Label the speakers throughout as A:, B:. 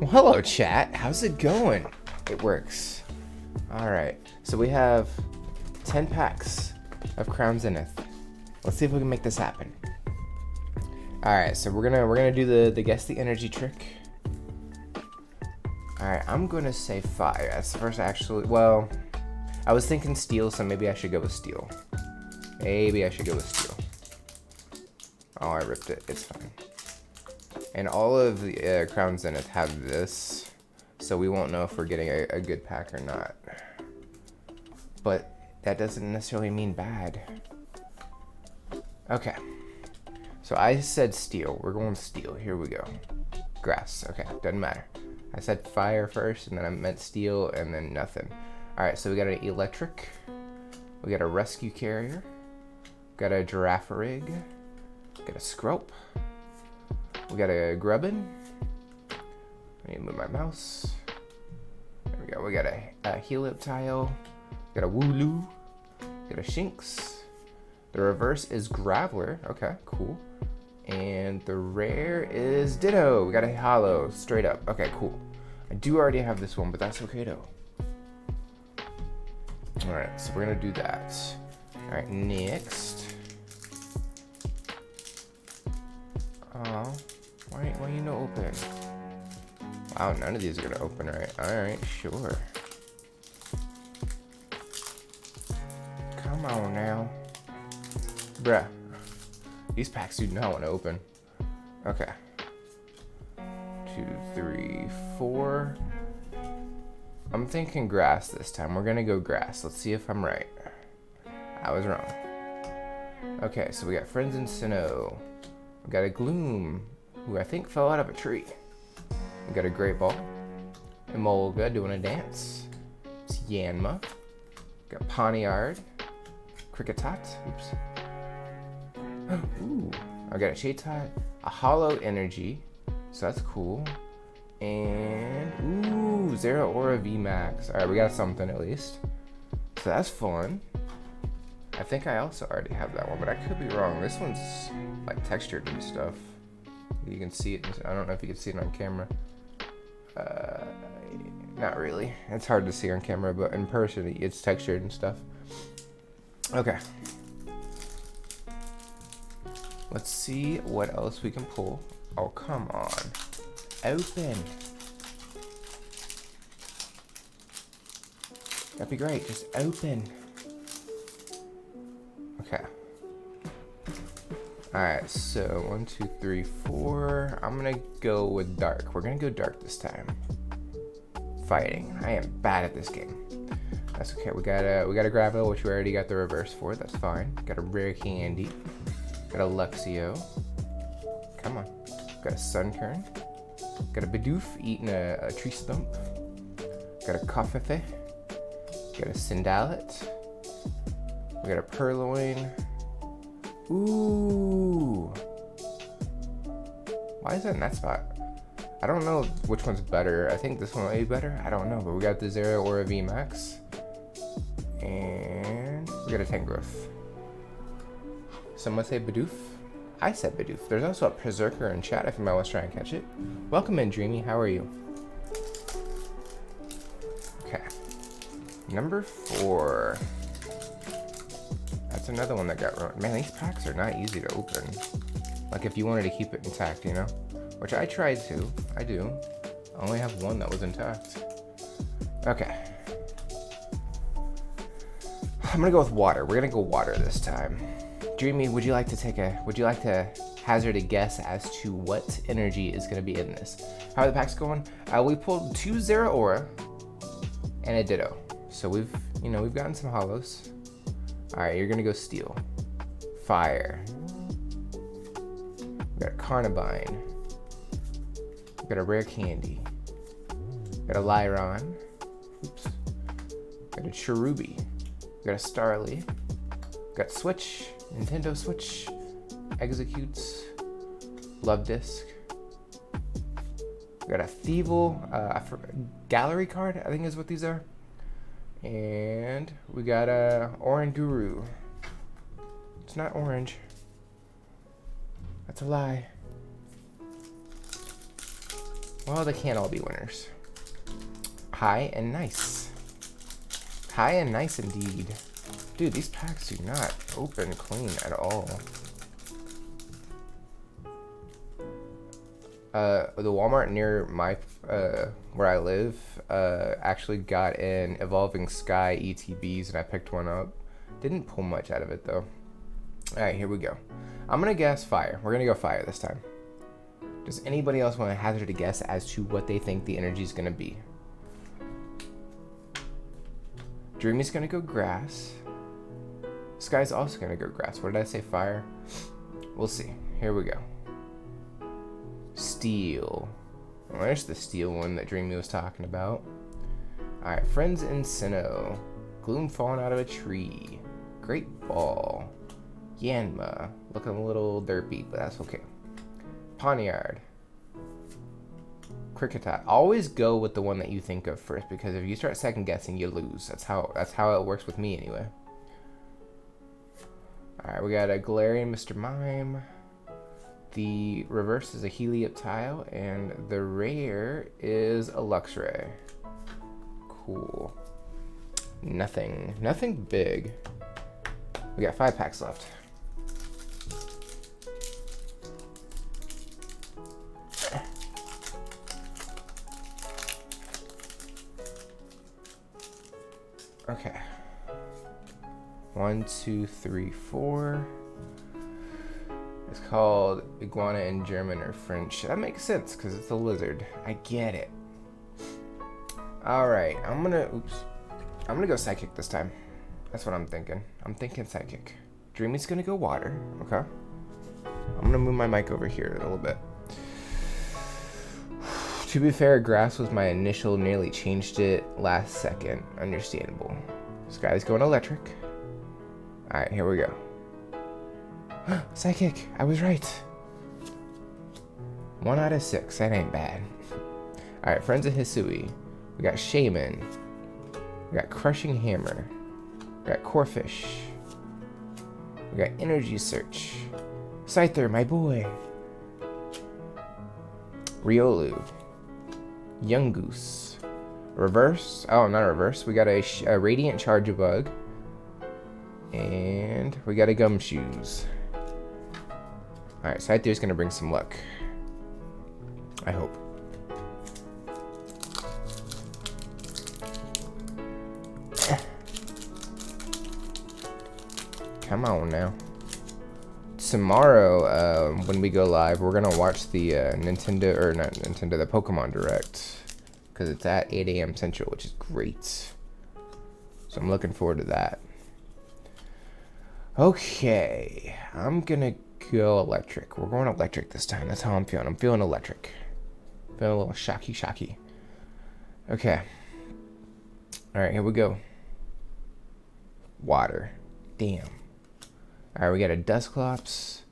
A: Well, hello, chat. How's it going? It works. All right. So we have 10 packs of Crown Zenith. Let's see if we can make this happen. All right. So we're gonna do the guess the energy trick. All right. I'm gonna say fire. That's the first actually. Well, I was thinking steel, so maybe I should go with steel. Maybe I should go with steel. Oh, I ripped it. It's fine. And all of the Crown Zenith have this, so we won't know if we're getting a good pack or not. But that doesn't necessarily mean bad. Okay. So I said steel. We're going steel. Here we go. Grass. Okay, doesn't matter. I said fire first, and then I meant steel, and then nothing. All right, so we got an electric. We got a rescue carrier. Got a giraffe rig. Got a scrope. We got a grubbin. I need to move my mouse. There we go. We got a heliptile. Got a wooloo. Got a shinx. The reverse is graveler. Okay, cool. And the rare is ditto. We got a hollow straight up. Okay, cool. I do already have this one, but that's okay though. All right, so we're gonna do that. All right, next. Oh, why you no open? Wow, none of these are gonna open, right? All right, sure. Come on now, bruh. These packs do not want to open. Okay. 2, 3, 4. I'm thinking grass this time. We're gonna go grass. Let's see if I'm right. I was wrong. Okay, so we got Friends in Sinnoh. We got a Gloom, who I think fell out of a tree. We got a Great Ball. Emolga doing a dance. It's Yanma. Got Pawniard. Cricketot. Oops. Ooh. I got a Shaytot. A Hollow Energy. So that's cool. And ooh, Zero Aura VMAX. Alright, we got something at least. So that's fun. I think I also already have that one, but I could be wrong. This one's like textured and stuff. You can see it. I don't know if you can see it on camera. Not really. It's hard to see on camera, but in person, it's textured and stuff. Okay. Let's see what else we can pull. Oh, come on. Open. That'd be great. Just open. Okay. Alright, so 1, 2, 3, 4. I'm gonna go with dark. We're gonna go dark this time. Fighting. I am bad at this game. That's okay. We got a Gravel, which we already got the reverse for. That's fine. Got a rare candy. Got a Luxio. Come on. Got a Sunkern. Got a Bidoof eating a tree stump. Got a Koffefe. Got a Sindalet. We got a Purloin. Ooh. Why is that in that spot? I don't know which one's better. I think this one might be better. I don't know, but we got the Zero Aura VMAX. And we got a Tangrowth. Someone say Bidoof? I said Bidoof. There's also a Berserker in chat if you might want to try and catch it. Welcome in, Dreamy. How are you? Okay. Number 4. That's another one that got ruined. Man, these packs are not easy to open. Like if you wanted to keep it intact, you know? Which I tried to. I do. I only have one that was intact. Okay. I'm gonna go with water. We're gonna go water this time. Dreamy, would you like to hazard a guess as to what energy is gonna be in this? How are the packs going? We pulled 2 Zero Aura and a Ditto. So we've gotten some hollows. Alright, you're gonna go steel. Fire. We got a Carnivine. We got a rare candy. We got a Lyron. Oops. We got a Cherubi. We got a Starly. We got Switch. Nintendo Switch. Executes. Love Disc. We got a Thievel. Gallery card, I think is what these are. And we got a Oranguru. It's not orange. That's a lie. Well, they can't all be winners. High and nice. High and nice indeed. Dude, these packs do not open clean at all. The Walmart near my where I live actually got an Evolving Sky ETBs, and I picked one up. Didn't pull much out of it though. All right, here we go. I'm gonna guess fire. We're gonna go fire this time. Does anybody else want to hazard a guess as to what they think the energy is gonna be? Dreamy's gonna go grass. Sky's also gonna go grass. What did I say? Fire? We'll see. Here we go. Steel. Well, there's the steel one that Dreamy was talking about. Alright, Friends in Sinnoh. Gloom falling out of a tree. Great Ball. Yanma. Looking a little derpy, but that's okay. Poniard. Cricketot. Always go with the one that you think of first, because if you start second guessing, you lose. That's how it works with me anyway. Alright, we got a Galarian Mr. Mime. The reverse is a Helioptile, and the rare is a Luxray. Cool. Nothing big. We got 5 packs left. Okay. 1, 2, 3, 4. It's called iguana in German or French. That makes sense because it's a lizard. I get it. All right, I'm gonna go psychic this time. That's what I'm thinking. I'm thinking psychic. Dreamy's gonna go water. Okay. I'm gonna move my mic over here a little bit. To be fair, grass was my initial. Nearly changed it last second. Understandable. Sky's going electric. All right, here we go. Psychic, I was right. 1 out of 6, that ain't bad. Alright, Friends of Hisui. We got Shaman. We got Crushing Hammer. We got Corfish. We got Energy Search. Scyther, my boy. Riolu. Young Goose. Reverse. Oh, not a reverse. We got a Radiant Charjabug. And we got a Gumshoes. Alright, Scyther's gonna bring some luck. I hope. Come on now. Tomorrow, when we go live, we're gonna watch the the Pokemon Direct. Because it's at 8 a.m. Central, which is great. So I'm looking forward to that. Okay, I'm gonna go electric. We're going electric this time. That's how I'm feeling. I'm feeling electric. Feeling a little shocky. Okay. Alright, here we go. Water. Damn. Alright, we got a Dusclops,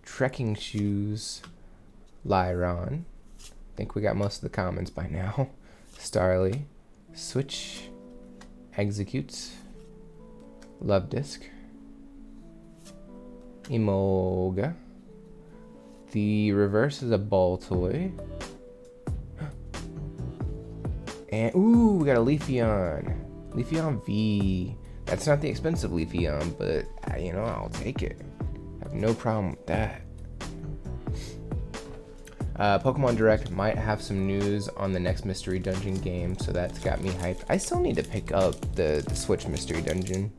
A: Trekking Shoes, Lyron. I think we got most of the commons by now. Starly, Switch, Execute, Love Disc, Emolga. The reverse is a Ball Toy. And, ooh, we got a Leafeon. Leafeon V. That's not the expensive Leafeon, but, you know, I'll take it. I have no problem with that. Pokemon Direct might have some news on the next Mystery Dungeon game, so that's got me hyped. I still need to pick up the Switch Mystery Dungeon.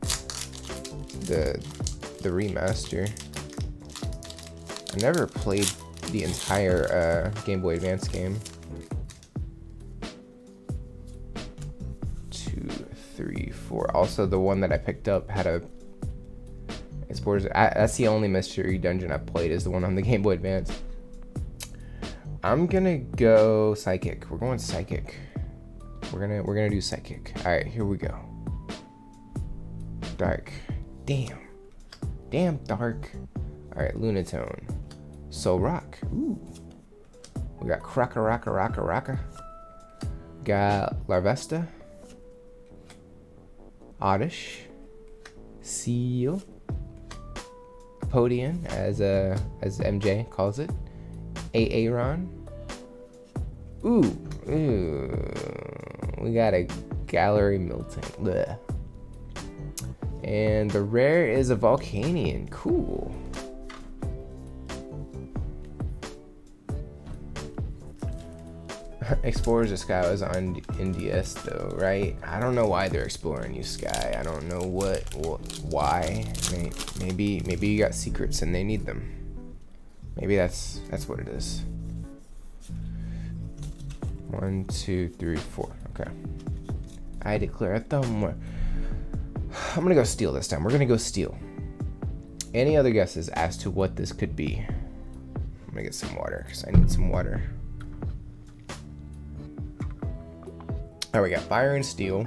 A: The remaster. I never played the entire Game Boy Advance game. 2, 3, 4. Also, the one that I picked up had a. That's the only Mystery Dungeon I've played, is the one on the Game Boy Advance. I'm gonna go Psychic. We're going Psychic. We're gonna do Psychic. All right, here we go. Dark. Damn Dark. All right, Lunatone. Solrock. Ooh. We got Rocka. Got Larvesta. Oddish. Seal. Podian, as MJ calls it. Aaron. Ooh. We got a gallery melting. Blech. And the rare is a Volcanion. Cool. Explorers of Sky was on NDS though, right? I don't know why they're exploring you, Sky. I don't know why. Maybe you got secrets and they need them. Maybe that's what it is. 1, 2, 3, 4. Okay. I declare a thumb. I'm gonna go steal this time. We're gonna go steal. Any other guesses as to what this could be? I'm gonna get some water because I need some water. Alright, we got fire and steel.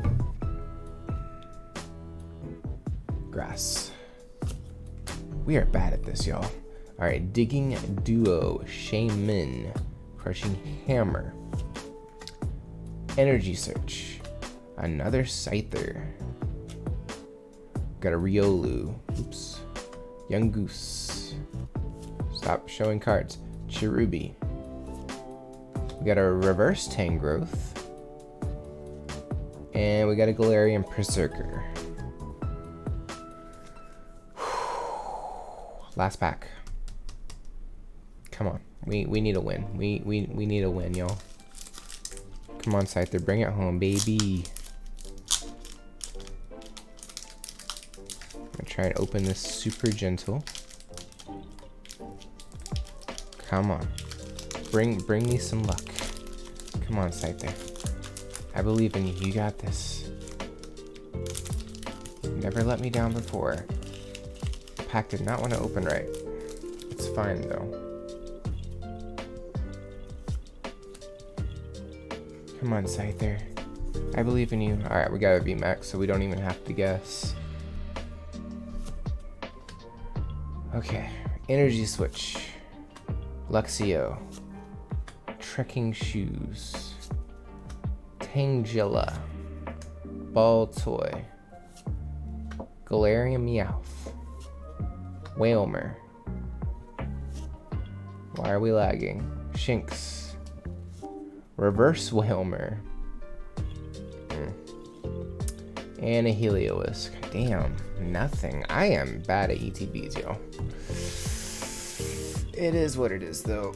A: Grass. We are bad at this, y'all. Alright, digging duo, shaman, crushing hammer, energy search, another scyther, got a Riolu, oops, young goose, stop showing cards, Cherubi, we got a reverse Tangrowth, and we got a Galarian Berserker. Last pack. Come on, we need a win. We need a win, y'all. Come on, Scyther, bring it home, baby. I'm gonna try and open this super gentle. Come on, bring me some luck. Come on, Scyther. I believe in you. You got this. Never let me down before. The pack did not want to open right. It's fine though. Come on, Scyther. I believe in you. Alright, we got a VMAX, so we don't even have to guess. Okay. Energy switch. Luxio. Trekking shoes. Tangela, Ball Toy, Galarian Meowth, Wailmer. Why are we lagging? Shinx, Reverse Wailmer, and a Heliolisk. Damn, nothing. I am bad at ETBs, yo. It is what it is, though.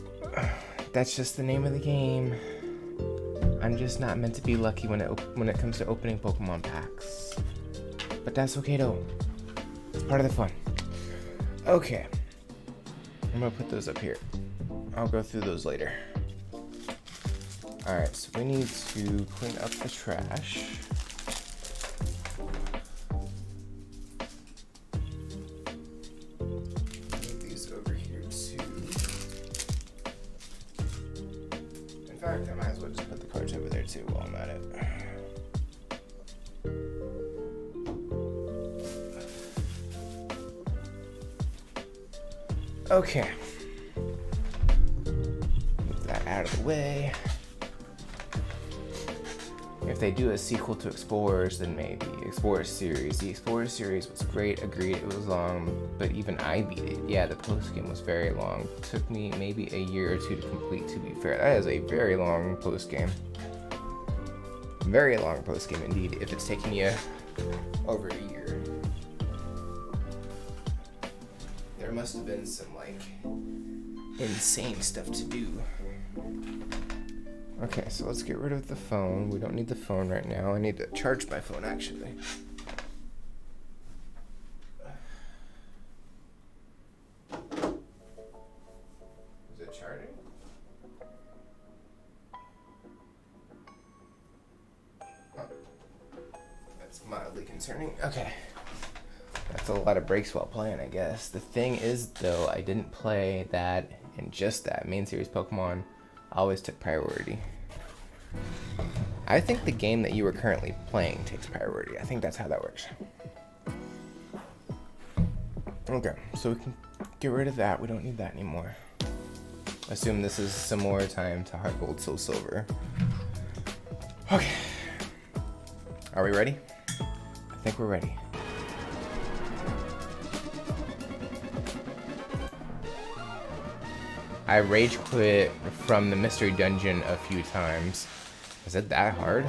A: That's just the name of the game. I'm just not meant to be lucky when it comes to opening Pokemon packs. But that's okay though. It's part of the fun. Okay. I'm gonna put those up here. I'll go through those later. Alright, so we need to clean up the trash. Move these over here too. In fact, I might as well just put the cards over there too while I'm at it. Okay. Move that out of the way. If they do a sequel to Explorers, then maybe. Explorers series. The Explorers series was great, agreed, it was long, but even I beat it. Yeah, the post-game was very long. Took me maybe a year or two to complete, to be fair. That is a very long post-game. Very long post-game indeed, if it's taking you over a year. There must have been some, like, insane stuff to do. Okay, so let's get rid of the phone. We don't need the phone right now. I need to charge my phone, actually. Is it charging? Oh. That's mildly concerning. Okay. That's a lot of breaks while playing, I guess. The thing is, though, I didn't play that and just that main series Pokemon always took priority. I think the game that you were currently playing takes priority. I think that's how that works. Okay, so we can get rid of that. We don't need that anymore. Assume this is similar time to Heart Gold, Soul Silver. Okay. Are we ready? I think we're ready. I rage quit from the mystery dungeon a few times. Is it that hard?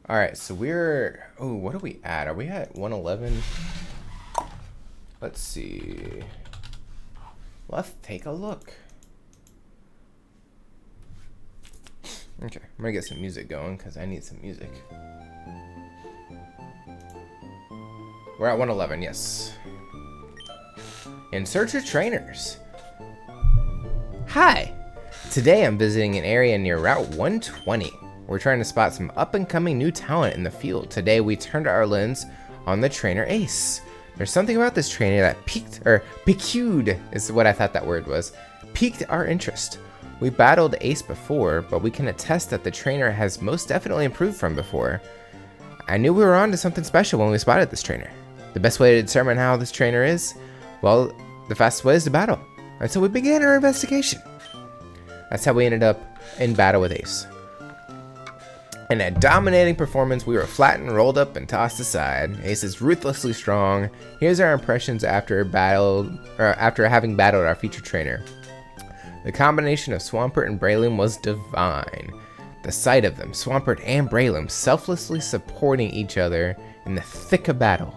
A: Alright, so we're... Oh, what are we at? Are we at 111? Let's see. Let's take a look. Okay, I'm gonna get some music going because I need some music. We're at 111, yes. In search of trainers. Hi! Today I'm visiting an area near Route 120. We're trying to spot some up-and-coming new talent in the field. Today we turned our lens on the trainer Ace. There's something about this trainer that piqued is what I thought that word was. Piqued our interest. We battled Ace before, but we can attest that the trainer has most definitely improved from before. I knew we were on to something special when we spotted this trainer. The best way to determine how this trainer is, well, the fastest way is to battle. And so we began our investigation. That's how we ended up in battle with Ace. In a dominating performance, we were flattened, rolled up, and tossed aside. Ace is ruthlessly strong. Here's our impressions after having battled our featured trainer. The combination of Swampert and Breloom was divine. The sight of them, Swampert and Breloom, selflessly supporting each other in the thick of battle.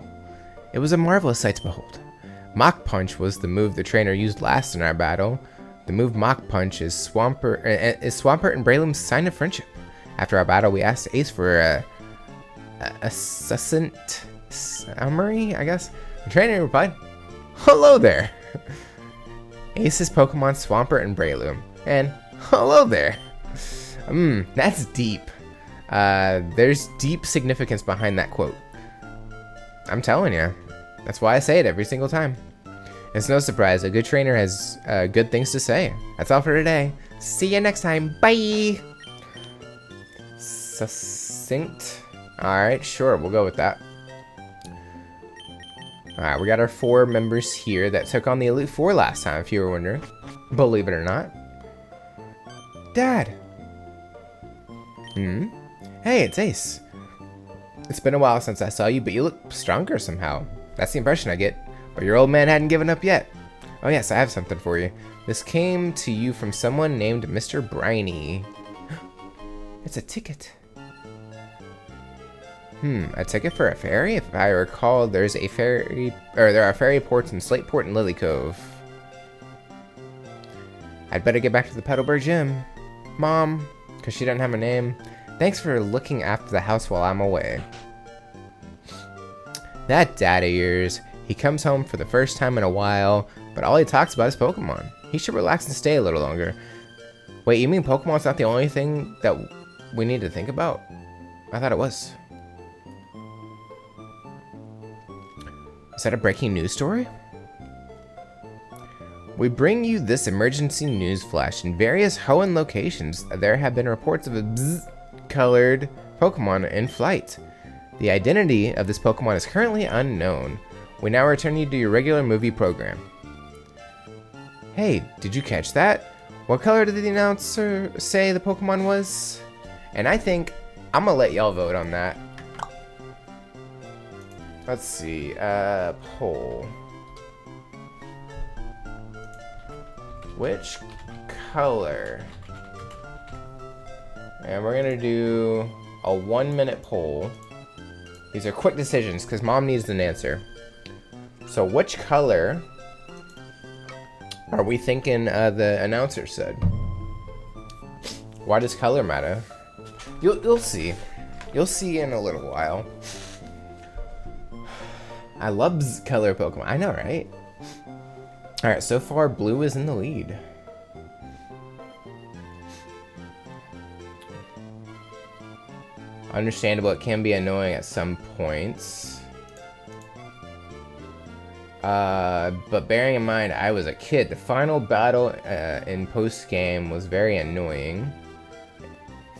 A: It was a marvelous sight to behold. Mach Punch was the move the trainer used last in our battle. The move Mach Punch is Swampert and Breloom's sign of friendship. After our battle, we asked Ace for a succinct summary, I guess. The trainer replied, "Hello there." Ace's Pokemon Swampert and Breloom. And hello there. That's deep. There's deep significance behind that quote. I'm telling you. That's why I say it every single time. It's no surprise, a good trainer has good things to say. That's all for today. See you next time. Bye! Succinct. Alright, sure, we'll go with that. Alright, we got our 4 members here that took on the Elite Four last time, if you were wondering. Believe it or not. Dad! Hey, it's Ace. It's been a while since I saw you, but you look stronger somehow. That's the impression I get. But your old man hadn't given up yet. Oh yes, I have something for you. This came to you from someone named Mr. Briny. It's a ticket. A ticket for a ferry? If I recall, there are ferry ports in Slateport and Lily Cove. I'd better get back to the Petalburg gym. Mom, because she doesn't have a name. Thanks for looking after the house while I'm away. That dad of yours, he comes home for the first time in a while, but all he talks about is Pokemon. He should relax and stay a little longer. Wait, you mean Pokemon's not the only thing that we need to think about? I thought it was. Is that a breaking news story? We bring you this emergency news flash. In various Hoenn locations, there have been reports of a bzz-colored Pokemon in flight. The identity of this Pokemon is currently unknown. We now return you to your regular movie program. Hey, did you catch that? What color did the announcer say the Pokemon was? And I think I'm gonna let y'all vote on that. Let's see, poll. Which color? And we're gonna do a 1-minute poll. These are quick decisions because Mom needs an answer. So which color are we thinking the announcer said? Why does color matter? You'll see. You'll see in a little while. I love color Pokemon. I know, right? Alright, so far blue is in the lead. Understandable, it can be annoying at some points. But bearing in mind I was a kid, the final battle in post-game was very annoying.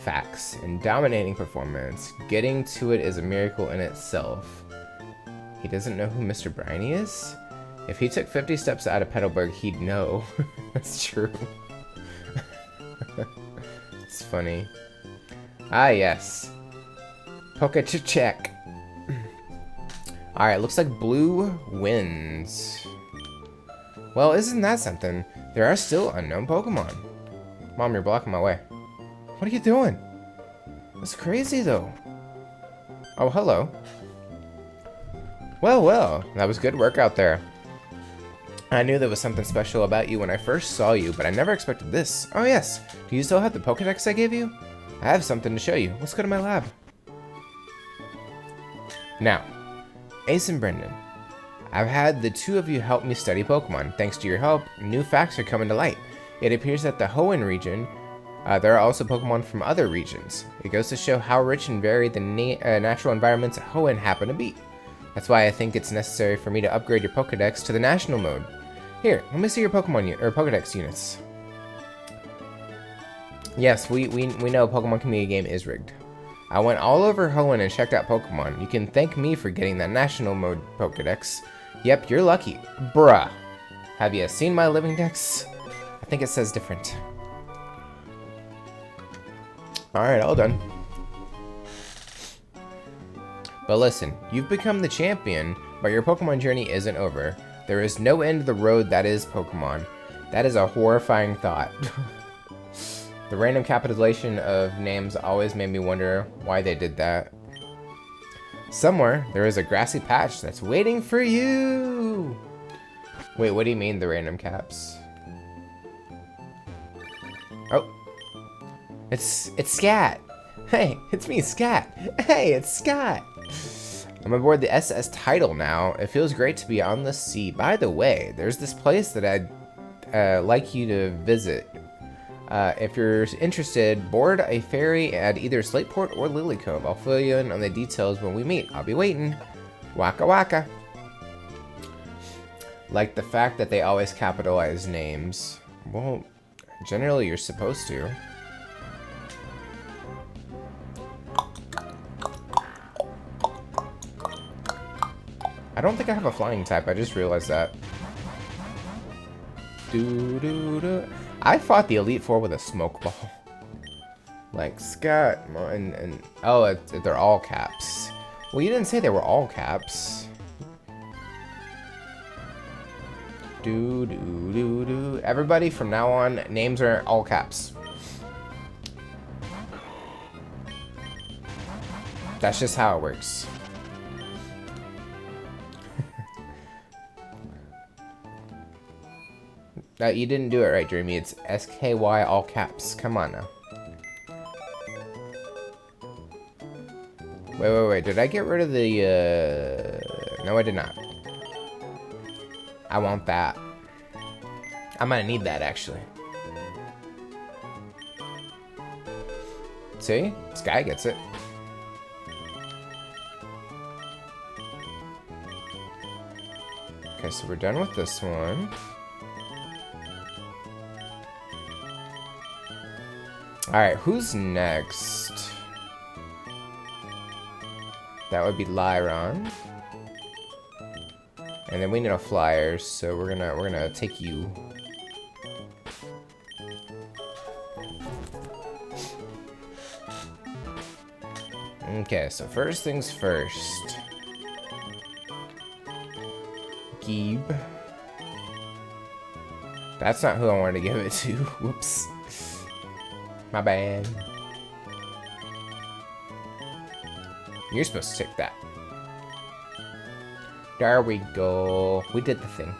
A: Facts. And dominating performance. Getting to it is a miracle in itself. He doesn't know who Mr. Briny is? If he took 50 steps out of Petalburg, he'd know. That's true. It's funny. Ah, yes. Pokecheck. Alright, looks like blue wins. Well, isn't that something? There are still unknown Pokemon. Mom, you're blocking my way. What are you doing? That's crazy, though. Oh, hello. Well, well, that was good work out there. I knew there was something special about you when I first saw you, but I never expected this. Oh, yes. Do you still have the Pokedex I gave you? I have something to show you. Let's go to my lab. Now, Ace and Brendan, I've had the two of you help me study Pokemon. Thanks to your help, new facts are coming to light. It appears that the Hoenn region, there are also Pokemon from other regions. It goes to show how rich and varied the natural environments at Hoenn happen to be. That's why I think it's necessary for me to upgrade your Pokedex to the national mode. Here, let me see your Pokedex units. Yes, we know Pokemon Community game is rigged. I went all over Hoenn and checked out Pokemon. You can thank me for getting that national mode Pokedex. Yep, you're lucky. Bruh. Have you seen my living dex? I think it says different. Alright, all done. But listen, you've become the champion, but your Pokemon journey isn't over. There is no end to the road that is Pokemon. That is a horrifying thought. The random capitalization of names always made me wonder why they did that. Somewhere, there is a grassy patch that's waiting for you! Wait, what do you mean, the random caps? Oh. It's Scat! Hey, it's me, Scat! Hey, it's Scat! I'm aboard the SS Tidal now. It feels great to be on the sea. By the way, there's this place that I'd like you to visit. If you're interested, board a ferry at either Slateport or Lily Cove. I'll fill you in on the details when we meet. I'll be waiting. Waka waka. Like the fact that they always capitalize names. Well, generally you're supposed to. I don't think I have a flying type. I just realized that. I fought the Elite Four with a smoke ball. Like Scott and oh, they're all caps. Well, you didn't say they were all caps. Everybody from now on, names are all caps. That's just how it works. You didn't do it right, Dreamy. It's SKY all caps. Come on now. Wait. Did I get rid of the, No, I did not. I want that. I'm gonna need that, actually. See? Sky gets it. Okay, so we're done with this one. Alright, who's next? That would be Lyron. And then we need a flyer, so we're gonna take you. Okay, so first things first. Geeb. That's not who I wanted to give it to. Whoops. My bad. You're supposed to take that. There we go. We did the thing.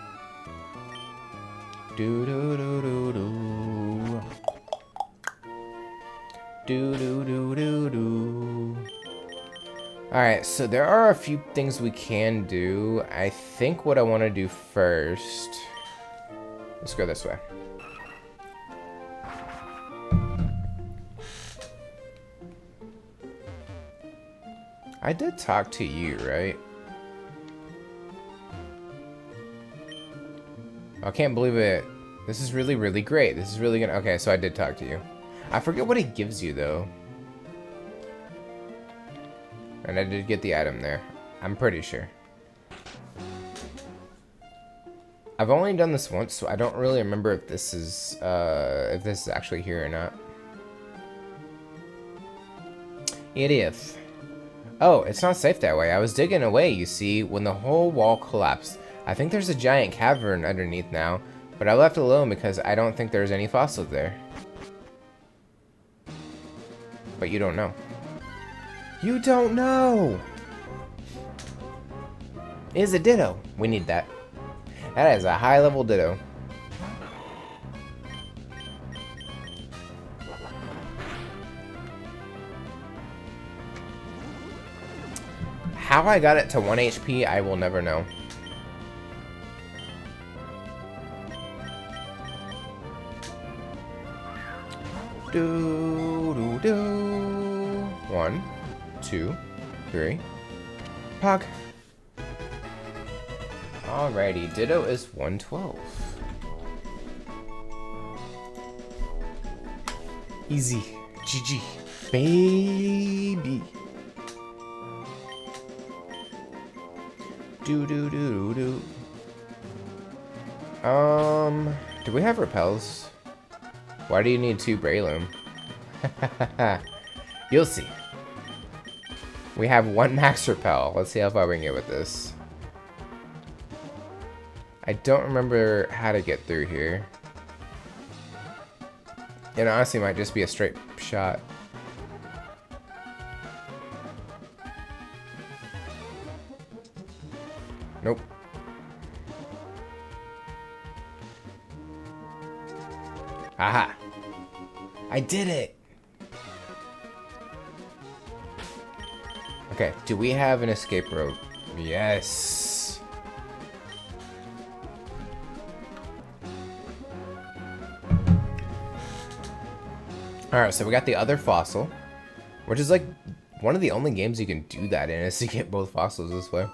A: Do do do do do. Do do do do do. Alright, so there are a few things we can do. I think what I want to do first. Let's go this way. I did talk to you, right? I can't believe it. This is really, really great. This is really gonna... Okay, so I did talk to you. I forget what it gives you, though. And I did get the item there. I'm pretty sure. I've only done this once, so I don't really remember if this is actually here or not. It is. Oh, it's not safe that way. I was digging away, you see, when the whole wall collapsed. I think there's a giant cavern underneath now, but I left it alone because I don't think there's any fossils there. But you don't know. You don't know! Is a ditto. We need that. That is a high-level ditto. How I got it to 1 HP, I will never know. Do do do. 1, 2, 3. Pog. Alrighty, Ditto is 112. Easy. GG. Baby. Do do do do. Do we have repels? Why do you need 2 Breloom? You'll see. We have 1 max repel. Let's see how far we can get with this. I don't remember how to get through here. It honestly might just be a straight shot. Nope. Aha! I did it! Okay, do we have an escape rope? Yes! Alright, so we got the other fossil, which is like one of the only games you can do that in, is to get both fossils this way.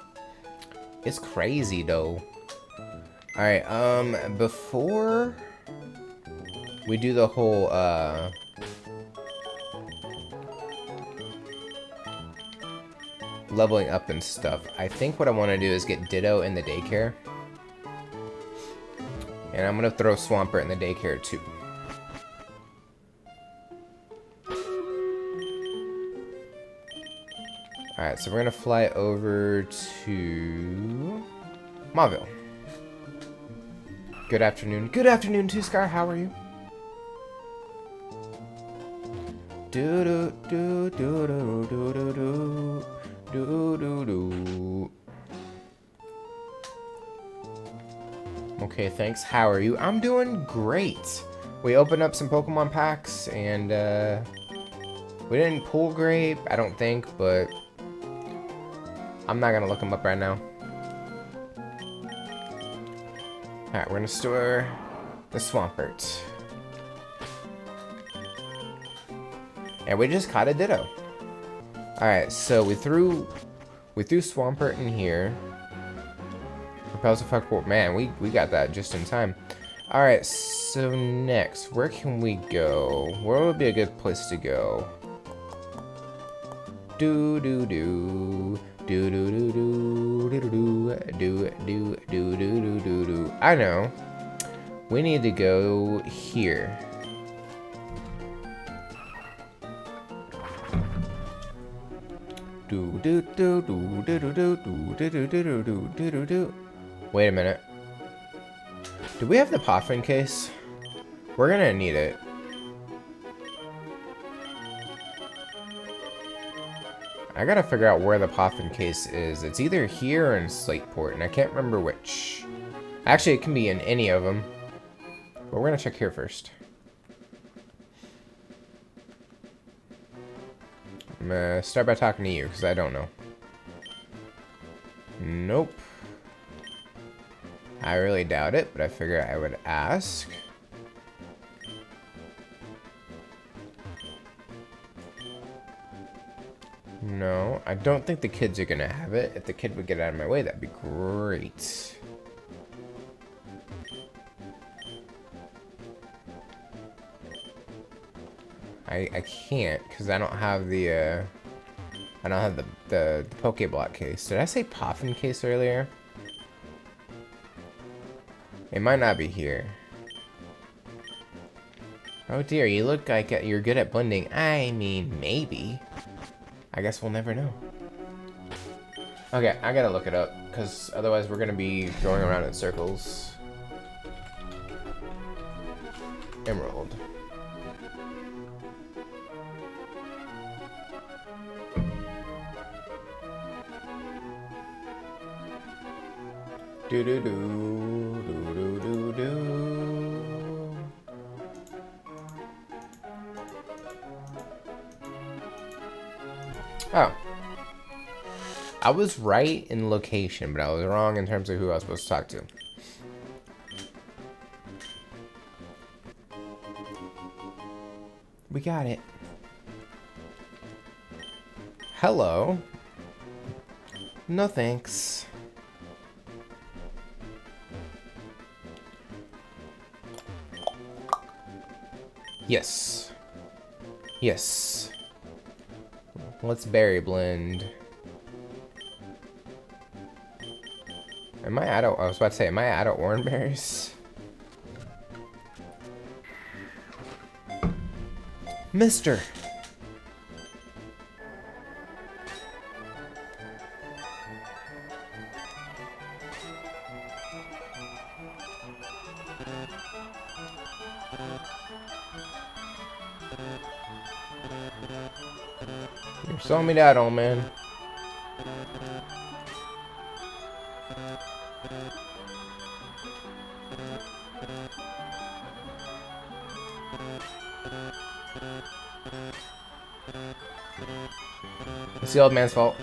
A: It's crazy though. Alright, before we do the whole, leveling up and stuff, I think what I want to do is get Ditto in the daycare. And I'm going to throw Swampert in the daycare too. Alright, so we're going to fly over to Mauville. Good afternoon. Good afternoon, Two-Scar. How are you? Do do do do do do do do do do do. Okay, thanks. How are you? I'm doing great. We opened up some Pokemon packs and we didn't pull Grape, I don't think, but I'm not gonna look them up right now. Alright, we're gonna store the Swampert. And we just caught a Ditto. Alright, so we threw Swampert in here. Repels effect, man, we got that just in time. Alright, so next, where can we go? Where would be a good place to go? Do do do do do do do do do do do do do do do. I know. We need to go here. Do do do do do do do do do do do do do do. Wait a minute. Do we have the Poffin case? We're gonna need it. I gotta figure out where the Poffin case is. It's either here or in Slateport, and I can't remember which. Actually, it can be in any of them. But we're gonna check here first. I'm gonna start by talking to you, because I don't know. Nope. I really doubt it, but I figure I would ask. No, I don't think the kids are gonna have it. If the kid would get out of my way, that'd be great. I can't, because I don't have the the Pokeblock case. Did I say Poffin case earlier? It might not be here. Oh dear, you look like you're good at blending. I mean, maybe. I guess we'll never know. Okay, I gotta look it up, because otherwise we're gonna be going around in circles. Emerald. Do do do do do do do. Oh. I was right in location, but I was wrong in terms of who I was supposed to talk to. We got it. Hello. No thanks. Yes. Yes. Let's berry blend. Am I out of, I was about to say, am I out of orange berries? Mister. You're selling me that, old man. It's the old man's fault.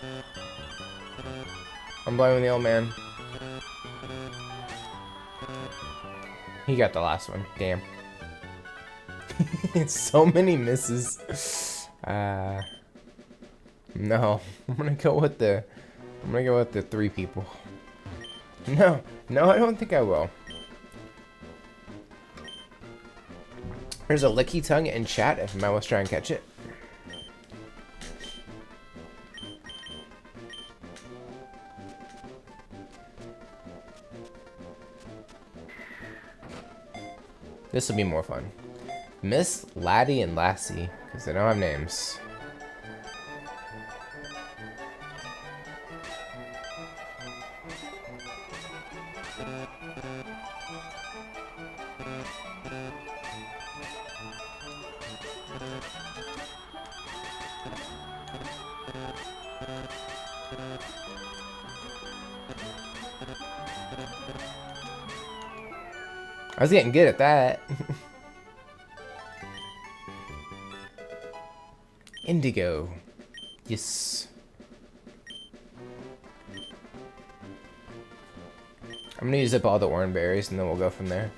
A: I'm blaming the old man. He got the last one. Damn. It's so many misses. No. I'm gonna go with the 3 people. No, I don't think I will. There's a licky tongue in chat if I was trying to catch it. This will be more fun. Miss, Laddie, and Lassie, because they don't have names. I was getting good at that. Indigo. Yes. I'm gonna use up all the orange berries and then we'll go from there.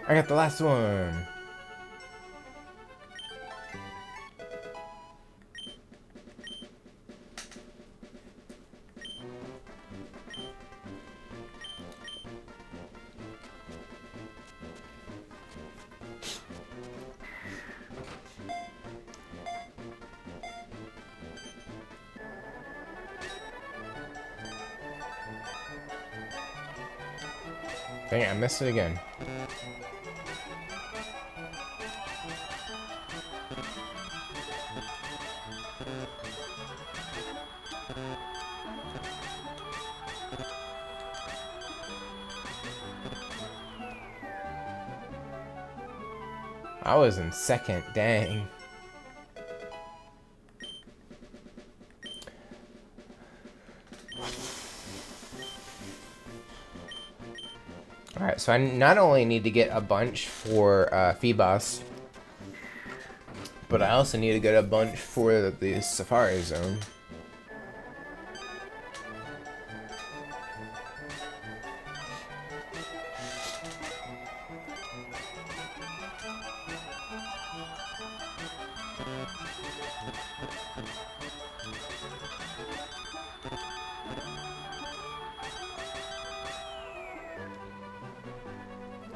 A: I got the last one. Dang it, I missed it again. I was in second, dang. Alright, so I not only need to get a bunch for Phoebos, but I also need to get a bunch for the Safari Zone.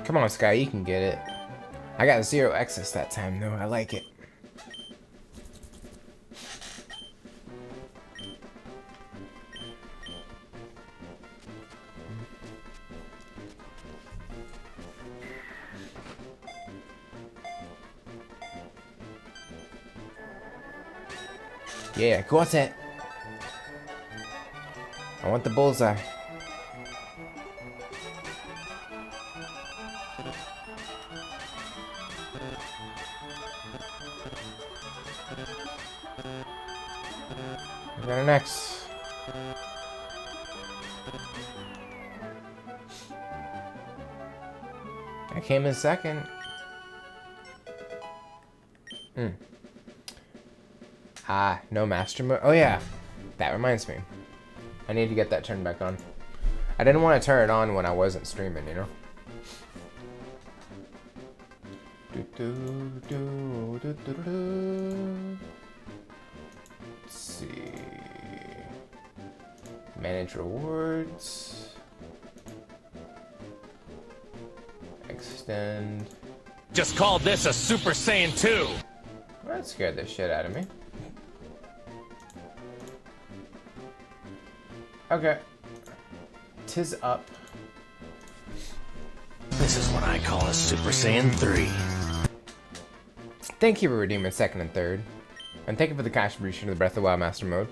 A: Come on, Sky, you can get it. I got 0 excess that time, though. I like it. Yeah, go at it. I want the bullseye. We got an X. I came in second. Ah, no master mode. Oh yeah, that reminds me. I need to get that turned back on. I didn't want to turn it on when I wasn't streaming, you know? Let's see. Manage rewards. Extend.
B: Just called this a Super Saiyan 2.
A: Well, that scared the shit out of me. Okay. Tis up.
B: This is what I call a Super Saiyan 3.
A: Thank you for redeeming second and third. And thank you for the contribution to the Breath of the Wild Master Mode.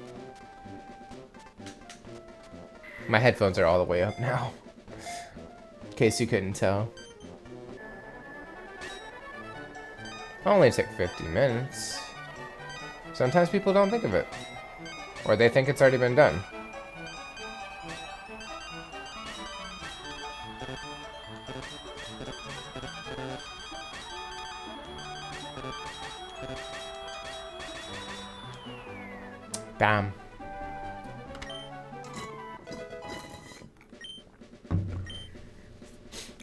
A: My headphones are all the way up now. In case you couldn't tell. It only took 50 minutes. Sometimes people don't think of it. Or they think it's already been done. Bam.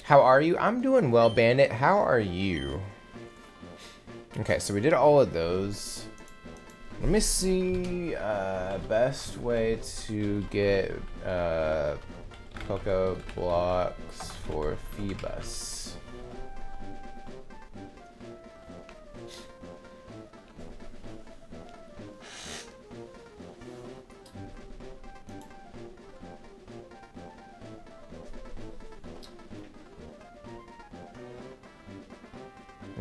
A: How are you? I'm doing well, Bandit. How are you? Okay, so we did all of those. Let me see, best way to get Poco blocks for Phoebus.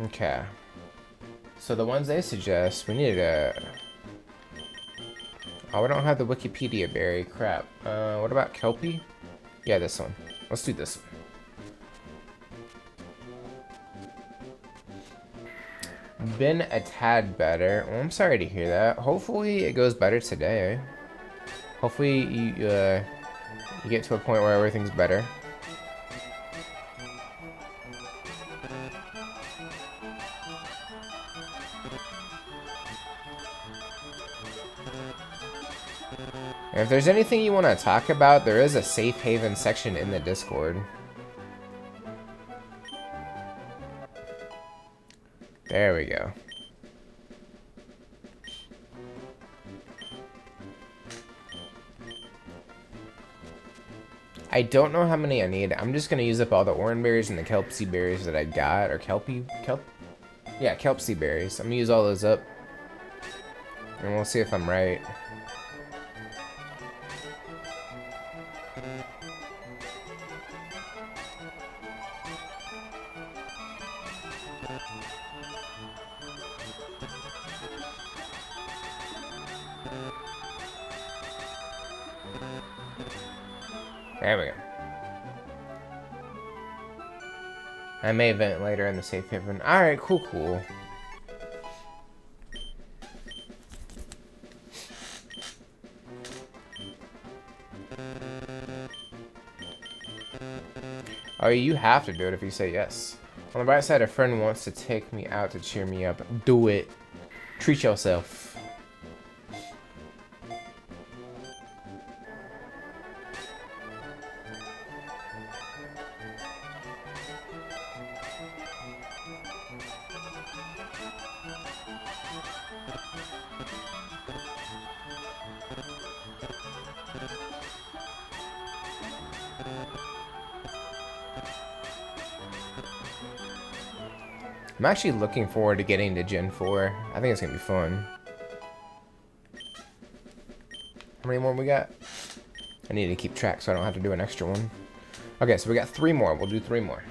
A: Okay. So the ones they suggest, we need a... Oh, we don't have the Wikipedia berry. Crap. What about Kelpie? Yeah, this one. Let's do this one. Been a tad better. Well, I'm sorry to hear that. Hopefully it goes better today. Hopefully you get to a point where everything's better. If there's anything you want to talk about, there is a safe haven section in the Discord. There we go. I don't know how many I need. I'm just gonna use up all the orange berries and the kelpie berries that I got, or yeah, kelpie berries. I'm gonna use all those up, and we'll see if I'm right. There we go. I may vent later in the safe haven. Alright, cool. Oh, you have to do it if you say yes. On the bright side, a friend wants to take me out to cheer me up. Do it. Treat yourself. I'm actually looking forward to getting to Gen 4. I think it's gonna be fun. How many more we got? I need to keep track so I don't have to do an extra one. Okay, so we got 3 more. We'll do 3 more.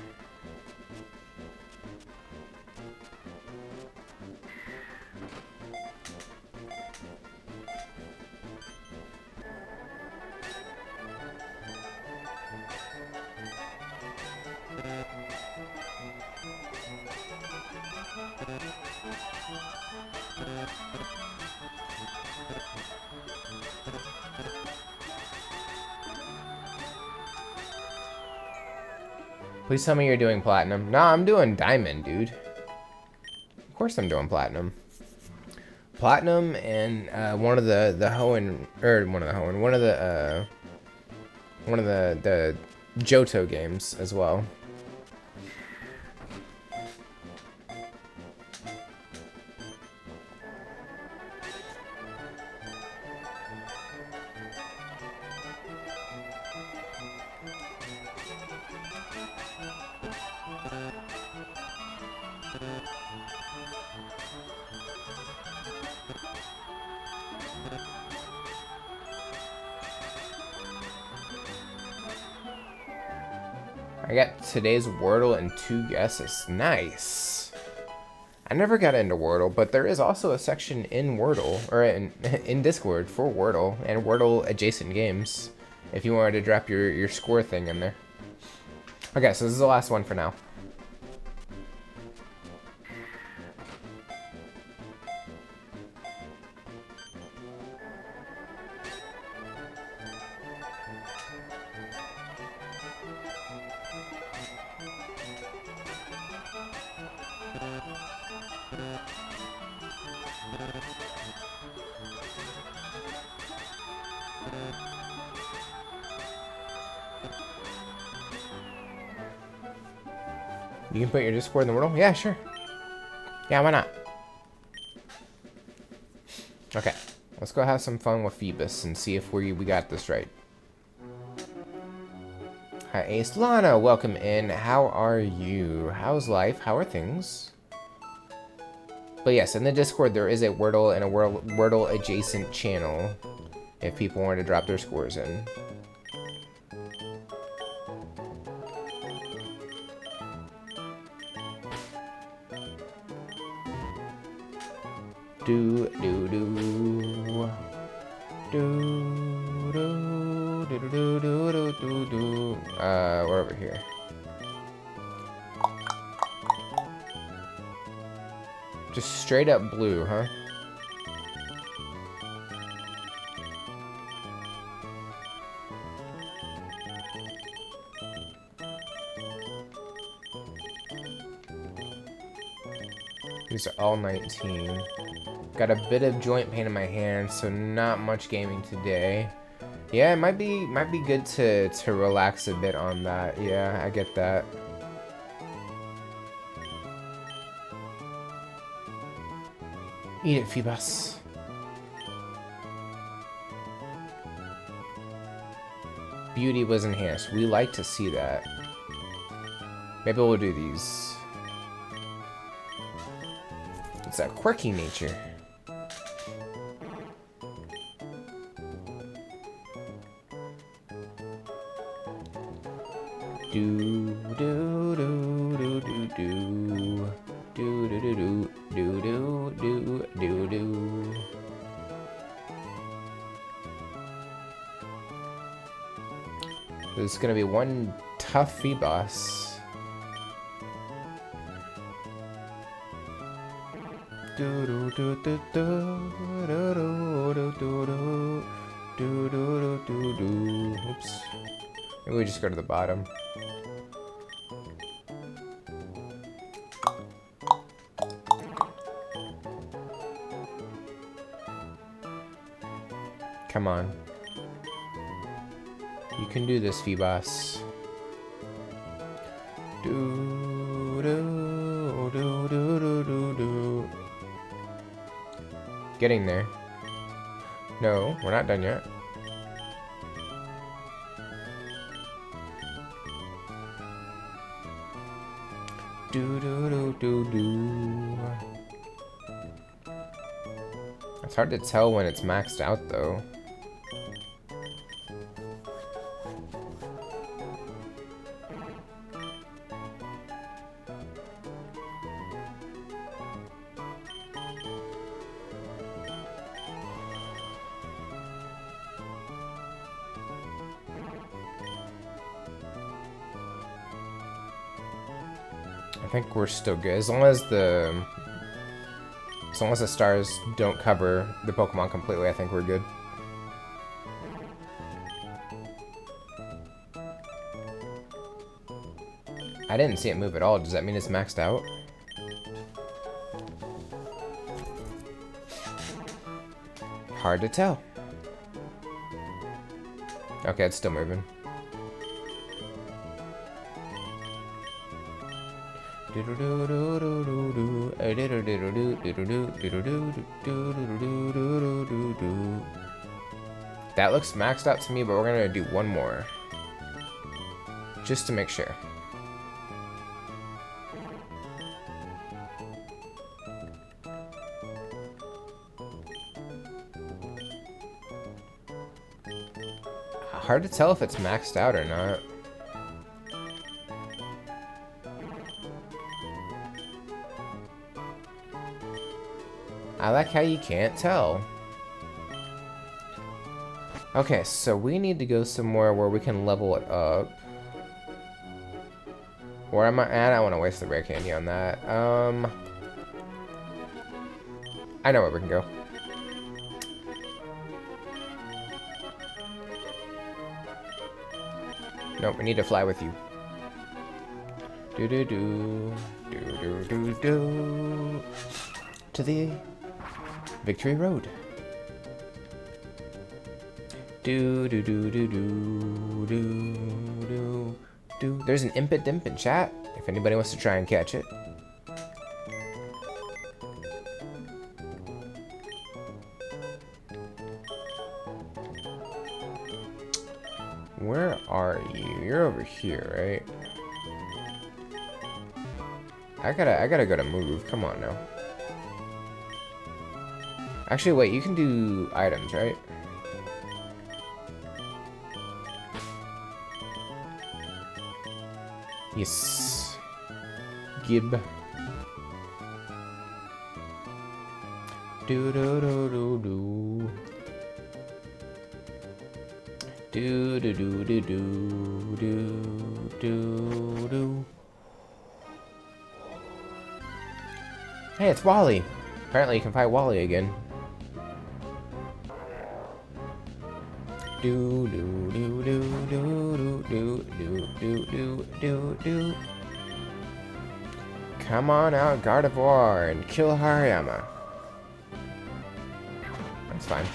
A: Please tell me you're doing platinum. Nah, I'm doing diamond, dude. Of course I'm doing platinum. Platinum and one of the Johto games as well. I got today's Wordle and 2 guesses. Nice. I never got into Wordle, but there is also a section in Wordle, or in Discord for Wordle and Wordle adjacent games, if you wanted to drop your score thing in there. Okay, so this is the last one for now. You can put your Discord in the Wordle? Yeah, sure. Yeah, why not? Okay, let's go have some fun with Phoebus and see if we got this right. Hi, Ace. Lana, welcome in. How are you? How's life? How are things? But yes, in the Discord, there is a Wordle and a Wordle adjacent channel if people want to drop their scores in. Do do do do do do do do do do. We're over here. Just straight up blue, huh? These are all 19. Got a bit of joint pain in my hand, so not much gaming today. Yeah, it might be good to relax a bit on that. Yeah, I get that. Eat it, Phoebus. Beauty was enhanced. We like to see that. Maybe we'll do these. It's a quirky nature. Do do do do do do do do do do do do do do. There's gonna be one tough Phoebus. Do do do do do do do do do do do do do. Oops. Maybe we just go to the bottom. Come on. You can do this, Phoebus. Do do do do do do do. Getting there. No, we're not done yet. Do do do do do. It's hard to tell when it's maxed out though. I think we're still good as long as the stars don't cover the Pokemon completely. I think we're good. I didn't see it move at all. Does that mean it's maxed out? Hard to tell. Okay, it's still moving. That looks maxed out to me, but we're gonna do one more. Just to make sure. Hard to tell if it's maxed out or not. I like how you can't tell. Okay, so we need to go somewhere where we can level it up. Where am I at? I don't want to waste the rare candy on that. I know where we can go. Nope, we need to fly with you. Do do do do do do do to the Victory Road. Do do do do do do do do. There's an Impet Dimp in chat. If anybody wants to try and catch it. Where are you? You're over here, right? I gotta go to move. Come on now. Actually, wait. You can do items, right? Yes. Gib. Do do do do do. Do do do do do do do do. Hey, it's Wally. Apparently, you can fight Wally again. Do do do do do do do do do do do. Come on out, Gardevoir, and kill Hariyama. That's fine.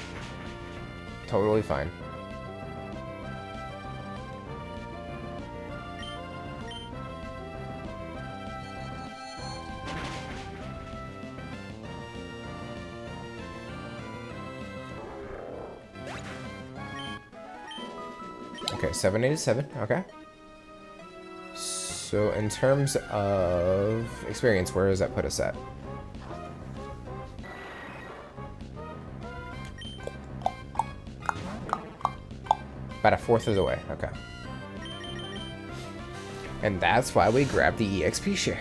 A: Totally fine. Okay, 787, okay. So in terms of experience, where does that put us at? About a fourth of the way, okay. And that's why we grabbed the EXP share.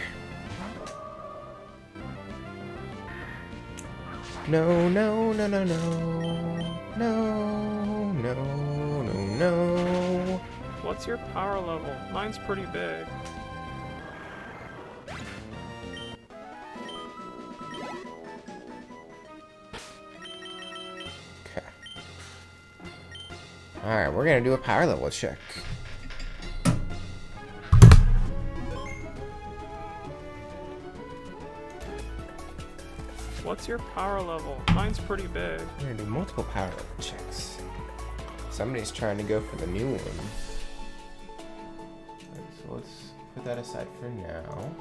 A: No, no, no, no, no. No, no, no, no.
C: What's your power level? Mine's pretty big.
A: Okay. Alright, we're gonna do a power level check.
C: What's your power level? Mine's pretty big.
A: We're gonna do multiple power level checks. Somebody's trying to go for the new one. Alright, so let's put that aside for now.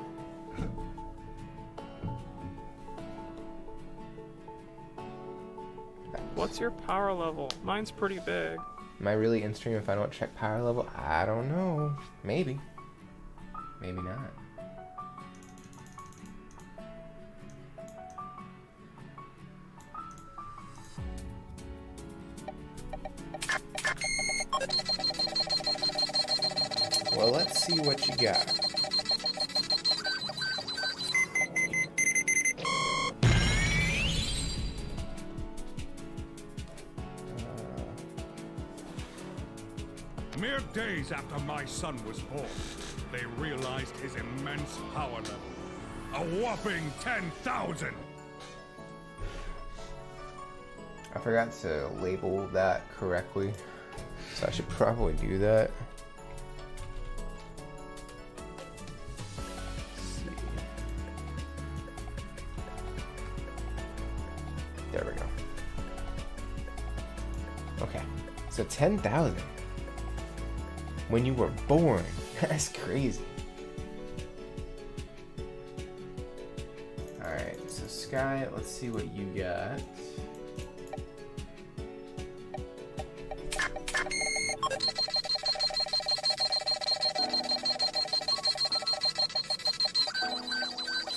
C: What's your power level? Mine's pretty big.
A: Am I really in stream if I don't check power level? I don't know. Maybe. Maybe not. see what you got.
D: Mere days after my son was born, they realized his immense power level. A whopping 10,000!
A: I forgot to label that correctly, so I should probably do that. Let's see. There we go. Okay, so 10,000 when you were born. That's crazy. Alright, so Sky, let's see what you got.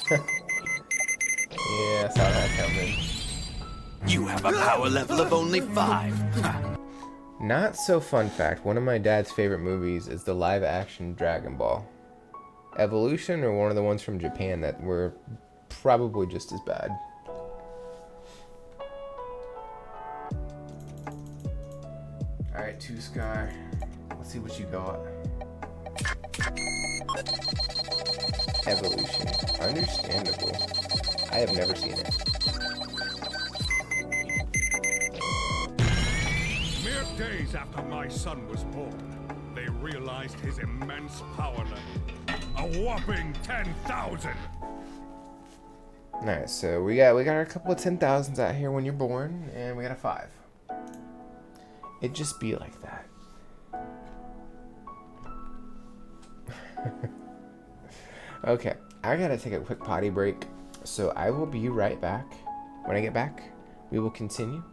A: Yeah, I saw that coming.
B: You have a power level of only 5.
A: Not so fun fact, one of my dad's favorite movies is the live action Dragon Ball. Evolution, or one of the ones from Japan that were probably just as bad. Alright, 2 Sky. Let's see what you got. Evolution. Understandable. I have never seen it.
D: Mere days after my son was born, they realized his immense power level. A whopping 10,000!
A: Alright, so we got a couple of 10,000s out here when you're born, and we got a 5. It just be like that. Okay, I gotta take a quick potty break, so I will be right back. When I get back, we will continue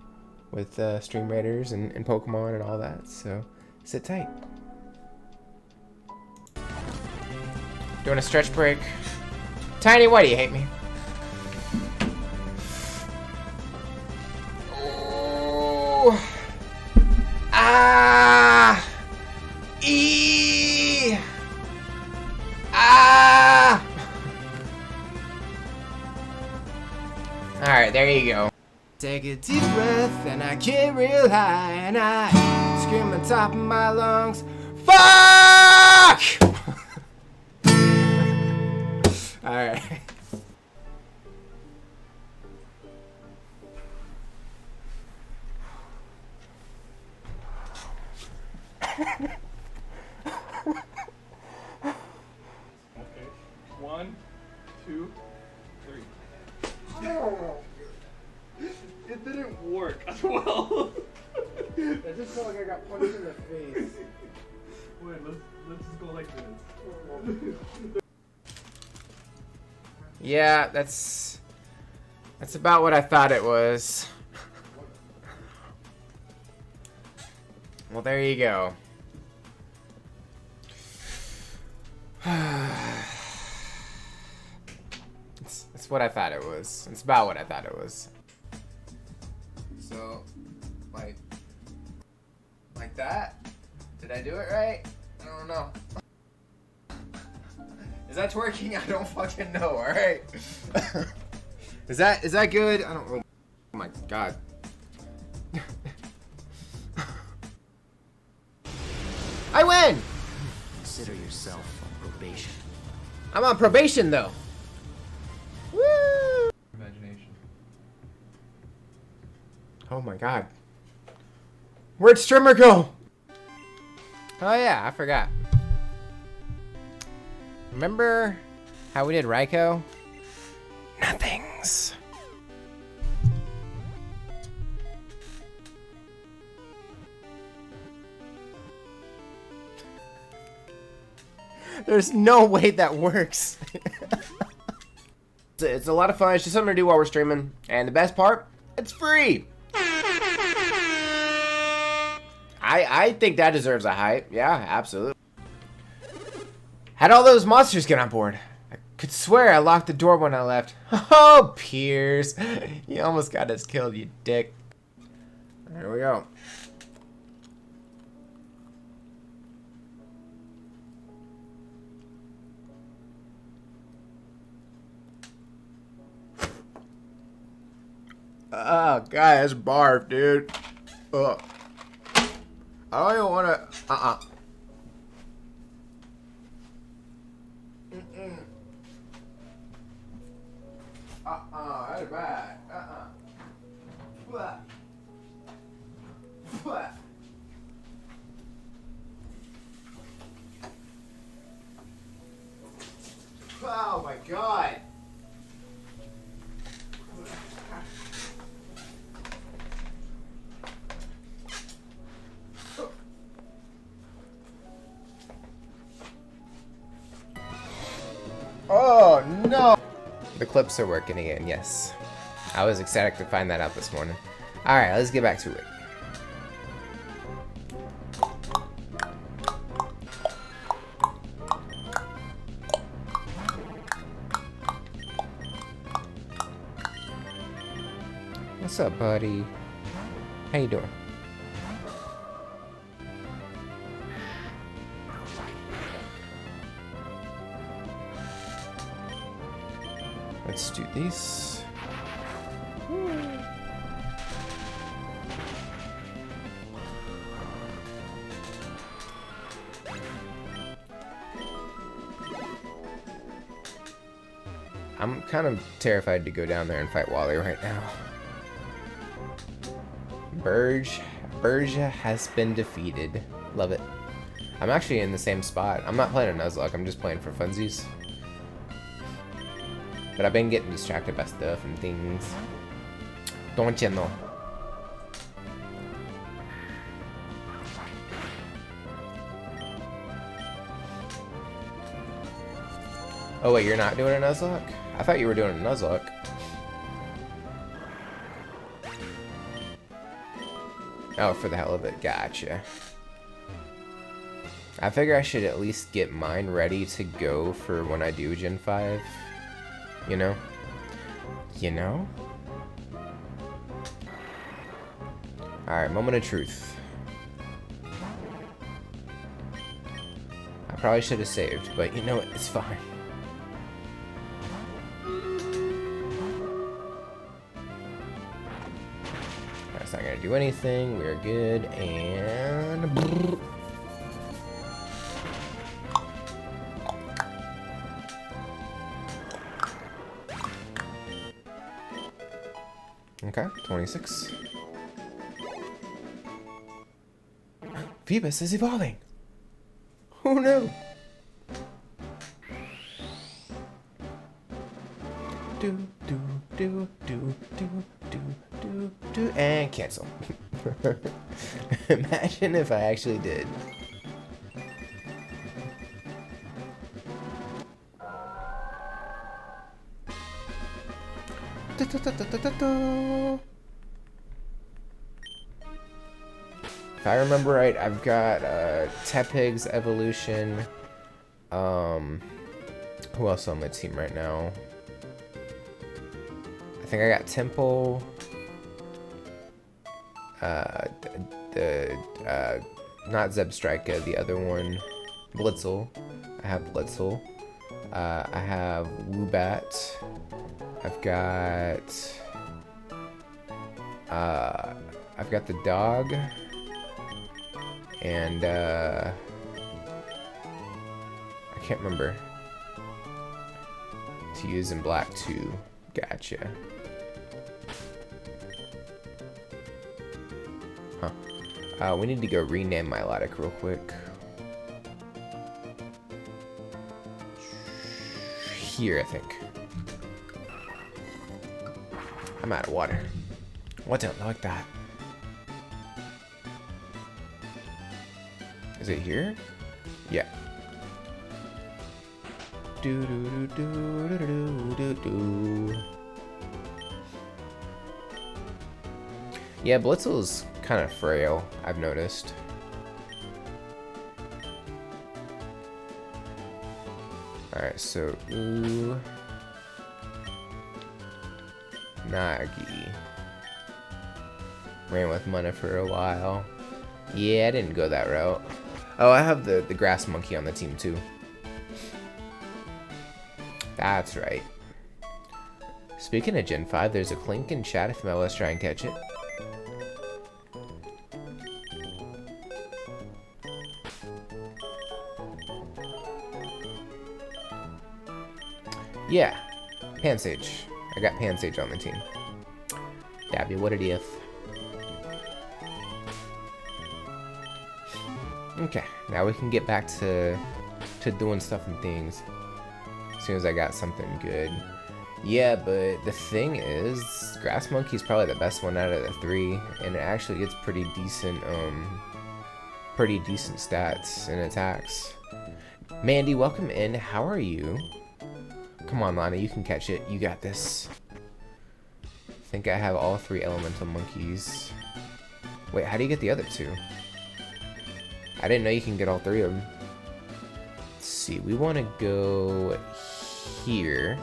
A: with Stream Raiders and Pokemon and all that, so sit tight. Doing a stretch break. Tiny, why do you hate me? Oh. Ah. E. Ah. Alright, there you go. Take a deep breath and I get real high and I scream on top of my lungs, fuck! Alright.
C: Okay. 1, 2, 3. It didn't work as well.
A: It just felt like I got punched in the face.
C: Wait, let's just go like this.
A: Yeah, that's about what I thought it was. Well, there you go. It's what I thought it was. It's about what I thought it was. So, like that? Did I do it right? I don't know. Is that twerking? I don't fucking know, alright? Is that good? I don't know. Oh my god. I win!
B: Consider yourself on probation.
A: I'm on probation though. Woo!
C: Imagination.
A: Oh my god. Where'd Strimmer go? Oh yeah, I forgot. Remember how we did Raikou? Nothings. There's no way that works. It's a lot of fun. It's just something to do while we're streaming. And the best part, it's free. I think that deserves a hype. Yeah, absolutely. How'd all those monsters get on board? I could swear I locked the door when I left. Oh, Piers. You almost got us killed, you dick. There we go. Oh, God, that's barf, dude. Ugh. I don't even want to... That's bad. Blah. Blah. Oh my God. Oh no! The clips are working again, yes. I was ecstatic to find that out this morning. Alright, let's get back to it. What's up, buddy? How you doing? Let's do these. I'm kind of terrified to go down there and fight Wally right now. Burge has been defeated. Love it. I'm actually in the same spot. I'm not playing a Nuzlocke, I'm just playing for funsies. But I've been getting distracted by stuff and things. Don't you know? Oh wait, you're not doing a Nuzlocke? I thought you were doing a Nuzlocke. Oh, for the hell of it. Gotcha. I figure I should at least get mine ready to go for when I do Gen 5. You know? You know? Alright, moment of truth. I probably should have saved, but you know what? It's fine. That's not gonna do anything. We're good. And... Okay, 26. Phoebus is evolving. Oh no. Do do do do do do do do and cancel. Imagine if I actually did. If I remember right, I've got Tepig's evolution. Who else on my team right now? I think I got Temple. Not Zebstrika, the other one. Blitzel. I have Blitzel. I have Woobat. I've got the dog, and I can't remember to use in black too. Gotcha. Huh. We need to go rename Milotic real quick. Here, I think. I'm out of water. What don't like that? Is it here? Yeah. Do do do do do do do. Yeah, Blitzel's kind of frail, I've noticed. Alright, so ooh. Nagi. Ran with Mana for a while. Yeah, I didn't go that route. Oh, I have the grass monkey on the team too. That's right. Speaking of Gen 5, there's a Clink in chat if you let's try and catch it. Yeah, Pansage. I got Pansage on the team. Dabby, what it is. Okay, now we can get back to doing stuff and things. As soon as I got something good. Yeah, but the thing is, Grass Monkey's probably the best one out of the three, and it actually gets pretty decent stats and attacks. Mandy, welcome in. How are you? Come on, Lana, you can catch it. You got this. I think I have all 3 elemental monkeys. Wait, how do you get the other 2? I didn't know you can get all 3 of them. Let's see, we want to go here.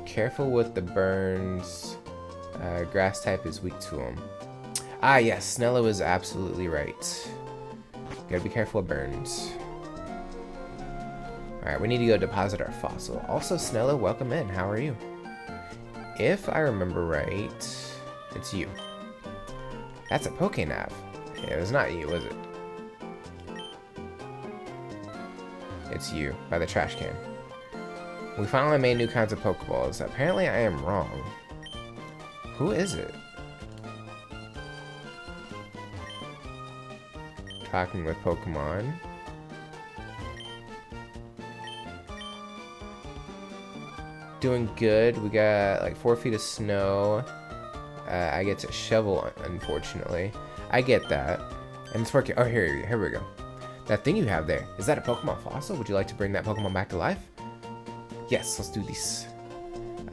A: Careful with the burns. Grass type is weak to them. Ah, yes, Snella was absolutely right. Gotta be careful of burns. Alright, we need to go deposit our fossil. Also, Snella, welcome in. How are you? If I remember right, it's you. That's a Pokénav. It was not you, was it? It's you, by the trash can. We finally made new kinds of Pokeballs. Apparently I am wrong. Who is it? Talking with Pokemon. Doing good. We got like 4 feet of snow. I get to shovel, unfortunately. I get that. And it's working. Oh, here we go. That thing you have there, is that a Pokemon fossil? Would you like to bring that Pokemon back to life? Yes, let's do this.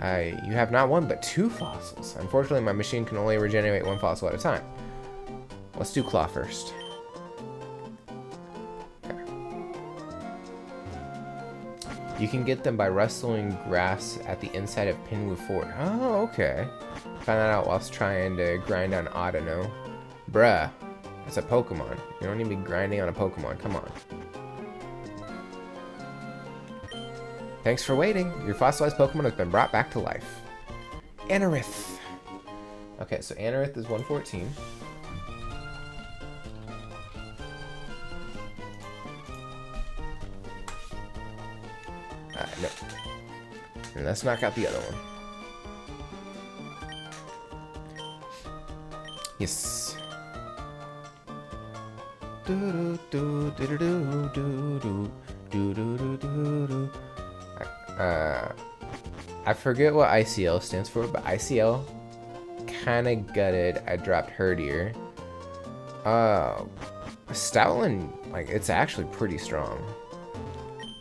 A: You have not 1, but 2 fossils. Unfortunately, my machine can only regenerate 1 fossil at a time. Let's do Claw first. Okay. You can get them by rustling grass at the inside of Pinwoo Fort. Oh, okay. Found that out whilst trying to grind on Audino. Bruh, that's a Pokemon. You don't need to be grinding on a Pokemon. Come on. Thanks for waiting. Your fossilized Pokemon has been brought back to life. Anorith. Okay, so Anorith is 114. No. And let's knock out the other one. Yes. Do do do do do do do do do do do. I forget what ICL stands for, but ICL kinda gutted. I dropped Herdier. Stoutland, like, it's actually pretty strong.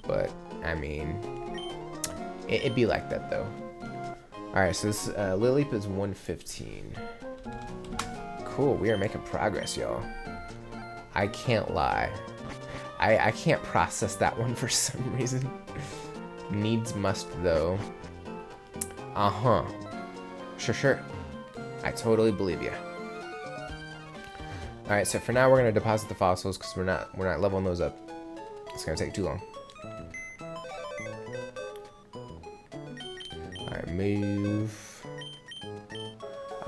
A: But, I mean, it'd be like that though. Alright, so this Lileep is 115. Cool, we are making progress, y'all. I can't lie. I can't process that one for some reason. Needs must though. Uh-huh. Sure. I totally believe you. Alright, so for now we're gonna deposit the fossils because we're not leveling those up. It's gonna take too long. Alright, move.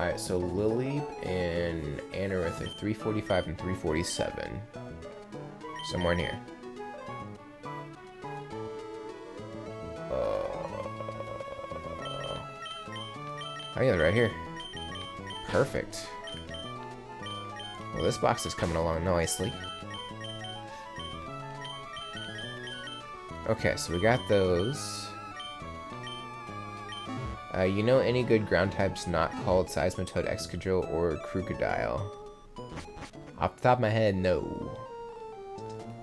A: Alright, so Lileep and Anorith are 345 and 347. Somewhere in here. Oh yeah, right here. Perfect. Well, this box is coming along nicely. Okay, so we got those. You know any good ground types not called Seismitoad, Excadrill, or Crocodile? Off the top of my head, no.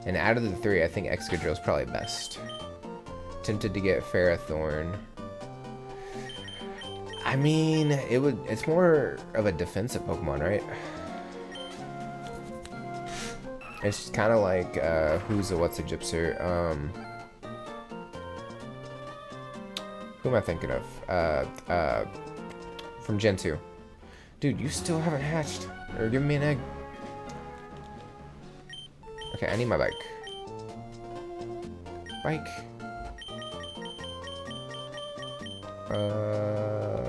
A: And out of the 3, I think Excadrill is probably best. Tempted to get Ferrothorn. I mean, it's more of a defensive Pokemon, right? It's kind of like, what's a Gypsy? Who am I thinking of? From Gen 2. Dude, you still haven't hatched or given me an egg. Okay, I need my bike. Bike.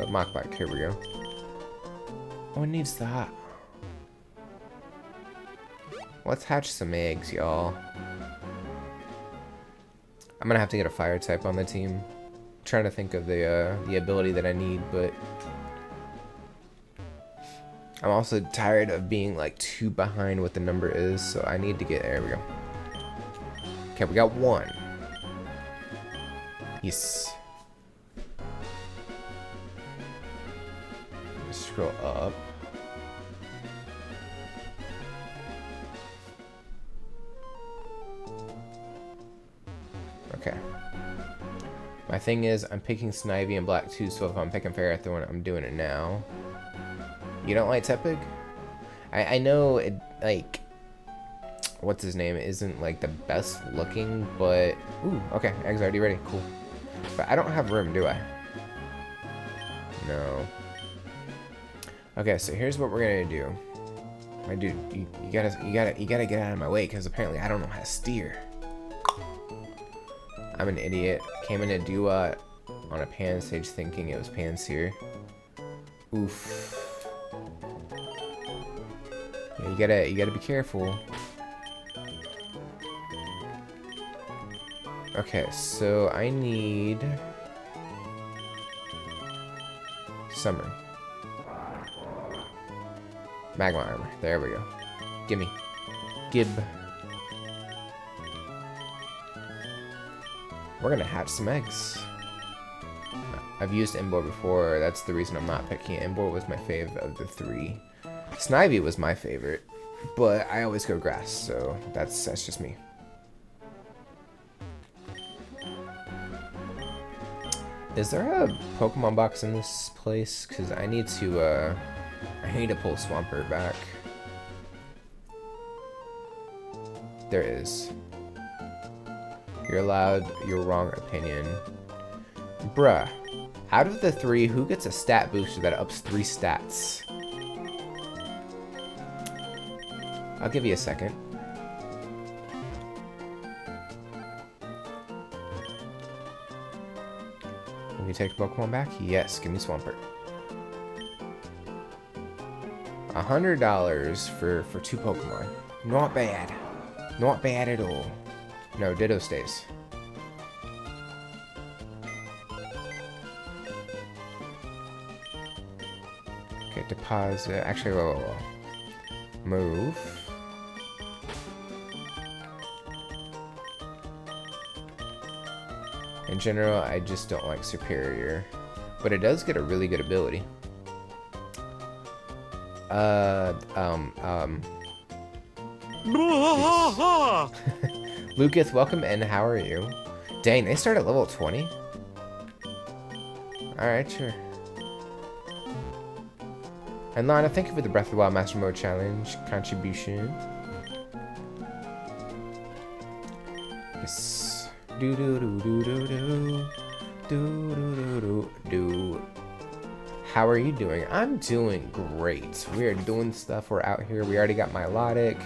A: Mock bike. Here we go. Oh, it needs that. Let's hatch some eggs, y'all. I'm gonna have to get a fire type on the team. I'm trying to think of the ability that I need, but I'm also tired of being like 2 behind what the number is, so I need to get. There we go. Okay, we got 1. Yes. Scroll up. Okay. My thing is, I'm picking Snivy and Black too, so if I'm picking Ferrothorn, I'm doing it now. You don't like Tepig? I know it, like, what's his name, isn't like the best looking, but ooh, okay, eggs already ready, cool. But I don't have room, do I? No. Okay, so here's what we're gonna do. My dude, you gotta get out of my way, because apparently I don't know how to steer. I'm an idiot. Came in a Dua on a Pan stage thinking it was Panseer. Oof. Yeah, you gotta be careful. Okay, so I need Summer. Magma armor. There we go. Gimme. Gib. We're gonna hatch some eggs. I've used Embor before. That's the reason I'm not picking it. Embor was my fave of the 3. Snivy was my favorite, but I always go grass, so that's just me. Is there a Pokemon box in this place? Cause I need to pull Swampert back. There is. You're allowed your wrong opinion. Bruh. Out of the 3, who gets a stat booster that ups 3 stats? I'll give you a second. Can we take Pokemon back? Yes, give me Swampert. $100 for 2 Pokemon. Not bad. Not bad at all. No, Ditto stays. Okay, deposit. Actually, whoa. Move. In general, I just don't like Superior. But it does get a really good ability. Lucas, welcome in. How are you? Dang, they start at level 20? Alright, sure. And Lana, thank you for the Breath of the Wild Master Mode Challenge contribution. Yes. Do do do do do do. Do do do do do. How are you doing? I'm doing great. We are doing stuff. We're out here. We already got Milotic.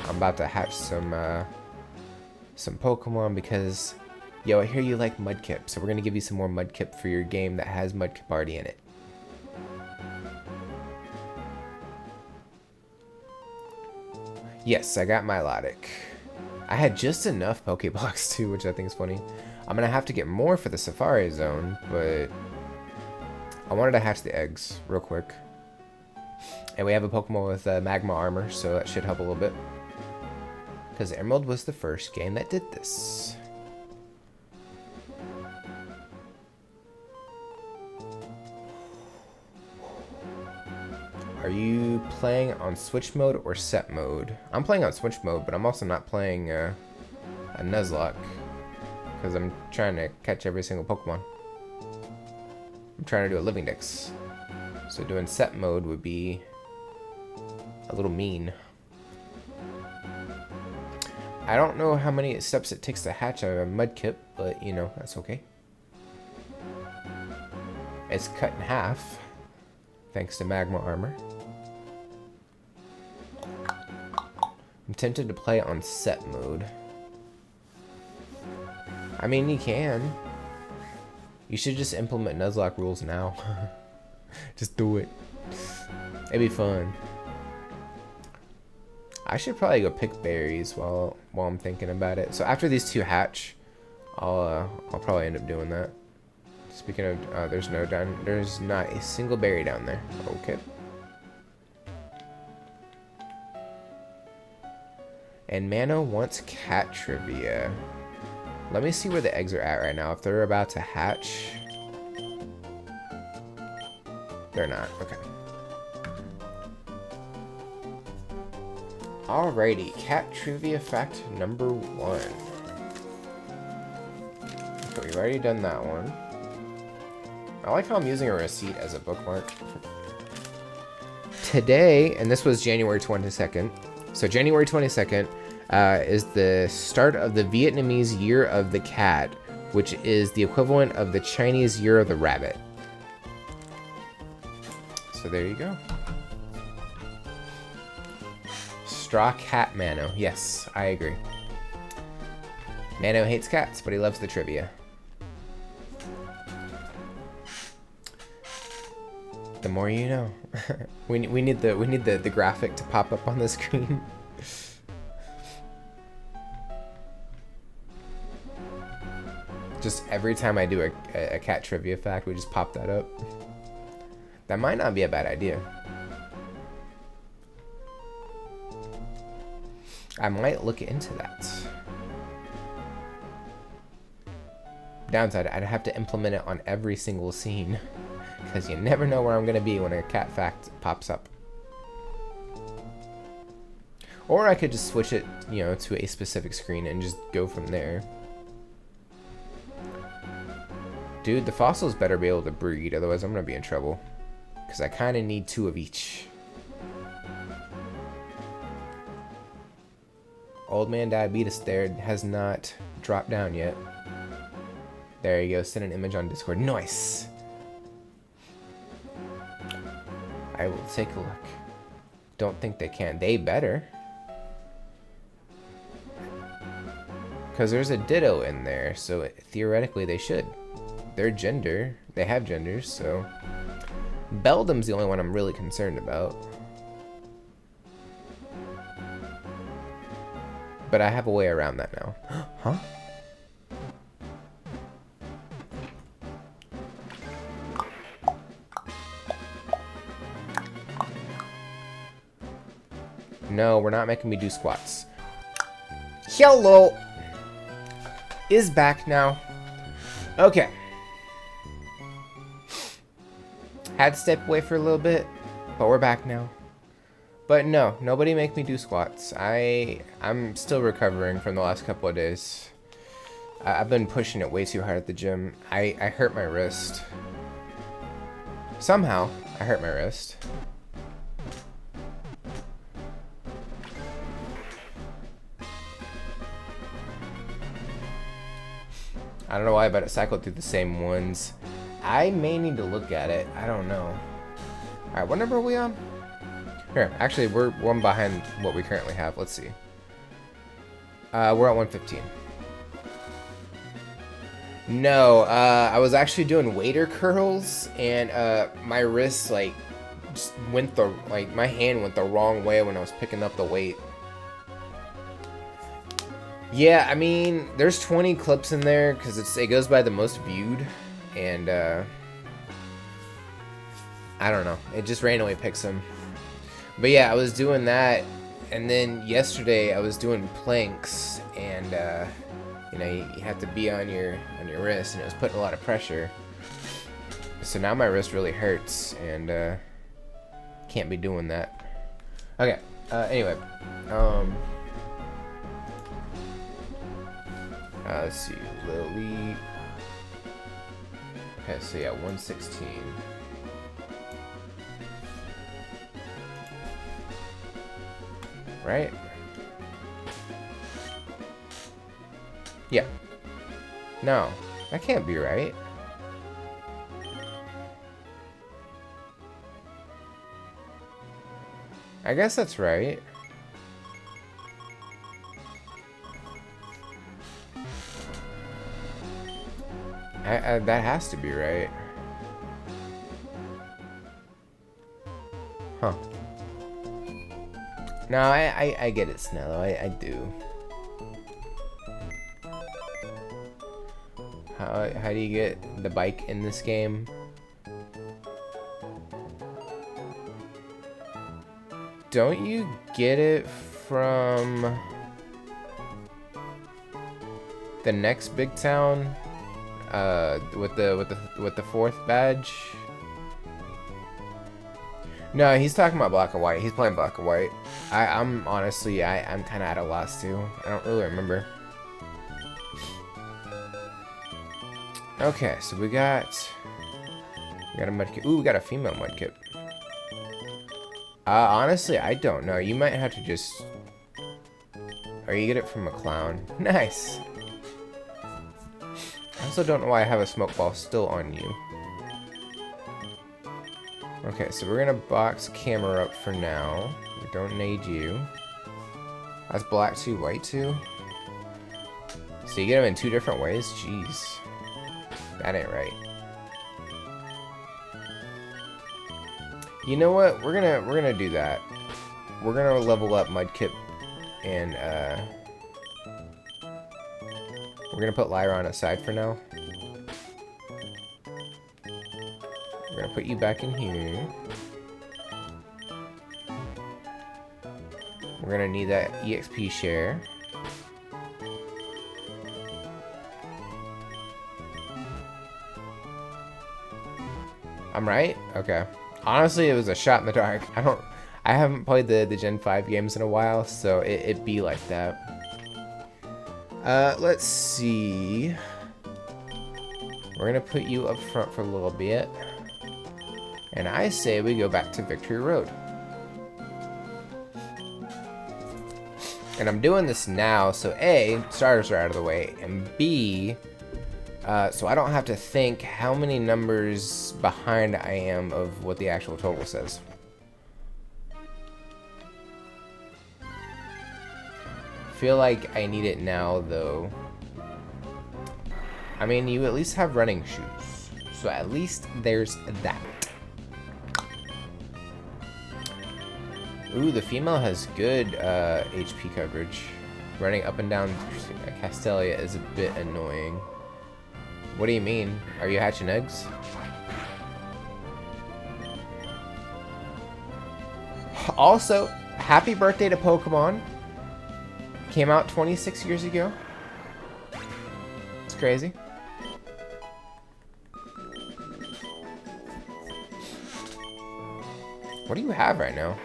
A: I'm about to hatch some Pokemon because, yo, I hear you like Mudkip. So we're going to give you some more Mudkip for your game that has Mudkip already in it. Yes, I got Milotic. I had just enough Pokeblocks too, which I think is funny. I'm going to have to get more for the Safari Zone, but I wanted to hatch the eggs real quick. And we have a Pokemon with Magma Armor, so that should help a little bit. Because Emerald was the first game that did this. Are you playing on Switch mode or set mode? I'm playing on Switch mode, but I'm also not playing a Nuzlocke. Because I'm trying to catch every single Pokemon. I'm trying to do a Living Dex. So doing set mode would be a little mean. I don't know how many steps it takes to hatch a Mudkip, but you know, that's okay. It's cut in half, thanks to Magma Armor. I'm tempted to play on set mode. I mean, you can. You should just implement Nuzlocke rules now. Just do it. It'd be fun. I should probably go pick berries while I'm thinking about it. So after these two hatch, I'll probably end up doing that. Speaking of, there's not a single berry down there. Okay. And Mano wants cat trivia. Let me see where the eggs are at right now. If they're about to hatch. They're not. Okay. Alrighty. Cat trivia fact number 1. Okay, we've already done that one. I like how I'm using a receipt as a bookmark. Today, and this was January 22nd. So January 22nd is the start of the Vietnamese Year of the Cat, which is the equivalent of the Chinese Year of the Rabbit. So there you go. Straw Cat Mano. Yes, I agree. Mano hates cats, but he loves the trivia. The more you know. we need the graphic to pop up on the screen. Just every time I do a cat trivia fact, we just pop that up. That might not be a bad idea. I might look into that. Downside, I'd have to implement it on every single scene. Because you never know where I'm going to be when a cat fact pops up. Or I could just switch it, you know, to a specific screen and just go from there. Dude, the fossils better be able to breed, otherwise I'm going to be in trouble. Because I kind of need 2 of each. Old man diabetes there has not dropped down yet. There you go, send an image on Discord. Nice! I will take a look. Don't think they can. They better. Because there's a ditto in there, so theoretically they should. Their gender, they have genders, so... Beldam's the only one I'm really concerned about. But I have a way around that now. Huh? No, we're not making me do squats. Hello! Is back now. Okay. Had to step away for a little bit, but we're back now. But no, nobody make me do squats. I'm still recovering from the last couple of days. I've been pushing it way too hard at the gym. I hurt my wrist. Somehow, I hurt my wrist. I don't know why, but it cycled through the same ones. I may need to look at it. I don't know. Alright, what number are we on? Here, actually, we're one behind what we currently have. Let's see. We're at 115. No, I was actually doing waiter curls, and my wrist, like, just went my hand went the wrong way when I was picking up the weight. Yeah, I mean, there's 20 clips in there because it goes by the most viewed, and I don't know, it just randomly picks them. But yeah, I was doing that, and then yesterday I was doing planks, and you know, you have to be on your wrist, and it was putting a lot of pressure. So now my wrist really hurts, and can't be doing that. Okay. Anyway, let's see, Lily. Okay, so yeah, 116. Right? Yeah. No, that can't be right. I guess that's right. That has to be right. Huh. No, I get it, Snello. I do. How do you get the bike in this game? Don't you get it from the next big town? With the fourth badge? No, he's talking about black and white. He's playing black and white. I'm honestly, I'm kind of at a loss too. I don't really remember. Okay, so we got a mudkip. Ooh, we got a female mudkip. Honestly, I don't know. You might have to just... Or you get it from a clown. Nice. I also don't know why I have a smoke ball still on you. Okay, so we're gonna box camera up for now. We don't need you. That's black too, white too. So you get them in 2 different ways? Jeez. That ain't right. You know what? We're gonna do that. We're gonna level up Mudkip and we're gonna put Lyra on aside for now. We're gonna put you back in here. We're gonna need that EXP share. I'm right? Okay. Honestly, it was a shot in the dark. I haven't played the Gen 5 games in a while, so it be like that. Let's see. We're gonna put you up front for a little bit. And I say we go back to Victory Road. And I'm doing this now, so A, starters are out of the way, and B, so I don't have to think how many numbers behind I am of what the actual total says. Feel like I need it now, though. I mean, you at least have running shoes, so at least there's that. Ooh, the female has good HP coverage. Running up and down Castelia is a bit annoying. What do you mean? Are you hatching eggs? Also, happy birthday to Pokemon. Came out 26 years ago. It's crazy. What do you have right now?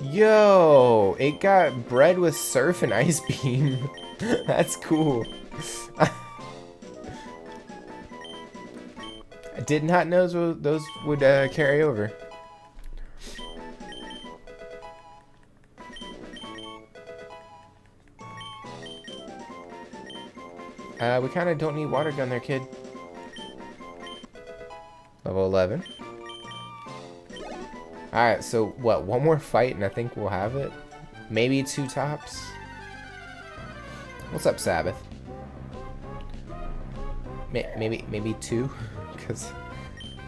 A: Yo, it got bred with Surf and Ice Beam. That's cool. I did not know those would carry over. We kind of don't need water gun there, kid. Level 11. Alright, so what? One more fight and I think we'll have it? Maybe 2 tops? What's up, Sabbath? Maybe 2? Because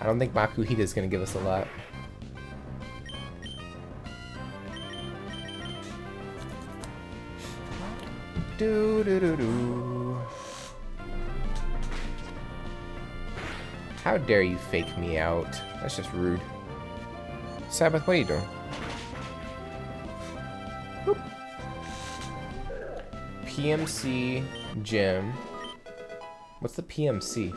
A: I don't think Makuhita is going to give us a lot. Do. How dare you fake me out? That's just rude. Sabbath, what are you doing? Boop. PMC gym. What's the PMC?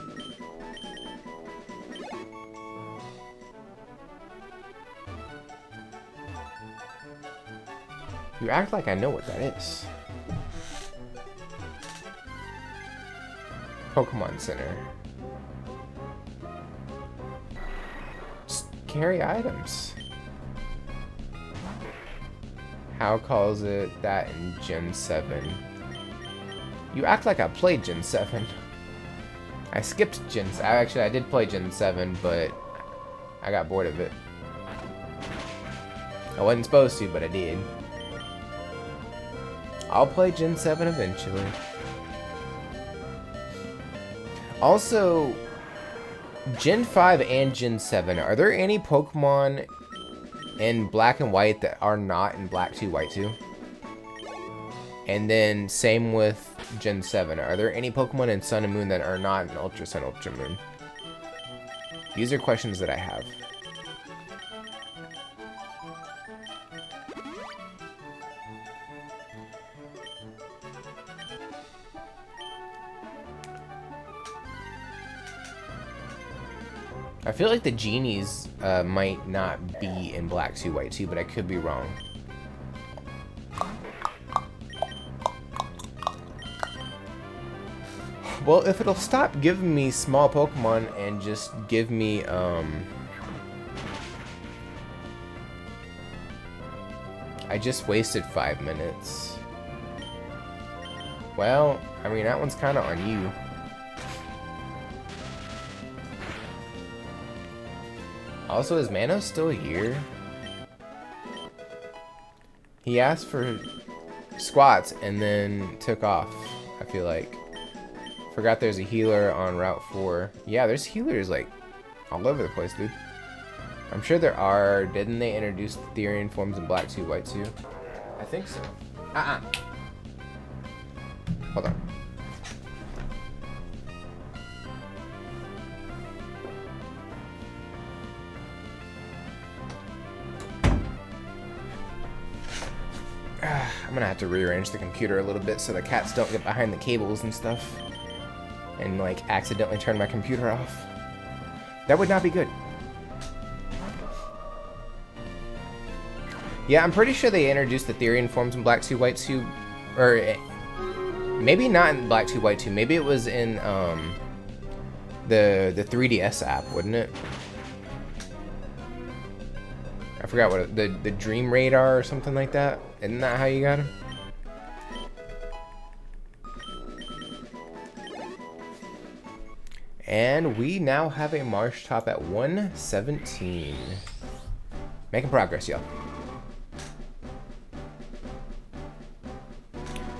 A: You act like I know what that is. Pokemon Center. Just carry items. How calls it that in Gen 7? You act like I played Gen 7. I skipped Gen 7. Actually, I did play Gen 7, but I got bored of it. I wasn't supposed to, but I did. I'll play Gen 7 eventually. Also, Gen 5 and Gen 7, are there any Pokemon in Black and White that are not in Black 2, White 2? And then same with Gen 7. Are there any Pokemon in Sun and Moon that are not in Ultra Sun, Ultra Moon? These are questions that I have. I feel like the genies might not be in Black 2, White 2, but I could be wrong. Well, if it'll stop giving me small Pokemon and just give me, I just wasted 5 minutes. Well, I mean, that one's kind of on you. Also, is Manos still here? He asked for squats and then took off, I feel like. Forgot there's a healer on Route 4. Yeah, there's healers, like, all over the place, dude. I'm sure there are. Didn't they introduce the Therian forms in Black 2, White 2? I think so. Hold on. I'm gonna have to rearrange the computer a little bit so the cats don't get behind the cables and stuff and like accidentally turn my computer off. That would not be good. Yeah, I'm pretty sure they introduced the Therian forms in Black 2, White 2, or maybe not in Black 2, White 2. Maybe it was in the 3DS app, wouldn't it? I forgot what the Dream Radar or something like that. Isn't that how you got him? And we now have a Marsh Top at 117. Making progress, y'all.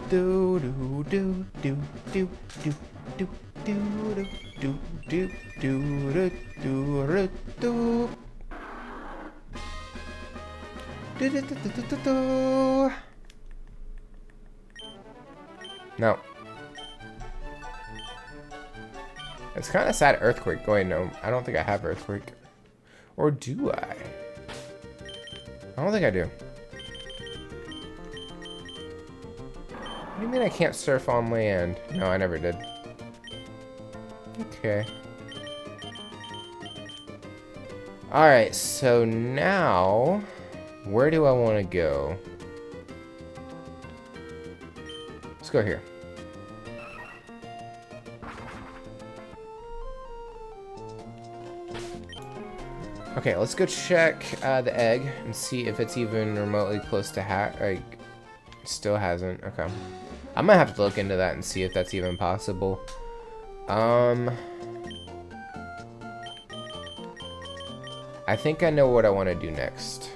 A: Do do do do do do do do do do do do do. No. It's kind of sad Earthquake going. No, I don't think I have Earthquake. Or do I? I don't think I do. What do you mean I can't surf on land? No, I never did. Okay. Alright, so now... where do I want to go? Let's go here. Okay, let's go check the egg and see if it's even remotely close to like, still hasn't. Okay. I might have to look into that and see if that's even possible. I think I know what I want to do next.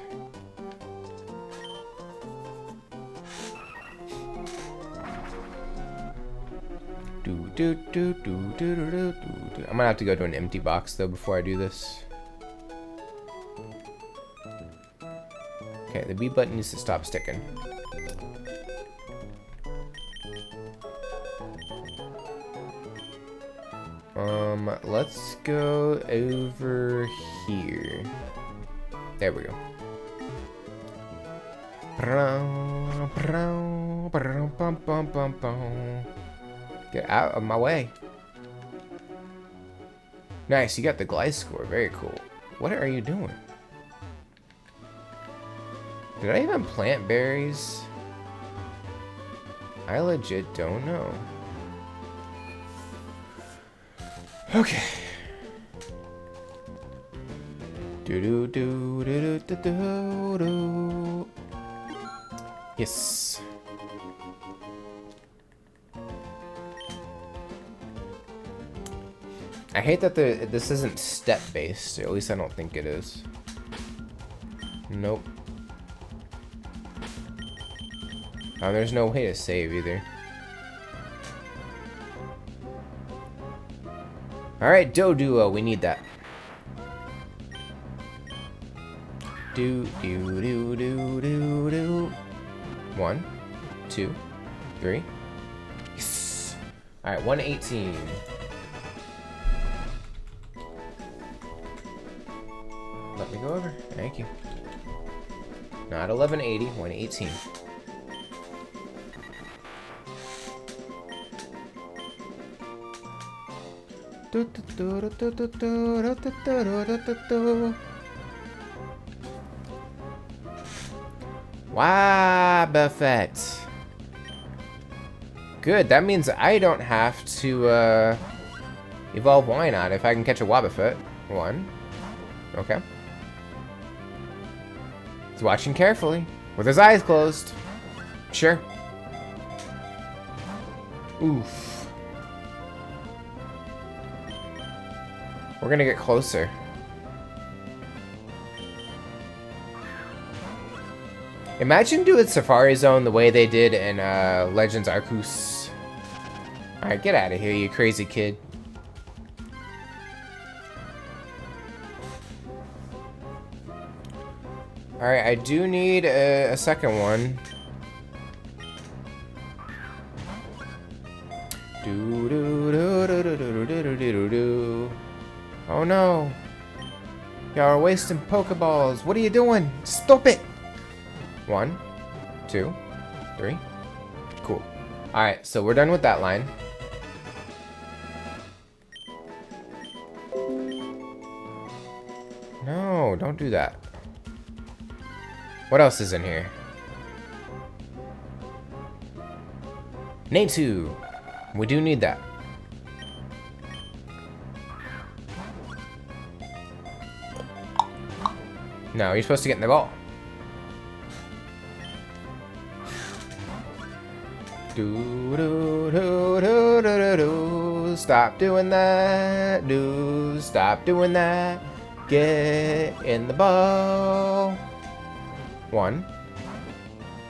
A: I'm gonna have to go to an empty box though before I do this. Okay, the B button needs to stop sticking. Let's go over here. There we go. Get out of my way. Nice, you got the Gliscor. Very cool. What are you doing? Did I even plant berries? I legit don't know. Okay. Do do do do do do do. Yes. I hate that this isn't step-based. At least I don't think it is. Nope. Oh, there's no way to save either. Alright, Doduo, we need that. Do. 1, 2, 3. Yes. Alright, 118. Let me go over. Thank you. Not 1180, 118. Wow, Buffett. Good, that means I don't have to evolve Wynot if I can catch a Wobbuffet. 1. Okay. He's watching carefully, with his eyes closed. Sure. Oof. We're gonna get closer. Imagine doing Safari Zone the way they did in Legends Arceus. Alright, get out of here, you crazy kid. Alright, I do need a second one. Oh no. Y'all are wasting Pokeballs. What are you doing? Stop it! 1, 2, 3. Cool. Alright, so we're done with that line. No, don't do that. What else is in here? Natu. We do need that. No, you're supposed to get in the ball. Stop doing that. Stop doing that. Get in the ball. 1.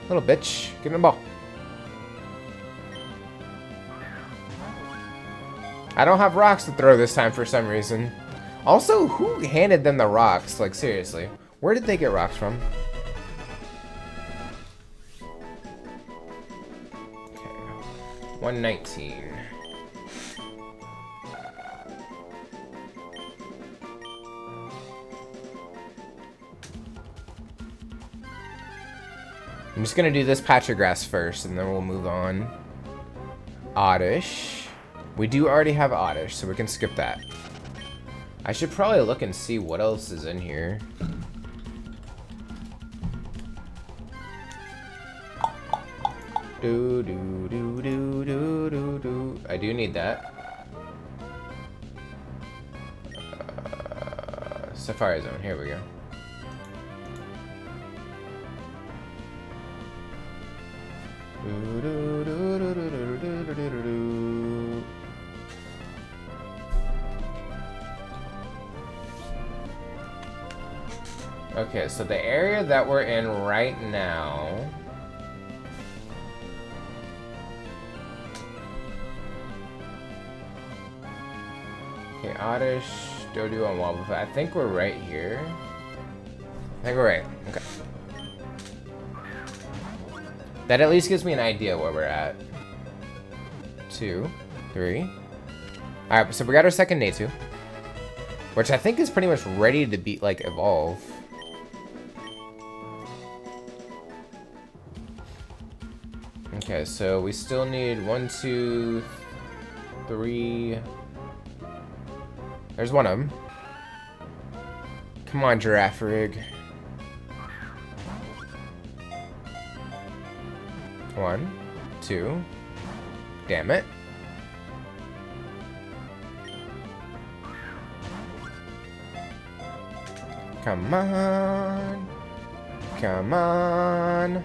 A: Little bitch. Get in the ball. I don't have rocks to throw this time for some reason. Also, who handed them the rocks? Like, seriously. Where did they get rocks from? Okay. 119. I'm just gonna do this patch of grass first, and then we'll move on. Oddish. We do already have Oddish, so we can skip that. I should probably look and see what else is in here. I do need that. Safari Zone, here we go. Okay, so the area that we're in right now. Okay, Oddish, Doduo, and Wobbuffet. I think we're right here. I think we're right. Okay. That at least gives me an idea where we're at. 2, 3. Alright, so we got our second Natu, which I think is pretty much ready to be, like, evolve. Okay, so we still need 1, 2, 3. There's one of them. Come on, Giraffe Rig. 1, 2. Damn it. Come on. Come on.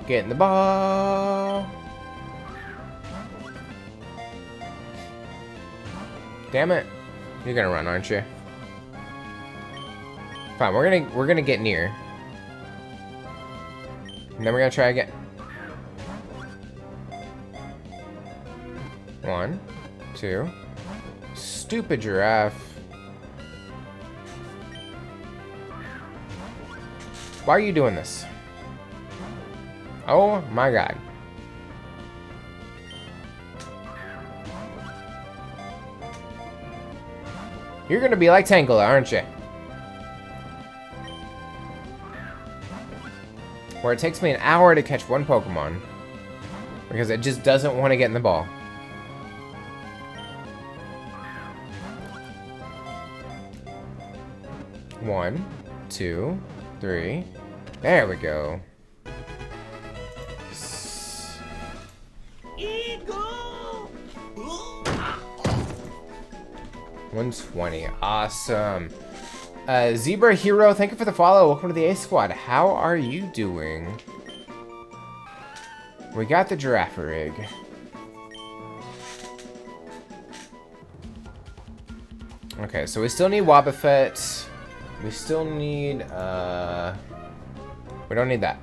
A: Get in the ball. Damn it. You're gonna run, aren't you? Fine, we're gonna get near. And then we're gonna try again. 1, 2. stupid giraffe. Why are you doing this? Oh my god. You're gonna be like Tangela, aren't you? Where it takes me an hour to catch one Pokemon. Because it just doesn't want to get in the ball. One, two, three. There we go. 120. Awesome. Zebra Hero, thank you for the follow. Welcome to the A Squad. How are you doing? We got the giraffe rig. Okay, so we still need Wobbuffet. We still need, we don't need that.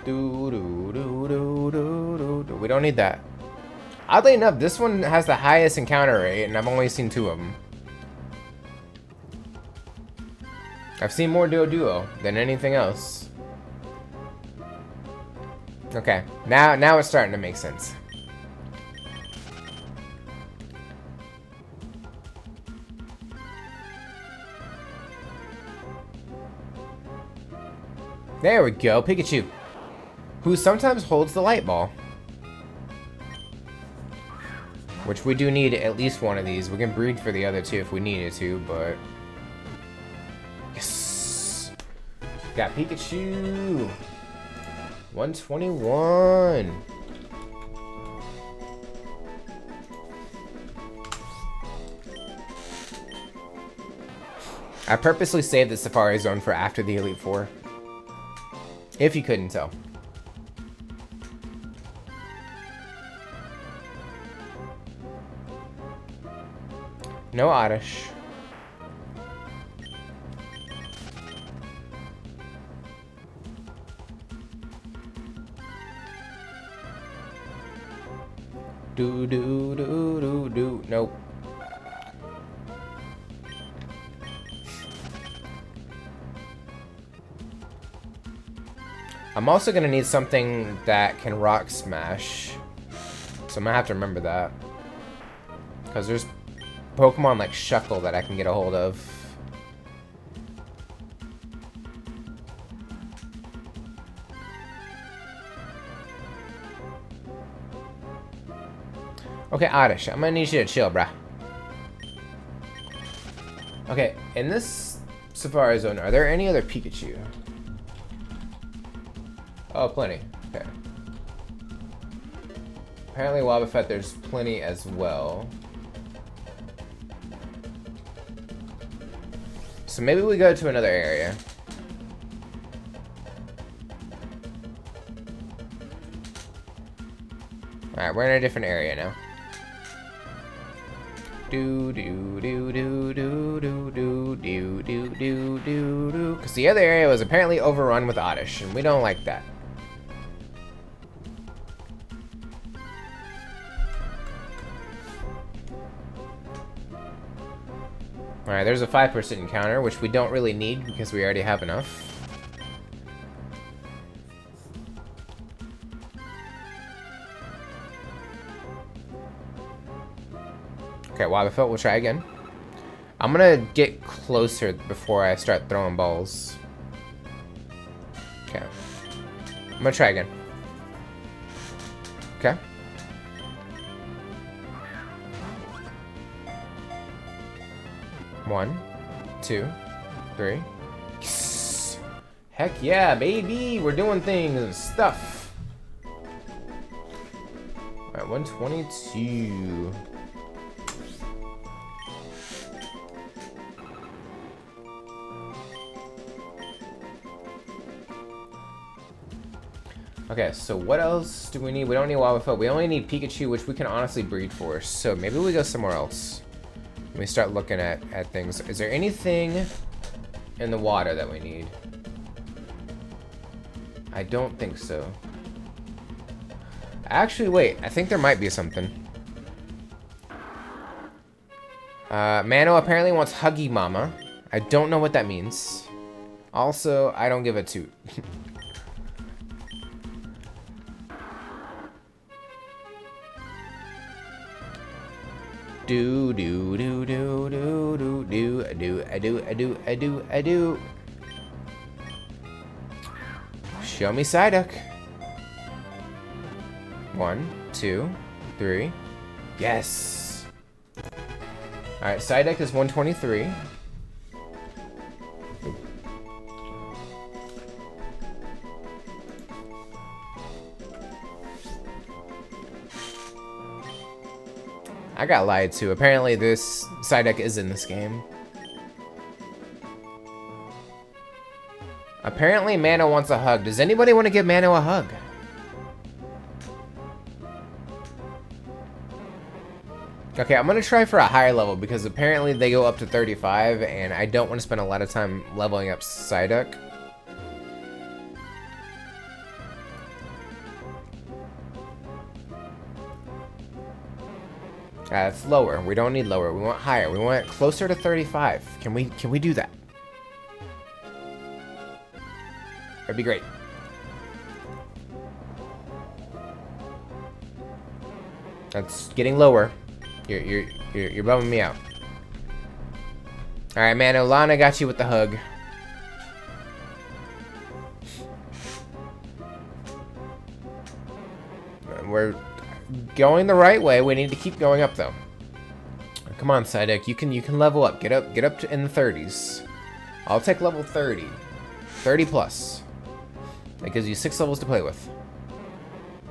A: We don't need that. Oddly enough, this one has the highest encounter rate, and I've only seen 2 of them. I've seen more Duo than anything else. Okay, now it's starting to make sense. There we go, Pikachu. Who sometimes holds the light ball. Which we do need at least one of these. We can breed for the other 2 if we needed to, but... Yes! Got Pikachu! 121! I purposely saved the Safari Zone for after the Elite Four. If you couldn't tell. No Oddish. Do. Nope. I'm also gonna need something that can rock smash. So I'm gonna have to remember that. Because there's Pokemon like Shuckle that I can get a hold of. Okay, Oddish, I'm gonna need you to chill, bruh. Okay, in this Safari Zone, are there any other Pikachu? Oh, plenty. Okay. Apparently Wobbuffet, there's plenty as well. So maybe we go to another area. Alright, we're in a different area now. Because the other area was apparently overrun with Oddish, and we don't like that. Alright, there's a 5% encounter, which we don't really need because we already have enough. Okay, Wobbuffet, we'll try again. I'm gonna get closer before I start throwing balls. Okay. I'm gonna try again. Okay. One, two, three. Yes. Heck yeah, baby! We're doing things and stuff. Alright, 122. Okay, so what else do we need? We don't need Wobbuffet. We only need Pikachu, which we can honestly breed for. So maybe we go somewhere else. We start looking at things. Is there anything in the water that we need. I don't think so. Actually, wait. I think there might be something. Mano apparently wants Huggy Mama. I don't know what that means. Also, I don't give a toot. Do do do do do do do I do. Show me Psyduck. 1, 2, 3. Yes. All right, Psyduck is 123. I got lied to. Apparently this Psyduck is in this game. Apparently Mano wants a hug. Does anybody want to give Mano a hug? Okay, I'm gonna try for a higher level because apparently they go up to 35 and I don't want to spend a lot of time leveling up Psyduck. It's lower. We don't need lower. We want higher. We want closer to 35. Can we do that? That'd be great. That's getting lower. You're bumming me out. All right, man. Lana got you with the hug. We're going the right way. We need to keep going up though. Come on, Psyduck. You can level up. Get up to in the 30s. I'll take level 30. 30 plus. That gives you 6 levels to play with.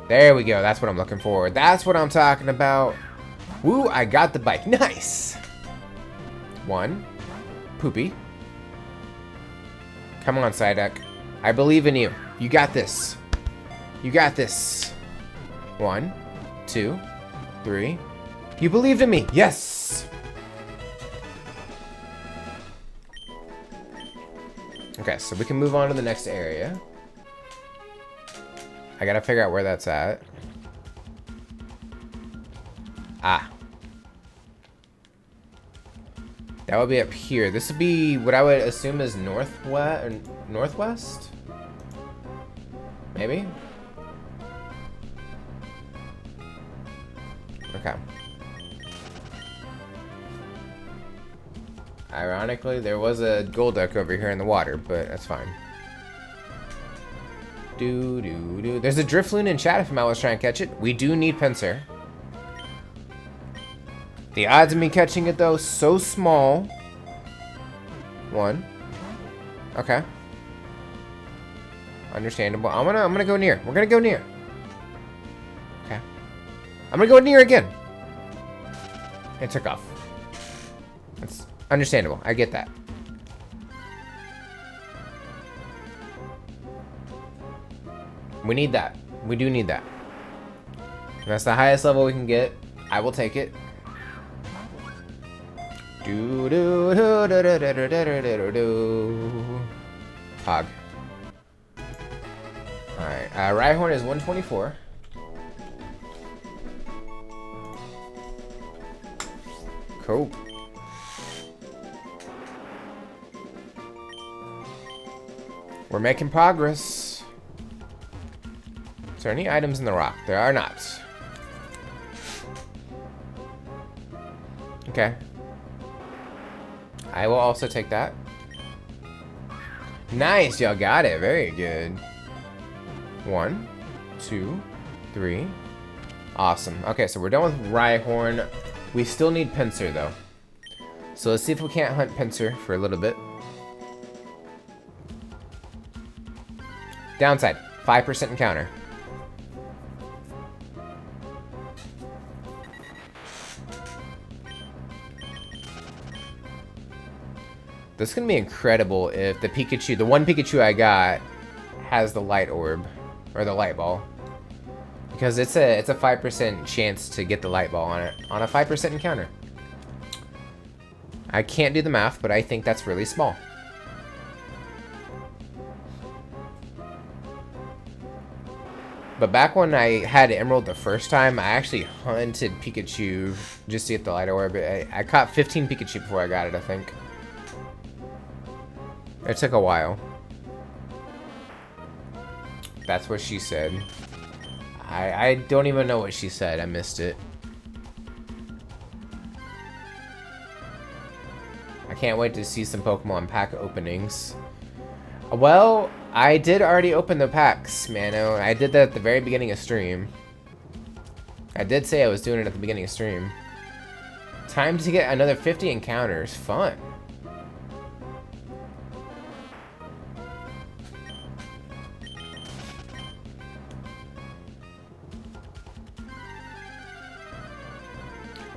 A: There we go. That's what I'm looking for. That's what I'm talking about. Woo, I got the bike. Nice. 1. Poopy. Come on, Psyduck. I believe in you. You got this. You got this. 1, 2, 3. You believed in me. Yes. Okay, so we can move on to the next area. I gotta figure out where that's at. Ah. That would be up here. This would be what I would assume is northwest or northwest? Maybe? Okay. Ironically, there was a Golduck over here in the water, but that's fine. There's a Drifloon in chat if I was trying to catch it. We do need Pinsir. The odds of me catching it though, so small. 1. Okay. Understandable. I'm gonna go near. We're gonna go near. Okay. I'm gonna go near again. It took off. That's understandable. I get that. We need that. We do need that. And that's the highest level we can get. I will take it. Hog. Alright. Rhyhorn is 124. Cool. We're making progress. Is there any items in the rock? There are not. Okay. I will also take that. Nice, y'all got it. Very good. 1, 2, 3. Awesome. Okay, so we're done with Rhyhorn. We still need Pinsir though. So let's see if we can't hunt Pinsir for a little bit. Downside, 5% encounter. This is gonna be incredible if the Pikachu, the one Pikachu I got, has the light orb or the light ball, because it's a 5% chance to get the light ball on it on a 5% encounter. I can't do the math, but I think that's really small. But back when I had Emerald the first time, I actually hunted Pikachu just to get the light orb. I caught 15 Pikachu before I got it, I think. It took a while. That's what she said. I don't even know what she said. I missed it. I can't wait to see some Pokemon pack openings. Well, I did already open the packs, Mano. I did that at the very beginning of stream. I did say I was doing it at the beginning of stream. Time to get another 50 encounters. Fun.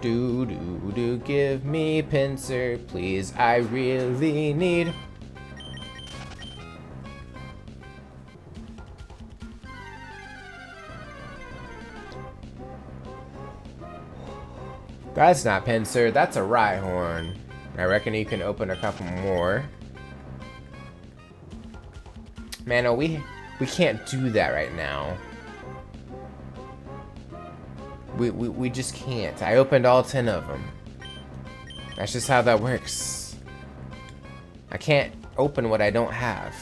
A: Do, give me pincer, please. I really need. That's not pincer, that's a Rhyhorn. I reckon you can open a couple more. Man, no, we can't do that right now. We just can't. I opened all 10 of them. That's just how that works. I can't open what I don't have.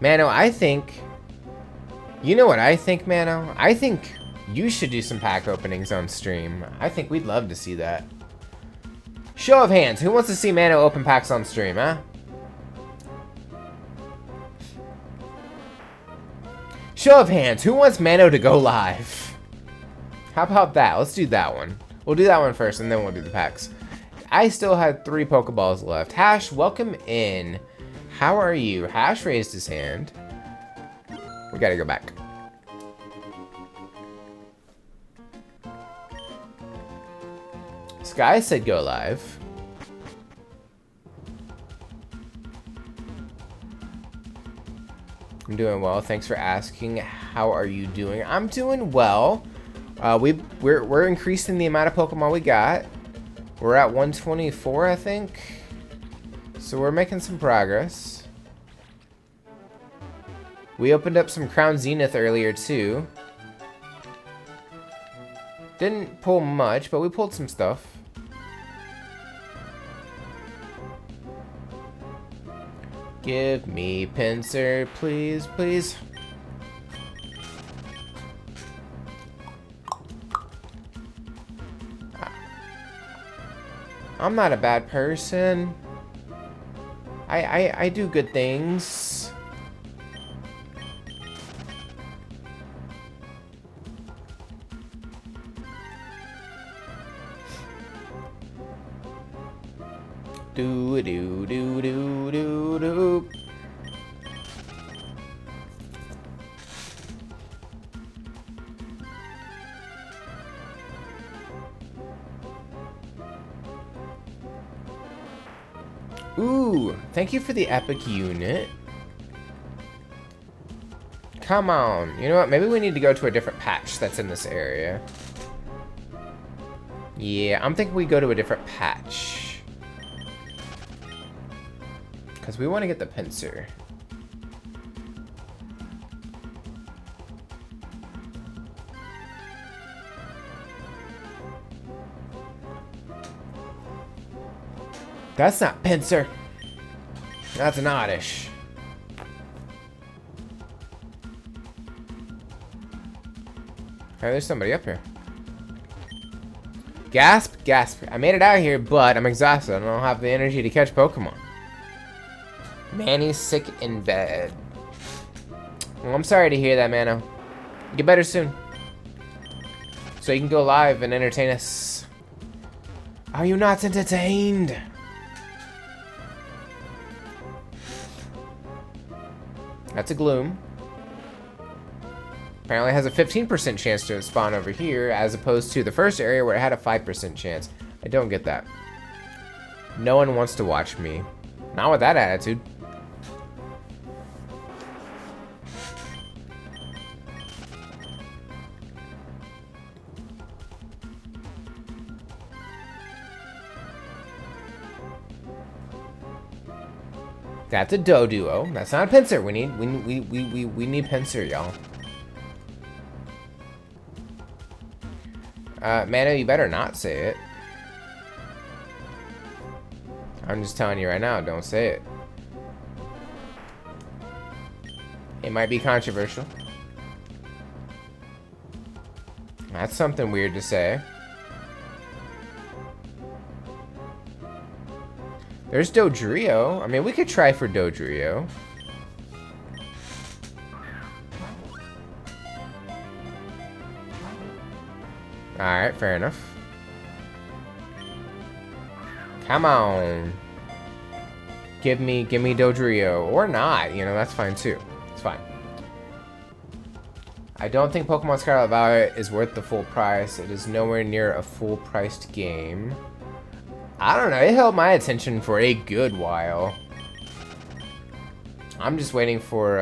A: Mano, I think... You know what I think, Mano? I think you should do some pack openings on stream. I think we'd love to see that. Show of hands. Who wants to see Mano open packs on stream, huh? Show of hands. Who wants Mano to go live? How about that? Let's do that one. We'll do that one first, and then we'll do the packs. I still had 3 Pokeballs left. Hash, welcome in. How are you? Hash raised his hand. We gotta go back. Sky said go live. I'm doing well. Thanks for asking. How are you doing? I'm doing well. We're increasing the amount of Pokemon we got. We're at 124, I think. So we're making some progress. We opened up some Crown Zenith earlier too. Didn't pull much, but we pulled some stuff. Give me pincer, please, please. I'm not a bad person. I do good things. Do do do do do do. Ooh, thank you for the epic unit. Come on. You know what? Maybe we need to go to a different patch that's in this area. Yeah, I'm thinking we go to a different patch. Because we want to get the pincer. That's not pincer. That's an oddish. Hey, there's somebody up here. Gasp, gasp. I made it out here, but I'm exhausted. I don't have the energy to catch Pokemon. Manny's sick in bed. Well, I'm sorry to hear that, Mano. Get better soon. So you can go live and entertain us. Are you not entertained? That's a Gloom. Apparently has a 15% chance to spawn over here, as opposed to the first area where it had a 5% chance. I don't get that. No one wants to watch me. Not with that attitude. That's a Doduo. That's not a Pinsir. We need Pinsir, y'all. Mano, you better not say it. I'm just telling you right now, don't say it. It might be controversial. That's something weird to say. There's Dodrio. I mean, we could try for Dodrio. Alright, fair enough. Come on. Give me Dodrio. Or not, you know, that's fine too. It's fine. I don't think Pokemon Scarlet Violet is worth the full price. It is nowhere near a full-priced game. I don't know, it held my attention for a good while. I'm just waiting for,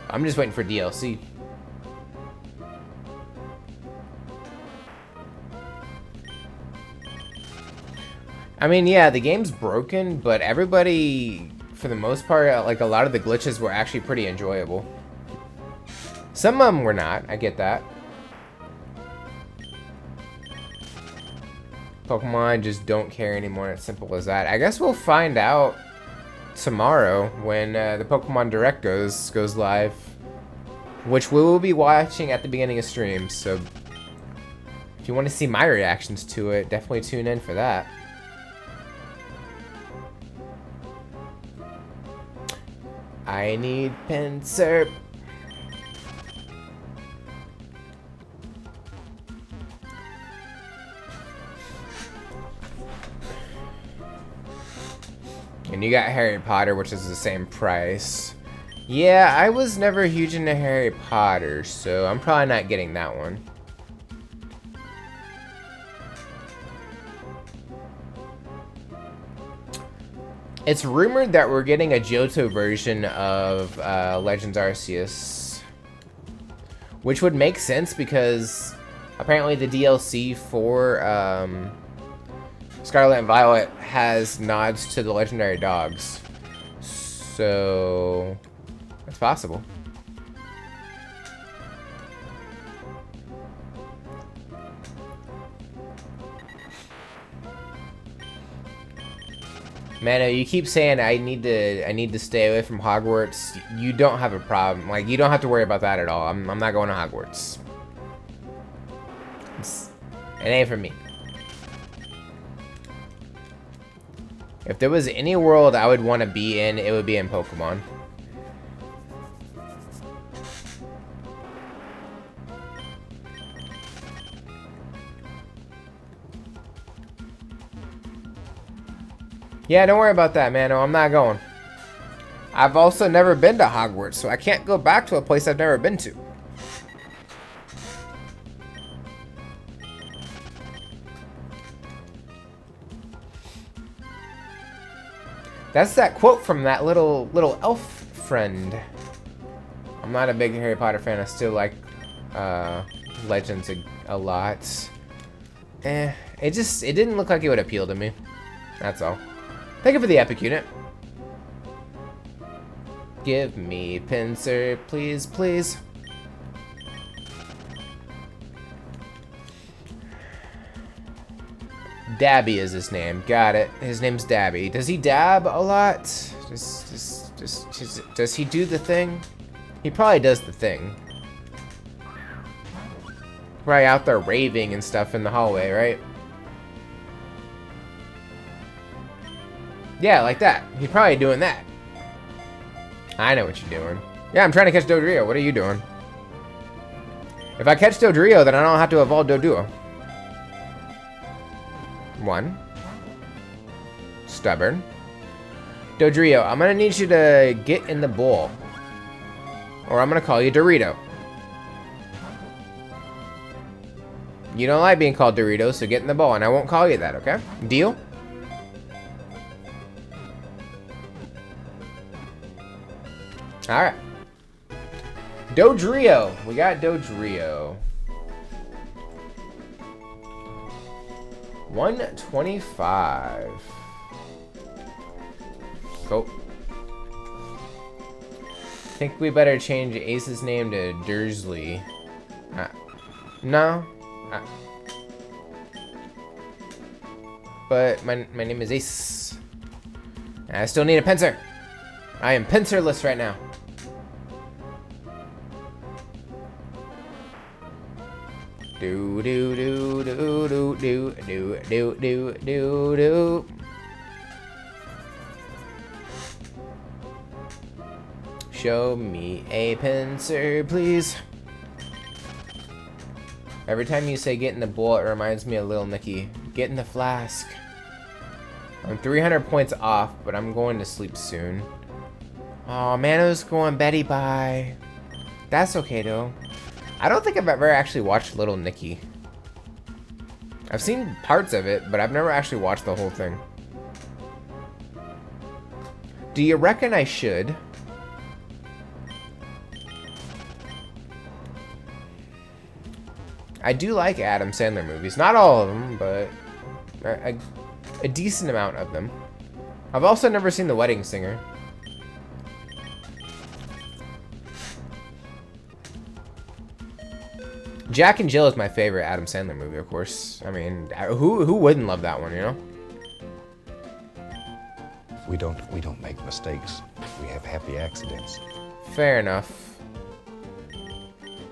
A: DLC. I mean, yeah, the game's broken, but everybody, for the most part, like, a lot of the glitches were actually pretty enjoyable. Some of them were not, I get that. Pokemon just don't care anymore, it's simple as that. I guess we'll find out tomorrow when the Pokemon Direct goes live, which we will be watching at the beginning of streams, so if you want to see my reactions to it, definitely tune in for that. I need Pinsir. And you got Harry Potter, which is the same price. Yeah, I was never huge into Harry Potter, so I'm probably not getting that one. It's rumored that we're getting a Johto version of Legends Arceus, which would make sense because apparently the DLC for Scarlet and Violet has nods to the legendary dogs, so it's possible. Mano, you keep saying I need to stay away from Hogwarts. You don't have a problem. Like, you don't have to worry about that at all. I'm not going to Hogwarts. It ain't for me. If there was any world I would want to be in, it would be in Pokemon. Yeah, don't worry about that, Mano. I'm not going. I've also never been to Hogwarts, so I can't go back to a place I've never been to. That's that quote from that little elf friend. I'm not a big Harry Potter fan. I still like Legends a lot. It didn't look like it would appeal to me. That's all. Thank you for the epic unit. Give me Pinsir, please, please. Dabby is his name. Got it. His name's Dabby. Does he dab a lot? Does he do the thing? He probably does the thing. Probably out there raving and stuff in the hallway, right? Yeah, like that. He's probably doing that. I know what you're doing. Yeah, I'm trying to catch Dodrio. What are you doing? If I catch Dodrio, then I don't have to evolve Doduo. 1. Stubborn. Dodrio, I'm gonna need you to get in the bowl. Or I'm gonna call you Dorito. You don't like being called Dorito, so get in the bowl, and I won't call you that, okay? Deal? Alright. Dodrio. We got Dodrio. 125. difficult. Think we better change Ace's name to Dursley. No. But my name is Ace. And I still need a pincer. I am pincerless right now. Do do do do do do do do do do do. Show me a pincer, please. Every time you say get in the bowl, it reminds me of Lil Nicky. Get in the flask. I'm 300 points off, but I'm going to sleep soon. Oh, Mano's going Betty bye. That's okay though. I don't think I've ever actually watched Little Nicky. I've seen parts of it, but I've never actually watched the whole thing. Do you reckon I should? I do like Adam Sandler movies. Not all of them, but a decent amount of them. I've also never seen The Wedding Singer. Jack and Jill is my favorite Adam Sandler movie, of course. I mean, who wouldn't love that one, you know?
E: We don't make mistakes. We have happy accidents.
A: Fair enough.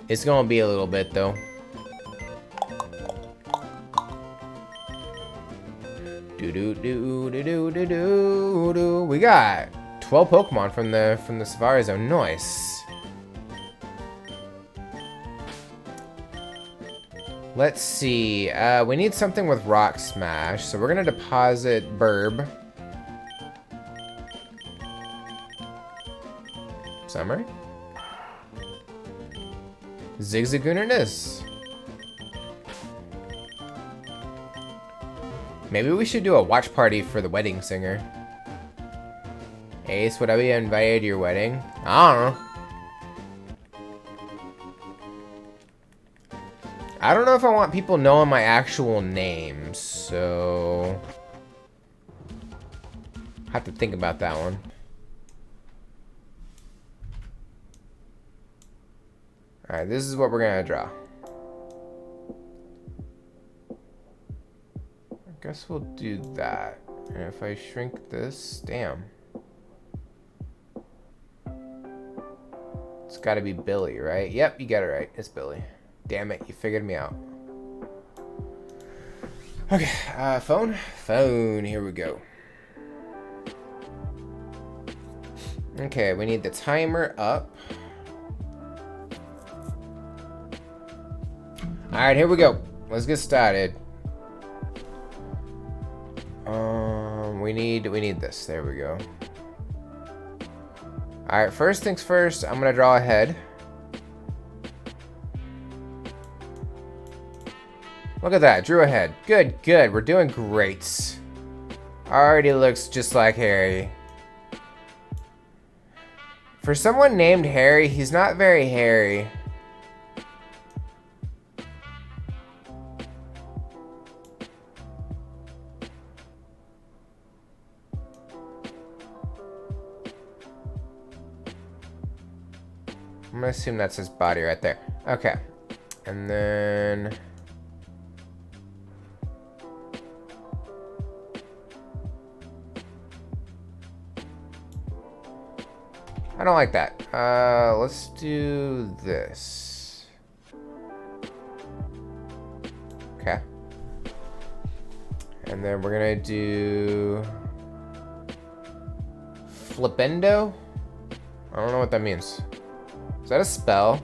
A: It's gonna be a little bit though. Do do do do do do do do. We got 12 Pokemon from the Safari Zone. Nice. Let's see. We need something with Rock Smash, so we're gonna deposit Burb. Summer. Zigzagoon it is. Maybe we should do a watch party for The Wedding Singer. Ace, would I be invited to your wedding? I don't know. I don't know if I want people knowing my actual name, so have to think about that one. Alright, this is what we're gonna draw. I guess we'll do that. And if I shrink this, damn. It's gotta be Billy, right? Yep, you got it right. It's Billy. Damn it, you figured me out. Okay, phone? Phone, here we go. Okay, we need the timer up. Alright, here we go. Let's get started. We need this. There we go. Alright, first things first, I'm gonna draw a head. Look at that, drew a head. Good, good, we're doing great. Already looks just like Harry. For someone named Harry, he's not very hairy. I'm gonna assume that's his body right there. Okay. And then I don't like that. Let's do this. Okay. And then we're gonna do Flipendo. I don't know what that means. Is that a spell?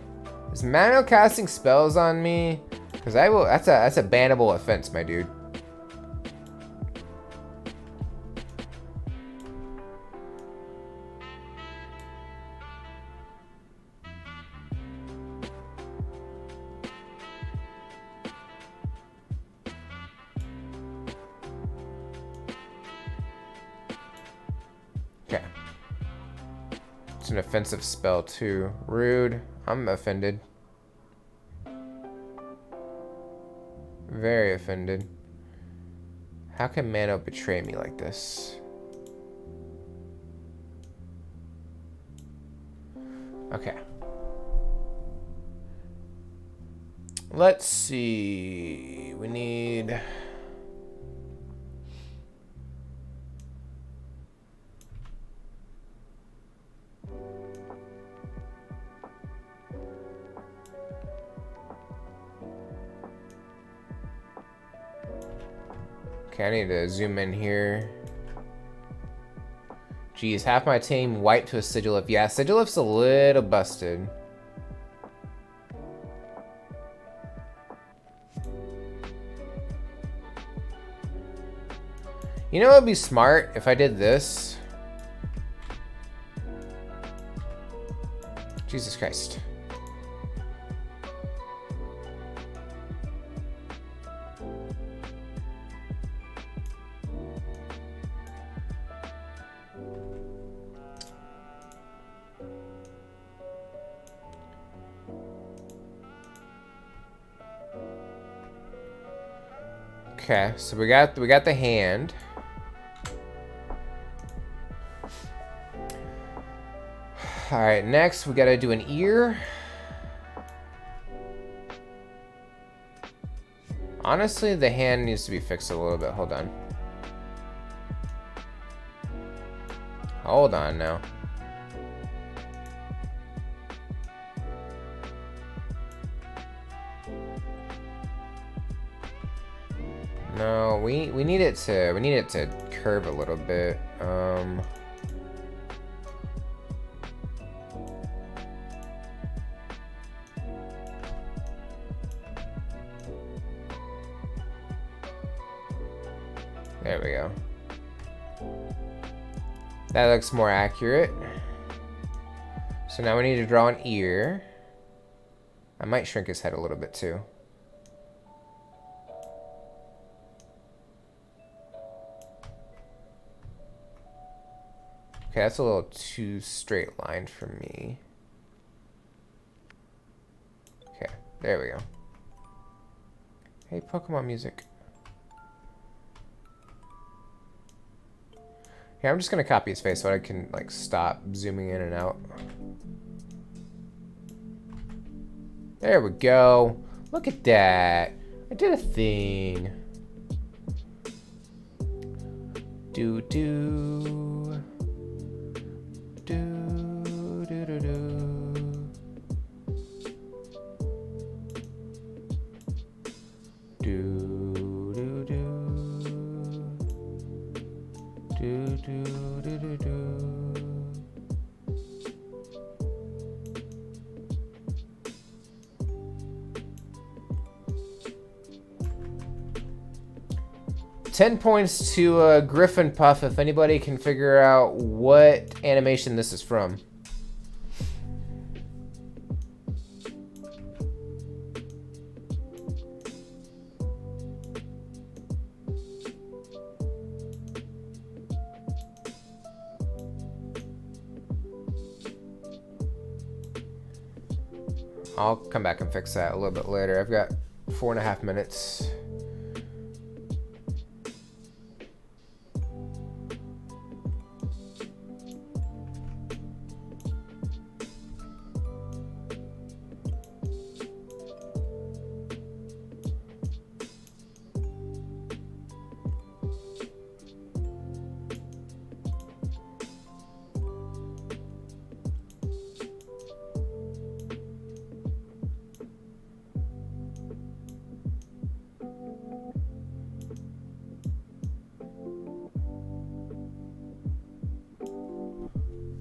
A: Is Mano casting spells on me? Cause I will. That's a bannable offense, my dude. Okay. It's an offensive spell too. Rude. I'm offended. Very offended. How can Mano betray me like this? Okay. Let's see. We need... Okay, I need to zoom in here. Geez, half my team wiped to a Sigilif. Yeah, Sigilif's a little busted. You know what would be smart if I did this? Jesus Christ. Okay, so we got the hand. All right, next we gotta do an ear. Honestly, the hand needs to be fixed a little bit. Hold on. Hold on now. No, we need it to curve a little bit. There we go. That looks more accurate. So now we need to draw an ear. I might shrink his head a little bit too. Okay, that's a little too straight lined for me. Okay, there we go. Hey, Pokemon music. Okay, I'm just gonna copy his face so I can like stop zooming in and out. There we go. Look at that. I did a thing. Do do do do do do. Do do do do do do do do. 10 points to Griffin Puff if anybody can figure out what animation this is from. I'll come back and fix that a little bit later. I've got 4.5 minutes.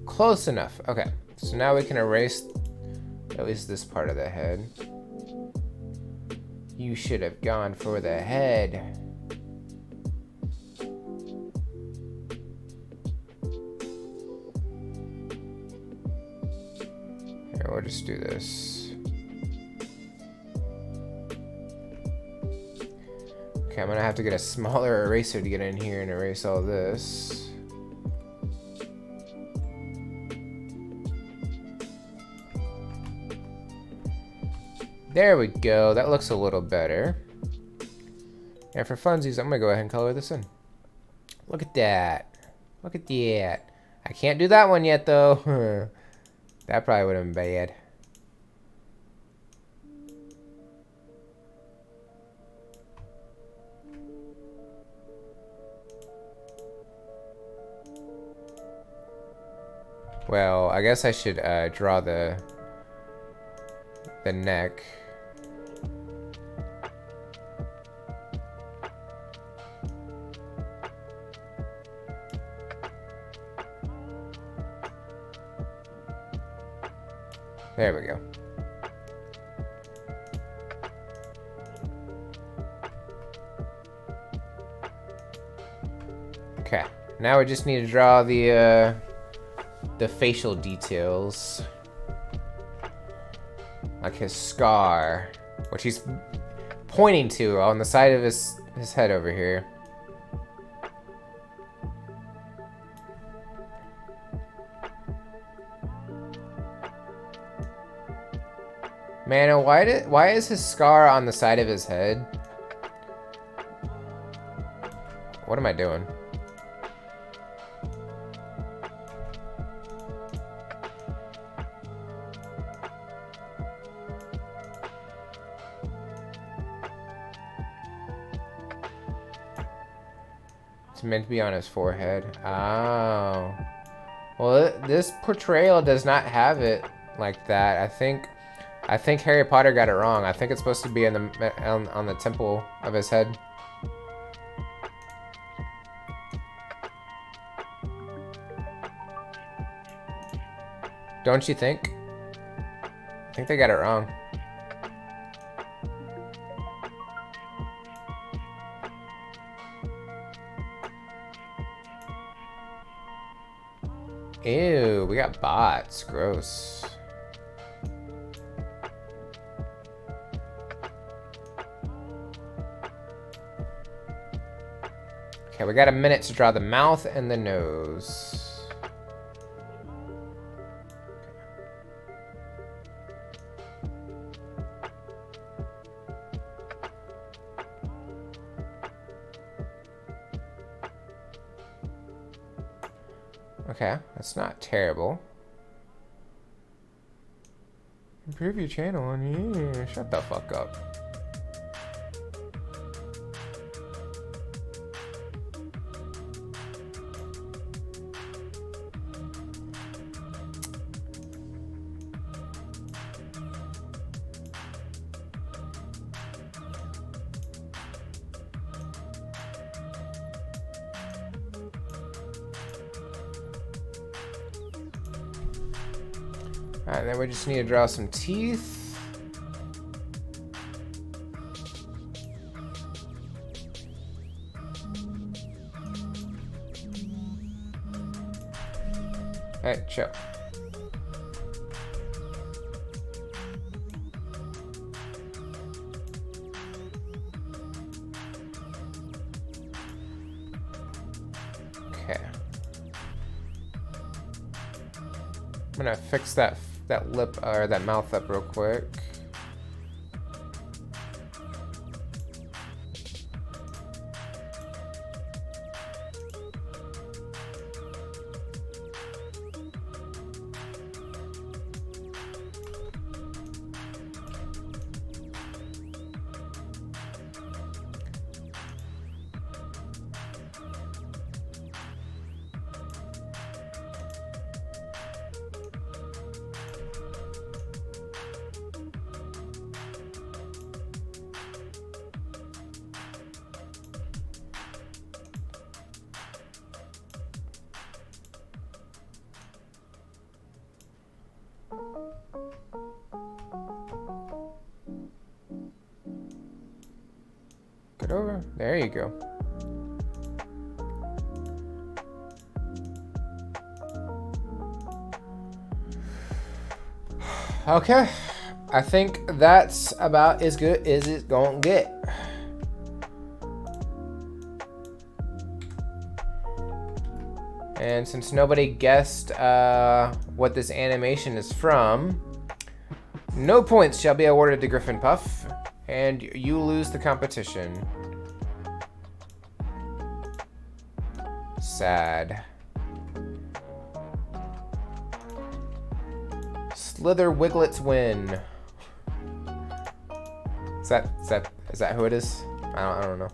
A: Close enough. Okay, so now we can erase at least this part of the head. You should have gone for the head. Here, we'll just do this. Okay, I'm gonna have to get a smaller eraser to get in here and erase all this. There we go. That looks a little better. And for funsies, I'm gonna go ahead and color this in. Look at that. Look at that. I can't do that one yet, though. That probably would have been bad. Well, I guess I should draw the neck. There we go. Okay, now we just need to draw the facial details. Like his scar, which he's pointing to on the side of his head over here. Man, why is his scar on the side of his head? What am I doing? It's meant to be on his forehead. Oh. Well, this portrayal does not have it like that. I think Harry Potter got it wrong. I think it's supposed to be in the on the temple of his head. Don't you think? I think they got it wrong. Ew, we got bots. Gross. Okay, we got a minute to draw the mouth and the nose. Okay, that's not terrible. Improve your channel on here. Shut the fuck up. Alright, then we just need to draw some teeth. Alright, chill. Okay. I'm gonna fix that lip or that mouth up real quick. Get over. There you go. Okay. I think that's about as good as it's gonna get. And since nobody guessed what this animation is from, no points shall be awarded to Griffin Puff, and you lose the competition. Sad. Slither Wiglets win. Is that who it is? I don't know.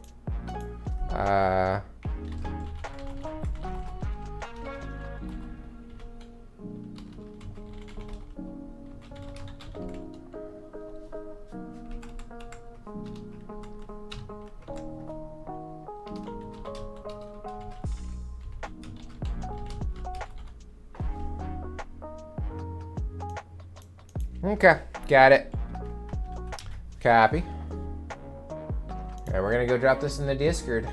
A: Okay, got it. Copy. Alright, we're gonna go drop this in the Discord.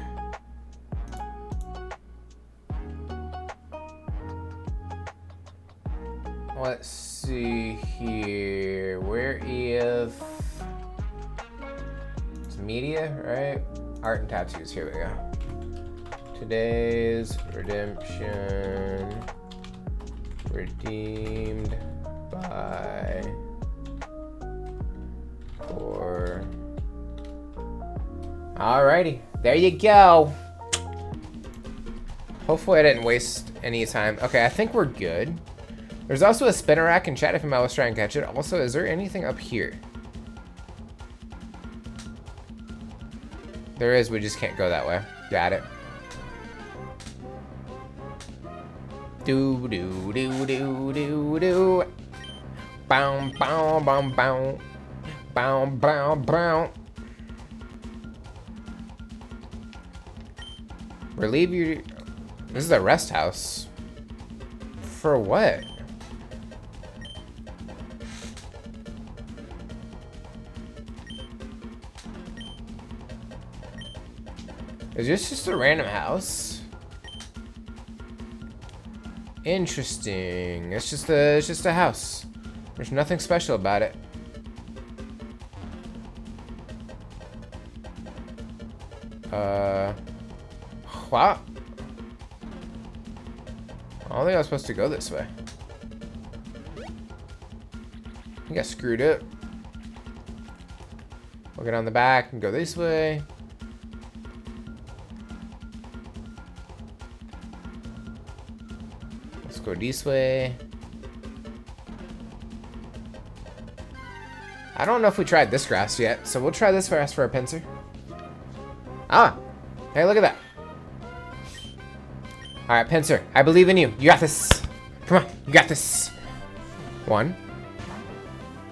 A: Let's see here. Where is... It's media, right? Art and tattoos. Here we go. Today's redemption. Redeemed by... Or... Alrighty. There you go. Hopefully I didn't waste any time. Okay, I think we're good. There's also a spinner rack in chat if anybody was trying to catch it. Also, is there anything up here? There is, we just can't go that way. Got it. Do do do do do do. Bow bow bow bow. Bow bow bow. Relieve your... This is a rest house. For what? Is this just a random house? Interesting. It's just a house. There's nothing special about it. What? I don't think I was supposed to go this way. I think I screwed up. We'll get on the back and go this way. Let's go this way. I don't know if we tried this grass yet, so we'll try this grass for a pincer. Ah! Hey, look at that. Alright, pincer, I believe in you. You got this. Come on, you got this. One.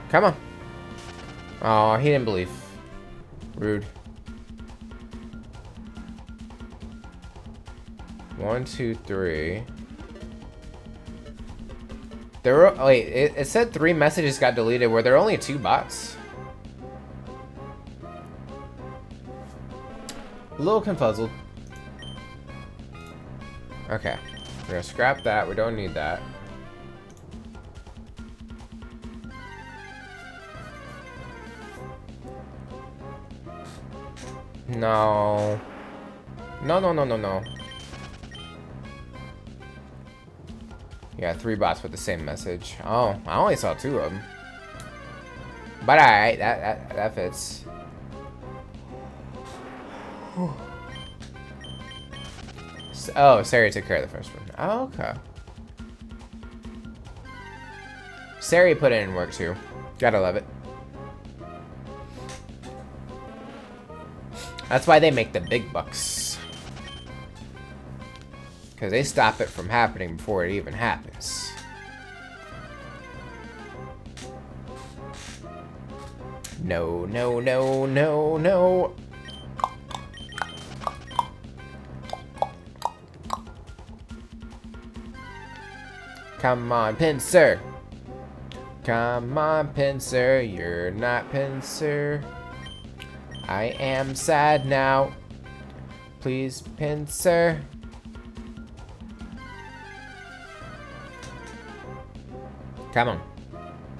A: Come on. Oh, he didn't believe. Rude. 1, 2, 3. There were, wait, it said 3 messages got deleted. Were there only 2 bots? A little confuzzled. Okay, we're gonna scrap that. We don't need that. No. No, no, no, no, no. Yeah, 3 bots with the same message. Oh, I only saw 2 of them. But alright, that fits. Oh, Sari took care of the first one. Oh, okay. Sari put in work too. Gotta love it. That's why they make the big bucks. Because they stop it from happening before it even happens. No, no, no, no, no. Come on, pincer. Come on, pincer. You're not pincer. I am sad now. Please, pincer. Come on.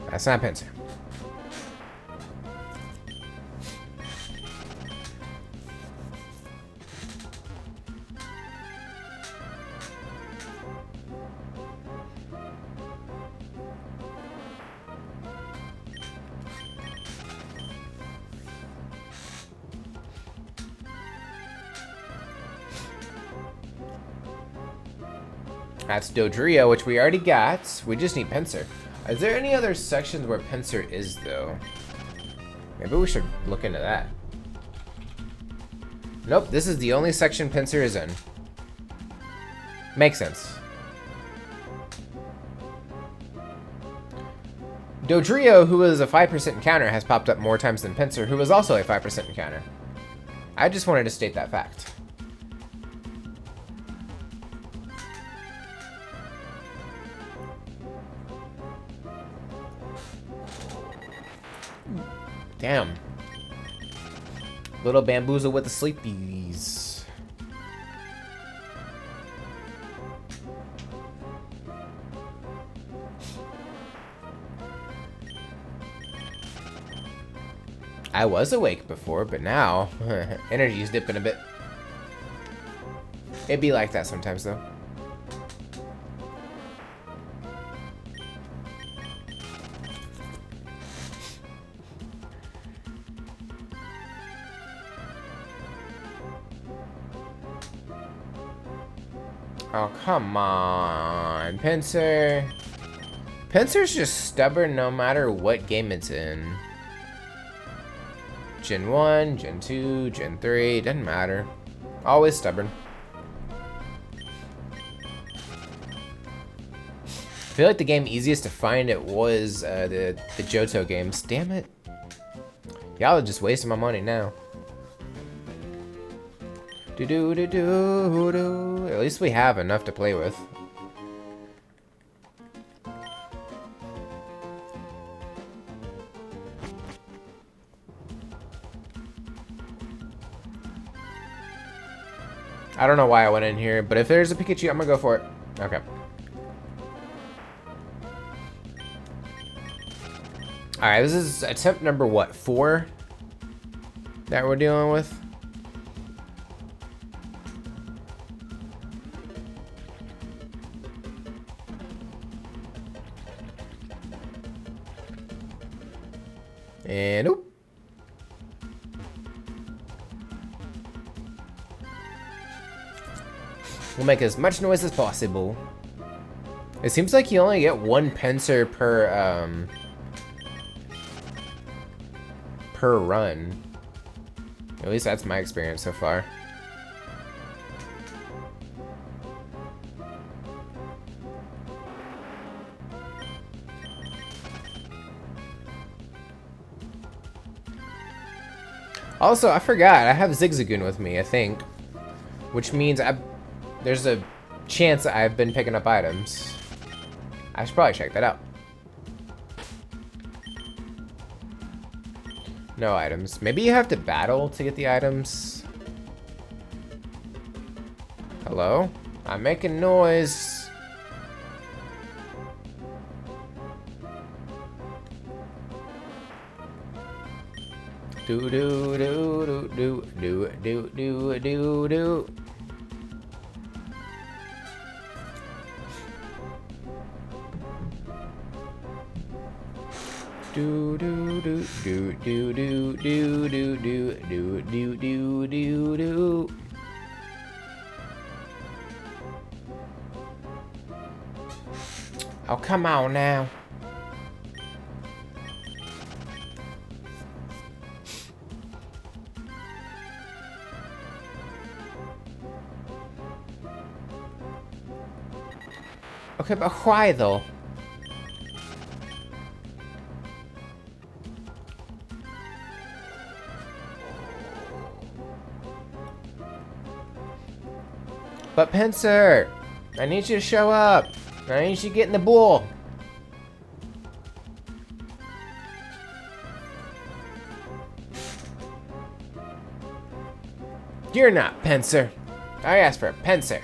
A: That's not pincer. That's Dodrio, which we already got. We just need pincer. Is there any other sections where pincer is, though? Maybe we should look into that. Nope, this is the only section pincer is in. Makes sense. Dodrio, who is a 5% encounter, has popped up more times than pincer, who is also a 5% encounter. I just wanted to state that fact. Damn. Little bamboozle with the sleepies. I was awake before, but now energy's dipping a bit. It'd be like that sometimes, though. Oh, come on, Pincer. Pincer's just stubborn no matter what game it's in. Gen 1, Gen 2, Gen 3, doesn't matter. Always stubborn. I feel like the game easiest to find it was the Johto games. Damn it. Y'all are just wasting my money now. Do-do-do-do-do. At least we have enough to play with. I don't know why I went in here, but if there's a Pikachu, I'm gonna go for it. Okay. Alright, this is attempt number what? 4 that we're dealing with? And oop. We'll make as much noise as possible. It seems like you only get 1 pincer per run. At least that's my experience so far. Also, I forgot, I have Zigzagoon with me, I think. Which means there's a chance I've been picking up items. I should probably check that out. No items. Maybe you have to battle to get the items. Hello? I'm making noise. Do do do do do do do do do. Do do do do do do do do do do do do do do. Oh, come on now. Okay, but why though? But Pincer, I need you to show up. I need you to get in the bowl. You're not Pincer. I asked for a Pincer.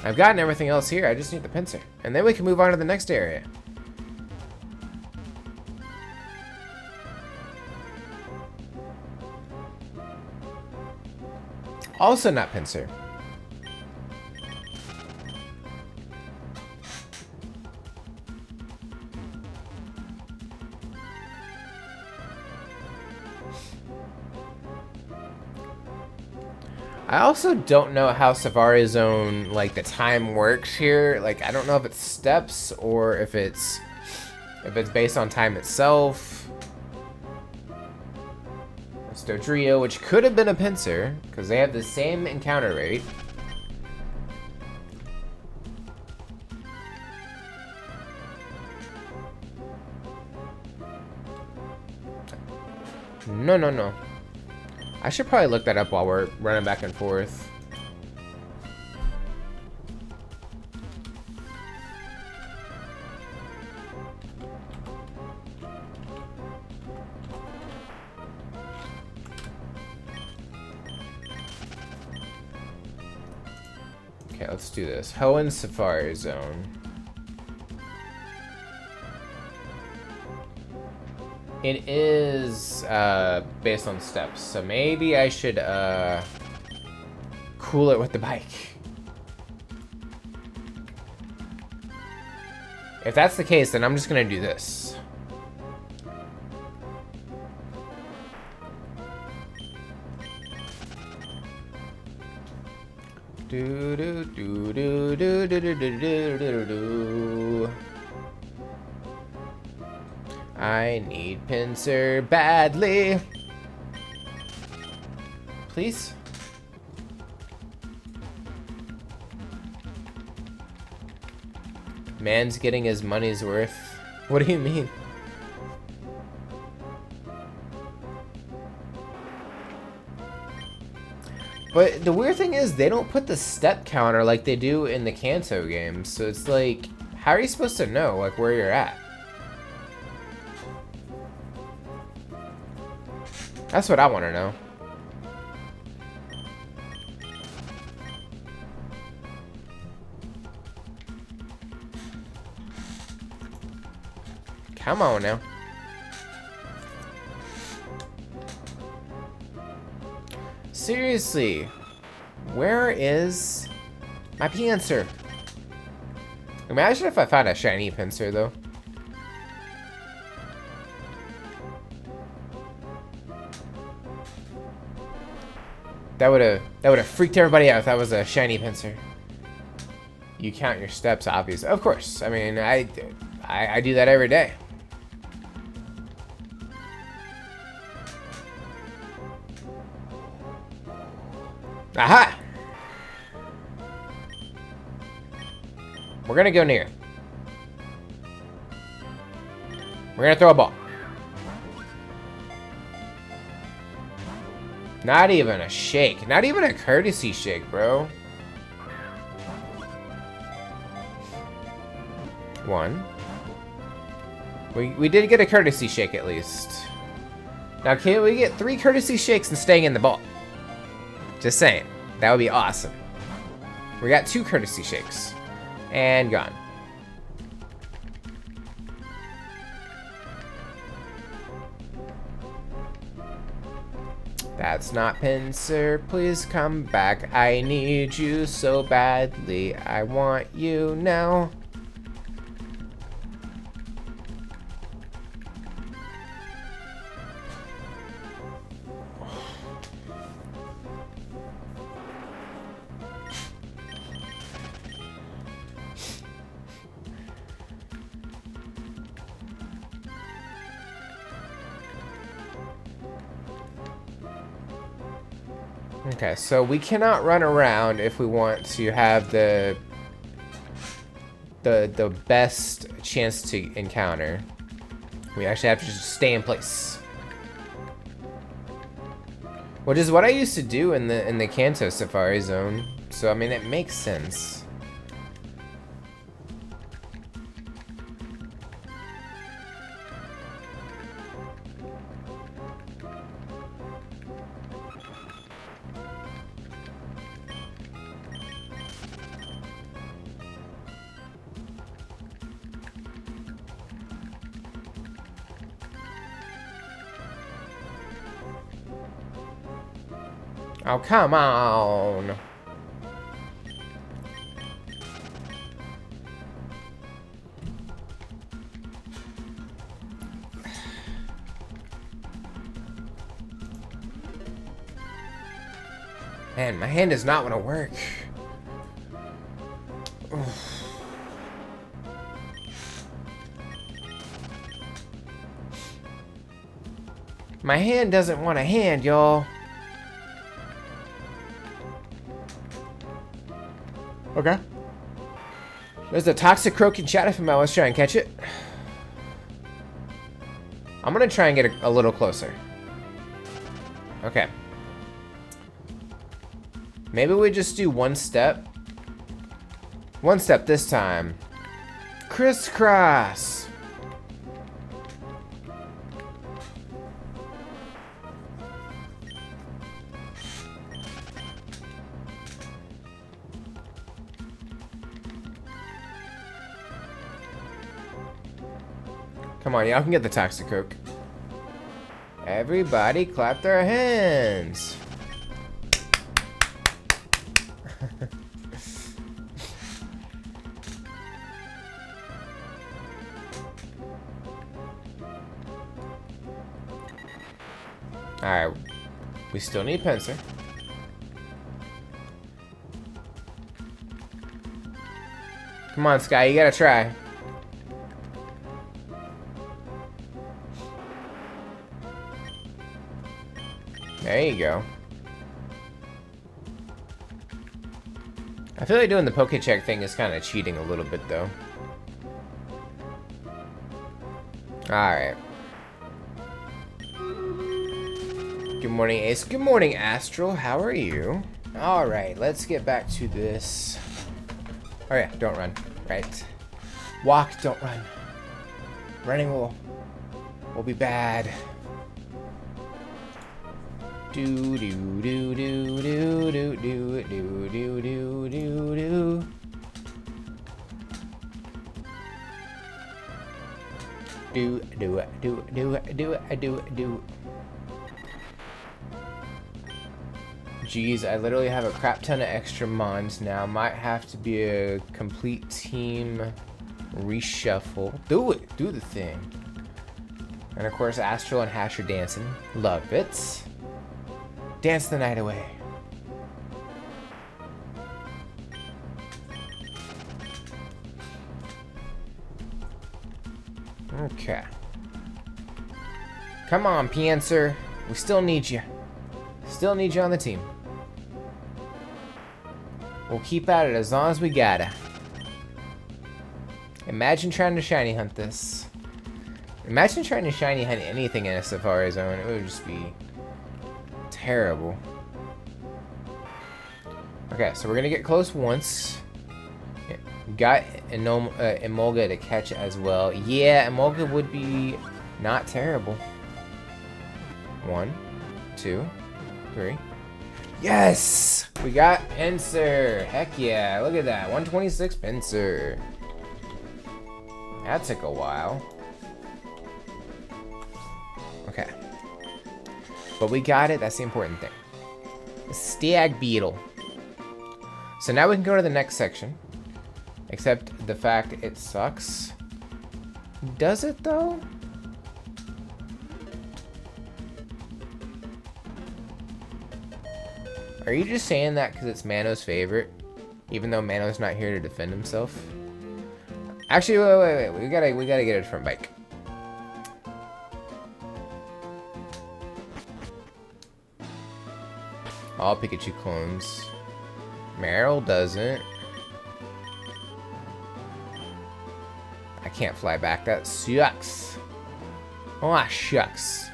A: I've gotten everything else here, I just need the pincer. And then we can move on to the next area. Also not pincer. I also don't know how Safari Zone, like, the time works here. Like, I don't know if it's steps or if it's If it's based on time itself. It's Dodrio, which could have been a pincer, because they have the same encounter rate. No, no, no. I should probably look that up while we're running back and forth. Okay, let's do this. Hoenn Safari Zone. It is based on steps, so maybe I should cool it with the bike. If that's the case, then I'm just gonna do this. Do do do do do do do do do do do. I need pincer badly. Please? Man's getting his money's worth. What do you mean? But the weird thing is, they don't put the step counter like they do in the Kanto games. So it's like, how are you supposed to know like where you're at? That's what I want to know. Come on now. Seriously, where is my pincer? Imagine if I found a shiny pincer though. That would have freaked everybody out if that was a shiny pincer. You count your steps, obviously. Of course. I mean, I do that every day. Aha! We're gonna go near. We're gonna throw a ball. Not even a shake. Not even a courtesy shake, bro. One. We did get a courtesy shake at least. Now, can we get 3 courtesy shakes and staying in the ball? Just saying. That would be awesome. We got 2 courtesy shakes. And gone. That's not pincer. Please come back. I need you so badly. I want you now. Okay, so we cannot run around if we want to have the best chance to encounter. We actually have to just stay in place. Which is what I used to do in the Kanto Safari Zone. So I mean it makes sense. Oh, come on. Man, my hand does not want to work. My hand doesn't want a hand, y'all. Okay. There's a toxic croaking shadow from let's try and catch it. I'm gonna try and get a little closer. Okay. Maybe we just do one step. One step this time. Crisscross. Come on, y'all can get the toxic croak. Everybody clap their hands. Alright, we still need Pincer. Come on, Sky, you gotta try. There you go. I feel like doing the poke check thing is kind of cheating a little bit, though. Alright. Good morning, Ace. Good morning, Astral. How are you? Alright, let's get back to this. Oh yeah, don't run. Right. Walk, don't run. Running will be bad. Do do do do do do do do do do do do. Do do do do do do do. Jeez, I literally have a crap ton of extra mons now. Might have to be a complete team reshuffle. Do it, do the thing. And of course, Astral and Hash are dancing. Love it. Dance the night away. Okay. Come on, Piancer. We still need you. Still need you on the team. We'll keep at it as long as we gotta. Imagine trying to shiny hunt this. Imagine trying to shiny hunt anything in a Safari Zone. It would just be terrible. Okay, so we're gonna get close once. Got Emolga to catch as well. Yeah, Emolga would be not terrible. 1, 2, 3. Yes! We got Pincer. Heck yeah, look at that. 126 Pincer. That took a while. Okay. But we got it, that's the important thing. The Stag Beetle. So now we can go to the next section. Except the fact it sucks. Does it though? Are you just saying that because it's Mano's favorite? Even though Mano's not here to defend himself? Actually, wait. We gotta get a different bike. All Pikachu clones. Meryl doesn't. I can't fly back. That sucks. Oh, shucks.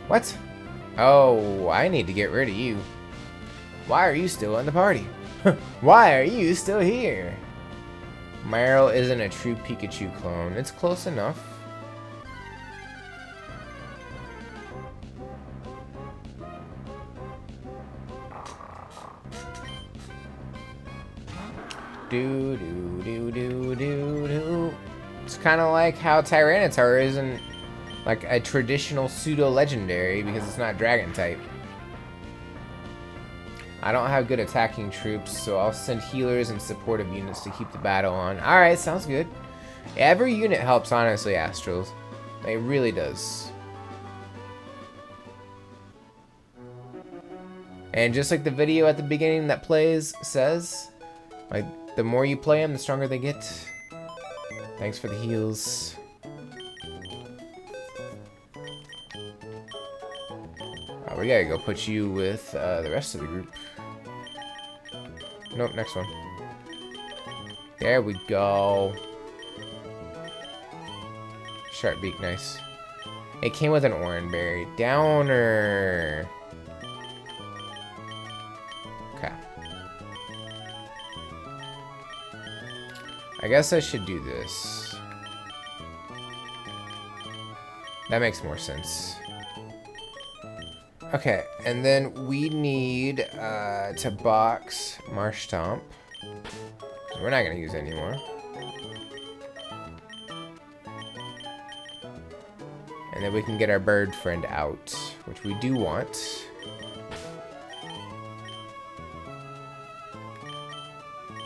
A: What? Oh, I need to get rid of you. Why are you still in the party? Why are you still here? Meryl isn't a true Pikachu clone. It's close enough. Do do do do do do. It's kind of like how Tyranitar isn't like a traditional pseudo-legendary because it's not dragon type. I don't have good attacking troops, so I'll send healers and supportive units to keep the battle on. Alright, sounds good. Every unit helps, honestly, Astrals. It really does. And just like the video at the beginning that plays says, like, the more you play them, the stronger they get. Thanks for the heals. We gotta go put you with the rest of the group. Nope, next one. There we go. Sharp beak, nice. It came with an orange berry. Downer. Okay. I guess I should do this. That makes more sense. Okay, and then we need to box Marsh Stomp. We're not gonna use it anymore. And then we can get our bird friend out, which we do want.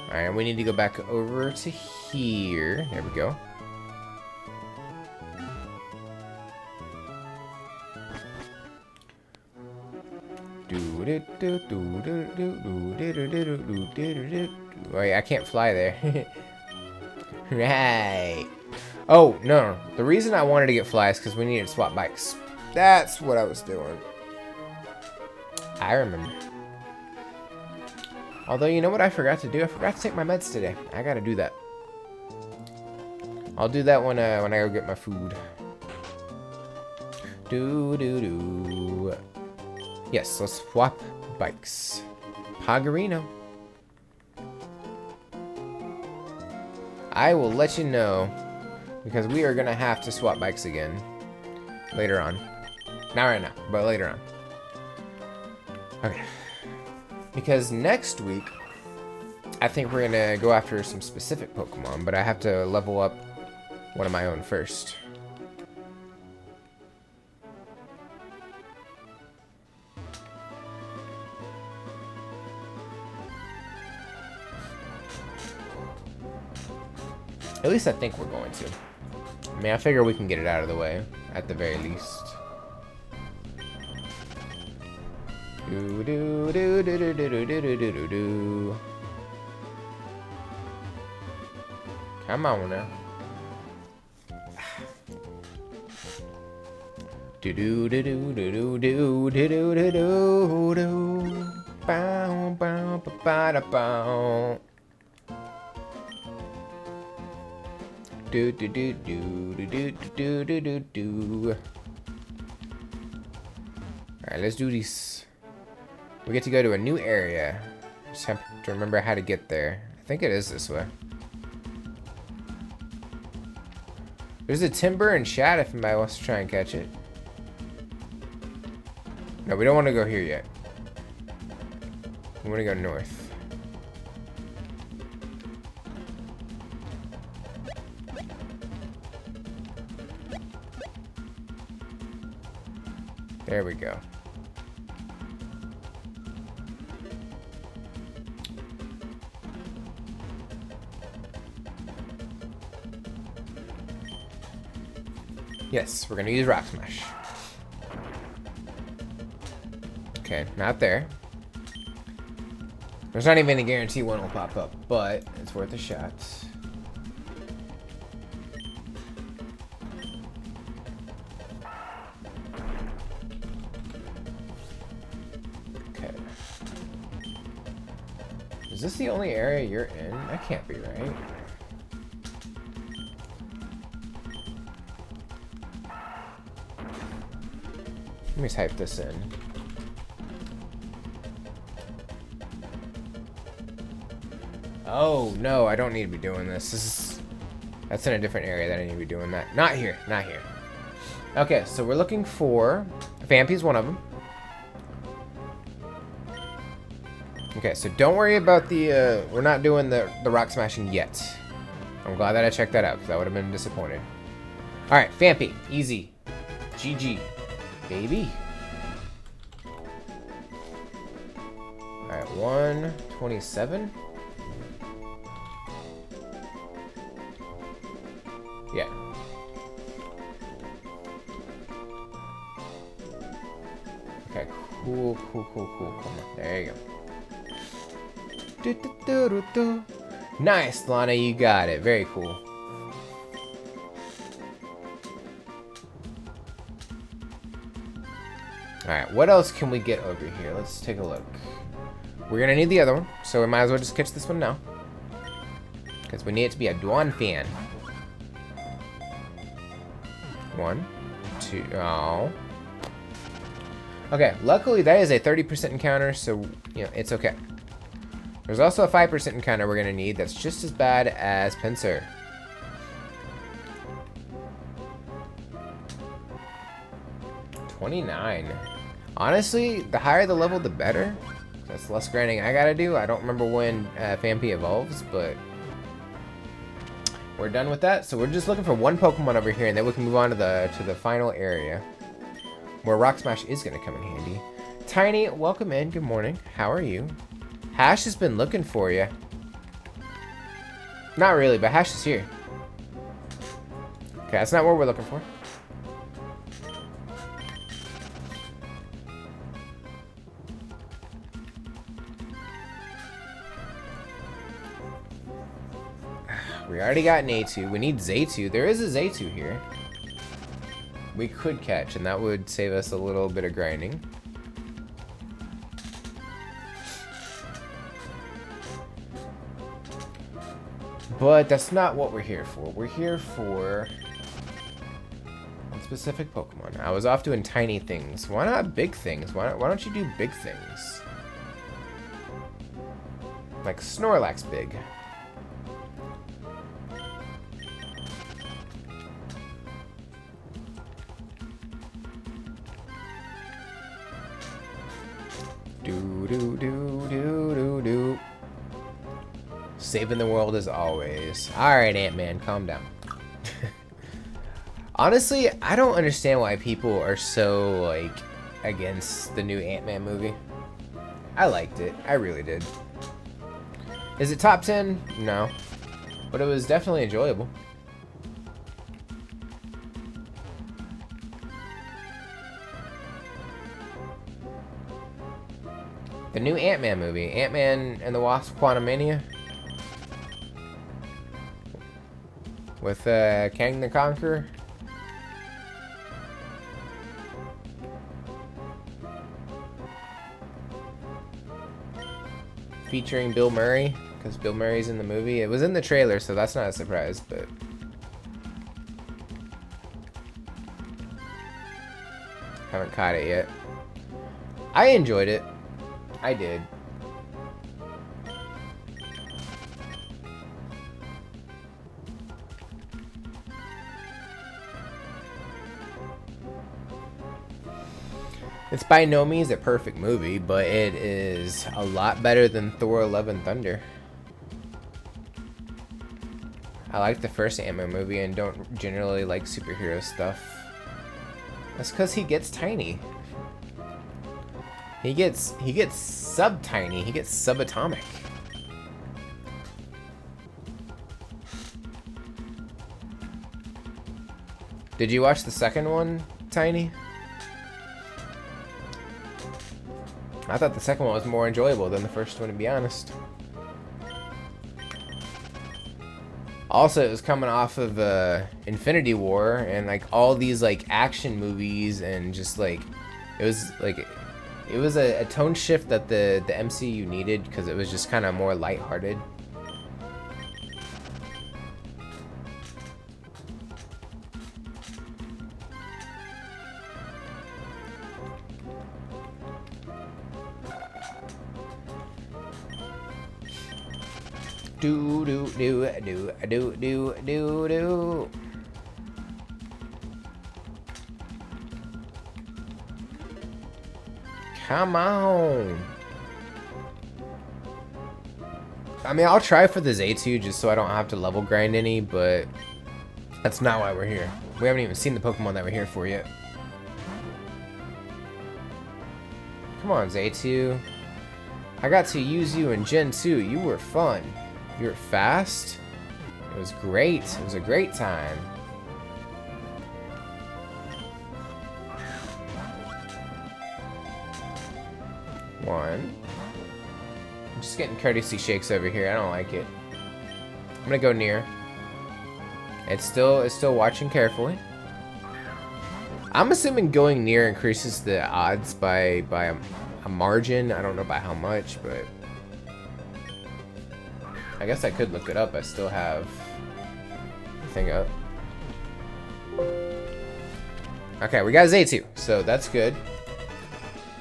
A: Alright, and we need to go back over to here. There we go. Wait, I can't fly there. Right. Oh, no. The reason I wanted to get fly is because we needed to swap bikes. That's what I was doing. I remember. Although, you know what I forgot to do? I forgot to take my meds today. I gotta do that. I'll do that when I go get my food. Yes, let's swap bikes. Pagarino. I will let you know, because we are gonna have to swap bikes again later on. Not right now, but later on. Okay. Because next week, I think we're gonna go after some specific Pokemon, but I have to level up one of my own first. At least I think we're going to. I mean, I figure we can get it out of the way, at the very least. Come on now. Do do do do do do do do do do do. Bow bow ba da bow. Do do do do do do do do do. All right, let's do this. We get to go to a new area. Just have to remember how to get there. I think it is this way. There's a timber and shad if anybody wants to try and catch it. No, we don't want to go here yet. We want to go north. There we go. Yes, we're gonna use Rock Smash. Okay, not there. There's not even a guarantee one will pop up, but it's worth a shot. Okay. Is this the only area you're in? That can't be right. Let me type this in. Oh, no, I don't need to be doing this. That's in a different area that I need to be doing that. Not here, not here. Okay, so we're looking for... Vampy's one of them. Okay, so don't worry about the... we're not doing the rock smashing yet. I'm glad that I checked that out, because I would have been disappointed. Alright, Vampy. Easy. GG. Baby. Alright, 127. Yeah. Okay, Cool, cool, cool, cool. Come on. There you go. Do, do, do, do, do. Nice, Lana. You got it. Very cool. Alright, what else can we get over here? Let's take a look. We're gonna need the other one, so we might as well just catch this one now. Because we need it to be a Dwan fan. 1, 2, oh. Okay, luckily that is a 30% encounter, so, you know, it's okay. There's also a 5% encounter we're gonna need that's just as bad as Pincer. $29. Honestly, the higher the level, the better. That's less grinding I gotta do. I don't remember when Fampi evolves, but we're done with that. So we're just looking for one Pokemon over here, and then we can move on to the final area where Rock Smash is gonna come in handy. Tiny, welcome in. Good morning. How are you? Hash has been looking for you. Not really, but Hash is here. Okay, that's not what we're looking for. We already got an A2. We need Zaytu. There is a Zaytu here. We could catch, and that would save us a little bit of grinding. But that's not what we're here for. We're here for one specific Pokemon. I was off doing tiny things. Why not big things? Why don't you do big things? Like Snorlax big. Do do do do do do. Saving the world as always. Alright, Ant-Man, calm down. Honestly, I don't understand why people are so, like, against the new Ant-Man movie. I liked it. I really did. Is it top 10? No. But it was definitely enjoyable. The new Ant-Man movie. Ant-Man and the Wasp Quantumania. With Kang the Conqueror. Featuring Bill Murray, because Bill Murray's in the movie. It was in the trailer, so that's not a surprise, but haven't caught it yet. I enjoyed it. I did. It's by no means a perfect movie, but it is a lot better than Thor: Love and Thunder. I like the first Ant-Man movie and don't generally like superhero stuff. That's because he gets tiny. He gets sub-tiny. He gets subatomic. Did you watch the second one, Tiny? I thought the second one was more enjoyable than the first one, to be honest. Also, it was coming off of Infinity War and like all these like action movies, and just like it was a tone shift that the MCU needed, because it was just kind of more lighthearted. Do do do do do do do do. Come on. I mean, I'll try for the Zaytu just so I don't have to level grind any, but that's not why we're here. We haven't even seen the Pokemon that we're here for yet. Come on, Zaytu. I got to use you in Gen 2. You were fun. You were fast. It was great. It was a great time. 1. I'm just getting courtesy shakes over here. I don't like it. I'm gonna go near. It's still watching carefully. I'm assuming going near increases the odds by a margin. I don't know by how much, but I guess I could look it up. I still have the thing up. Okay, we got Z2, so that's good.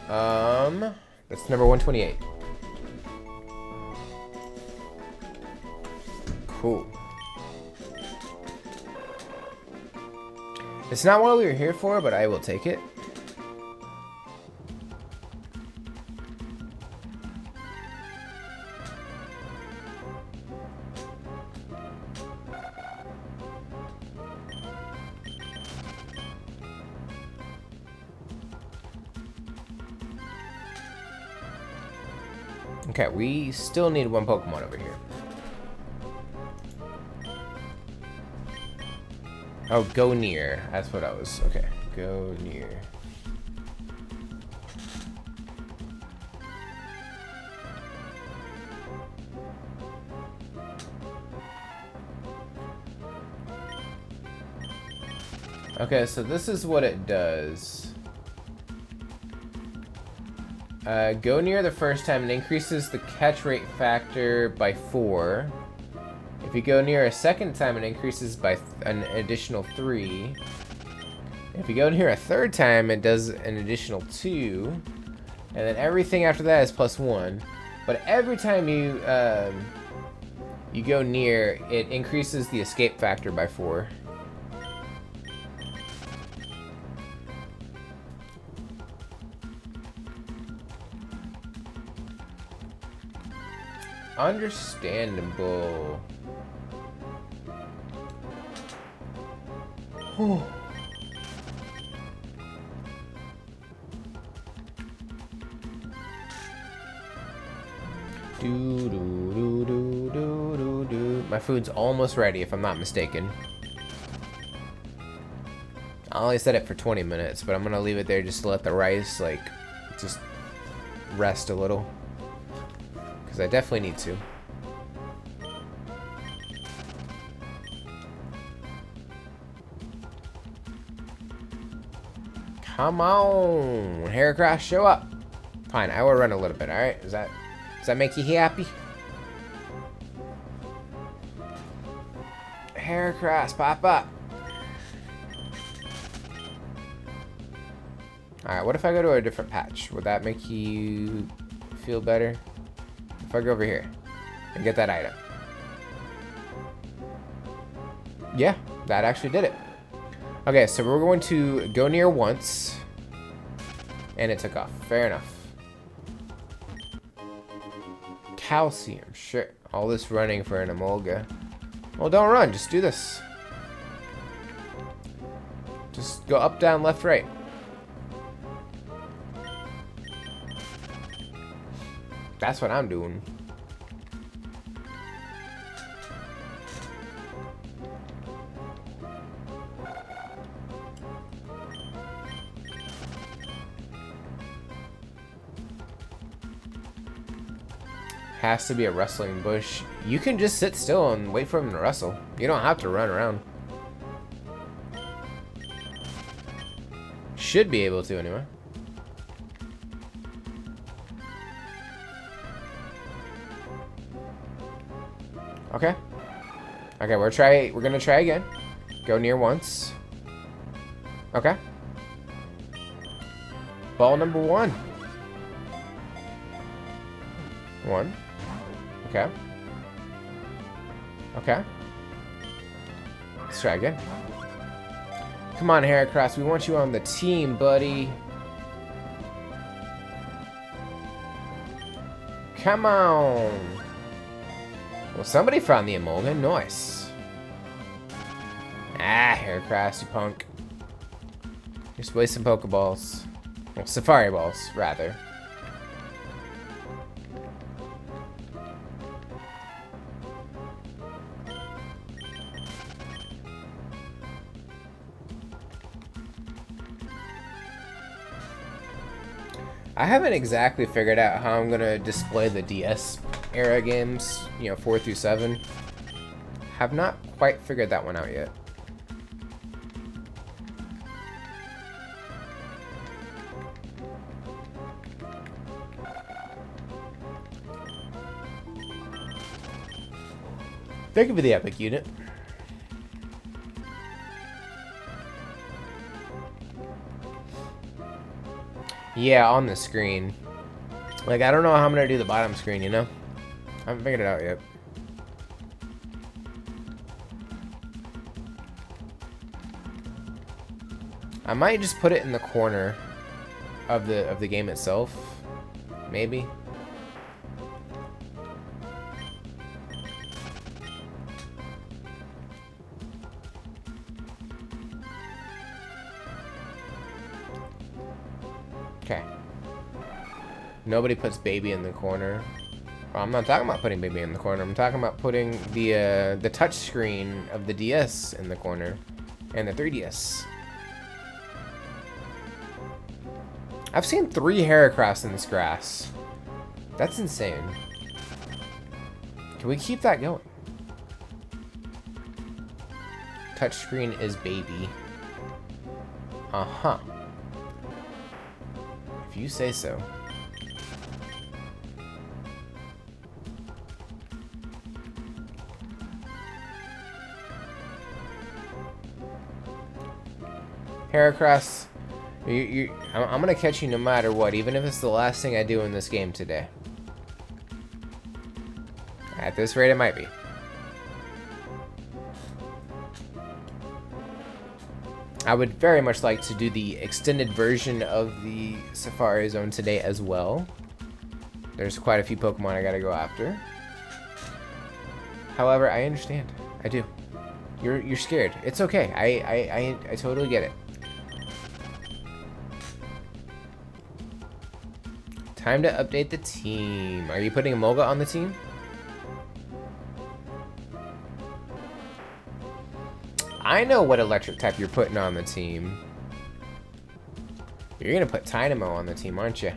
A: That's number 128. Cool. It's not what we were here for, but I will take it. Okay, we still need one Pokemon over here. Oh, go near. That's what I was. Okay, go near. Okay, so this is what it does. Go near the first time and increases the catch rate factor by 4. If you go near a second time, it increases by an additional 3. If you go near a third time, it does an additional 2. And then everything after that is +1. But every time you you go near, it increases the escape factor by 4. Understandable. Whew. My food's almost ready, if I'm not mistaken. I only set it for 20 minutes, but I'm gonna leave it there just to let the rice, like, just rest a little. Because I definitely need to. Come on, Heracross, show up. Fine, I will run a little bit. All right, does that make you happy? Heracross, pop up. All right, what if I go to a different patch? Would that make you feel better? If I go over here and get that item. Yeah, that actually did it. Okay, so we're going to go near once. And it took off. Fair enough. Calcium, sure. All this running for an Emolga. Well, don't run, just do this. Just go up, down, left, right. That's what I'm doing. Has to be a rustling bush. You can just sit still and wait for him to rustle. You don't have to run around. Should be able to anyway. Okay. Okay, we're gonna try again. Go near once. Okay. Ball number 1. 1. Okay. Okay. Let's try again. Come on, Heracross, we want you on the team, buddy. Come on. Well, somebody found the Emolga. Nice. Ah, Heracross, you punk. Just wasting Pokeballs. Well, Safari Balls, rather. I haven't exactly figured out how I'm gonna display the DS era games, you know, 4 through 7. Have not quite figured that one out yet. Thank you for the epic unit. Yeah, on the screen. Like, I don't know how I'm gonna do the bottom screen, you know? I haven't figured it out yet. I might just put it in the corner of the game itself. Maybe. Okay. Nobody puts baby in the corner. Well, I'm not talking about putting baby in the corner. I'm talking about putting the touch screen of the DS in the corner and the 3DS. I've seen 3 Heracross in this grass. That's insane. Can we keep that going? Touchscreen is baby. Uh-huh. If you say so. Heracross, I'm gonna catch you no matter what, even if it's the last thing I do in this game today. At this rate, it might be. I would very much like to do the extended version of the Safari Zone today as well. There's quite a few Pokemon I gotta go after. However, I understand. I do. You're scared. It's okay. I totally get it. Time to update the team. Are you putting a Molga on the team? I know what electric type you're putting on the team. You're gonna put Tynamo on the team, aren't you?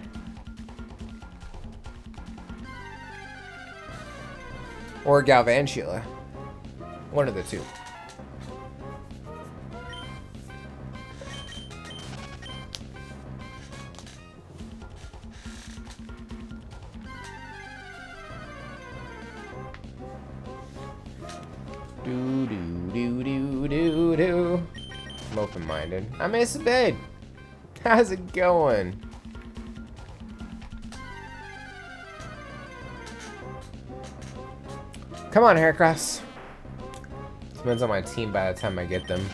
A: Or Galvantula. One of the two. I'm open-minded. I'm AceofBade. How's it going? Come on, Heracross. Depends on my team by the time I get them.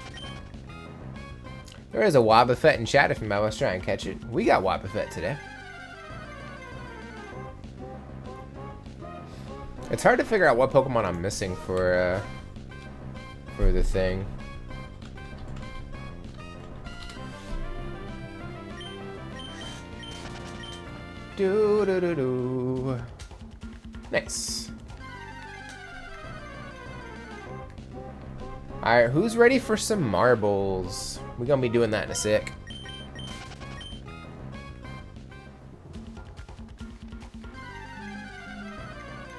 A: There is a Wobbuffet in chat if you might want to try and catch it. We got Wobbuffet today. It's hard to figure out what Pokemon I'm missing for the thing. Do. Nice. Alright, who's ready for some marbles? We're gonna be doing that in a sec.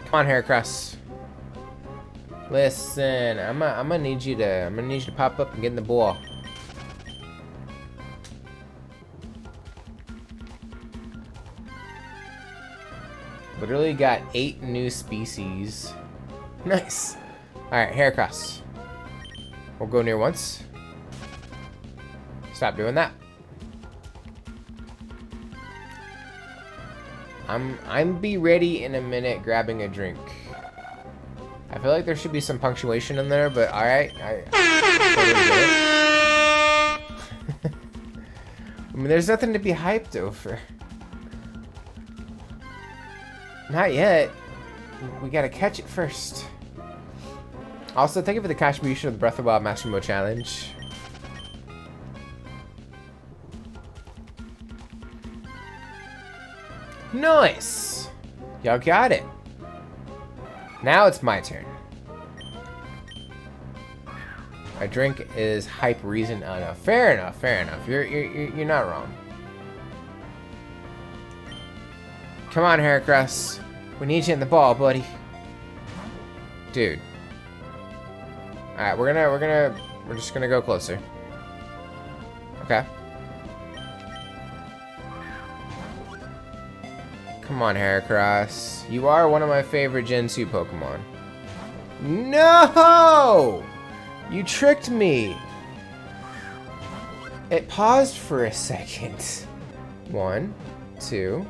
A: Come on, Heracross. Listen, I'm gonna need you to pop up and get in the ball. Literally got 8 new species. Nice. Alright, Heracross. We'll go near once. Stop doing that. I'm be ready in a minute grabbing a drink. I feel like there should be some punctuation in there, but alright. I totally get it. I mean, there's nothing to be hyped over. Not yet. We gotta catch it first. Also, thank you for the contribution of the Breath of the Wild Master Mode Challenge. Nice! Y'all got it. Now it's my turn. My drink is hype reason enough. Fair enough, fair enough. You're not wrong. Come on, Heracross. We need you in the ball, buddy. Dude. Alright, we're just gonna go closer. Okay. Come on, Heracross. You are one of my favorite Gen 2 Pokemon. No! You tricked me. It paused for a second. 1, 2.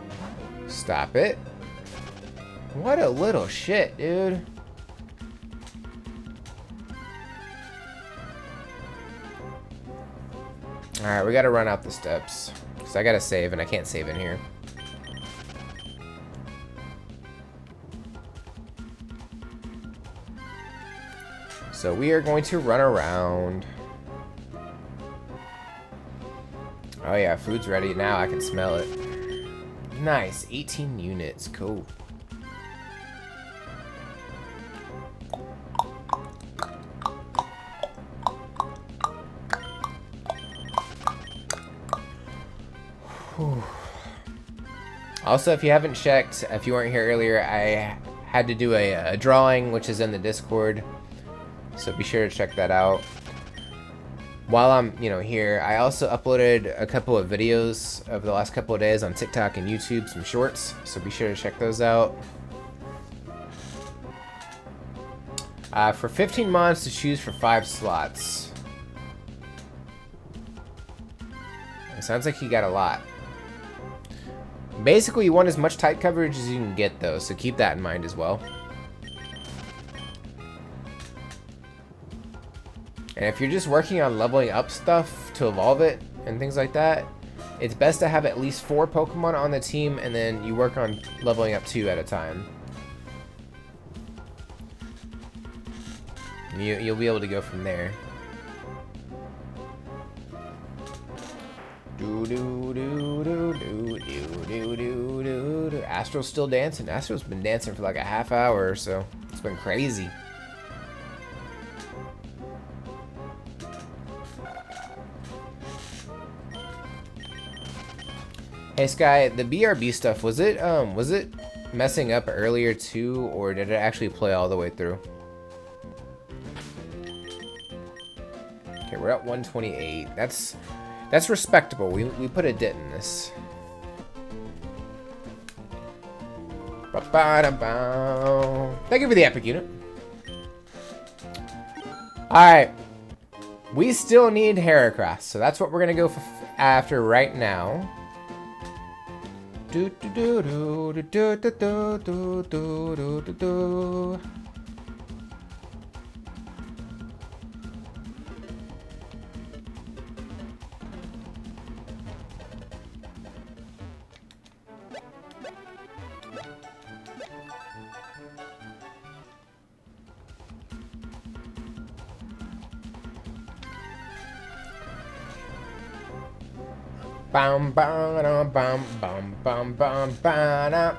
A: Stop it. What a little shit, dude. Alright, we gotta run out the steps. Because I gotta save, and I can't save in here. So we are going to run around. Oh yeah, food's ready now. I can smell it. Nice, 18 units, cool. Whew. Also, if you haven't checked, if you weren't here earlier, I had to do a drawing, which is in the Discord. So be sure to check that out. While I'm, here, I also uploaded a couple of videos over the last couple of days on TikTok and YouTube, some shorts. So be sure to check those out. For 15 mons to choose for 5 slots. It sounds like you got a lot. Basically, you want as much type coverage as you can get, though, so keep that in mind as well. And if you're just working on leveling up stuff to evolve it and things like that, it's best to have at least 4 Pokemon on the team, and then you work on leveling up 2 at a time. You'll be able to go from there. Astro's still dancing. Astro's been dancing for like a half hour or so. It's been crazy. Hey Sky, the BRB stuff, was it messing up earlier too, or did it actually play all the way through? Okay, we're at 128. That's respectable. We put a dit in this. Thank you for the epic unit. Alright. We still need Heracross, so that's what we're gonna go after right now. Bam bam bam bam bam bam bam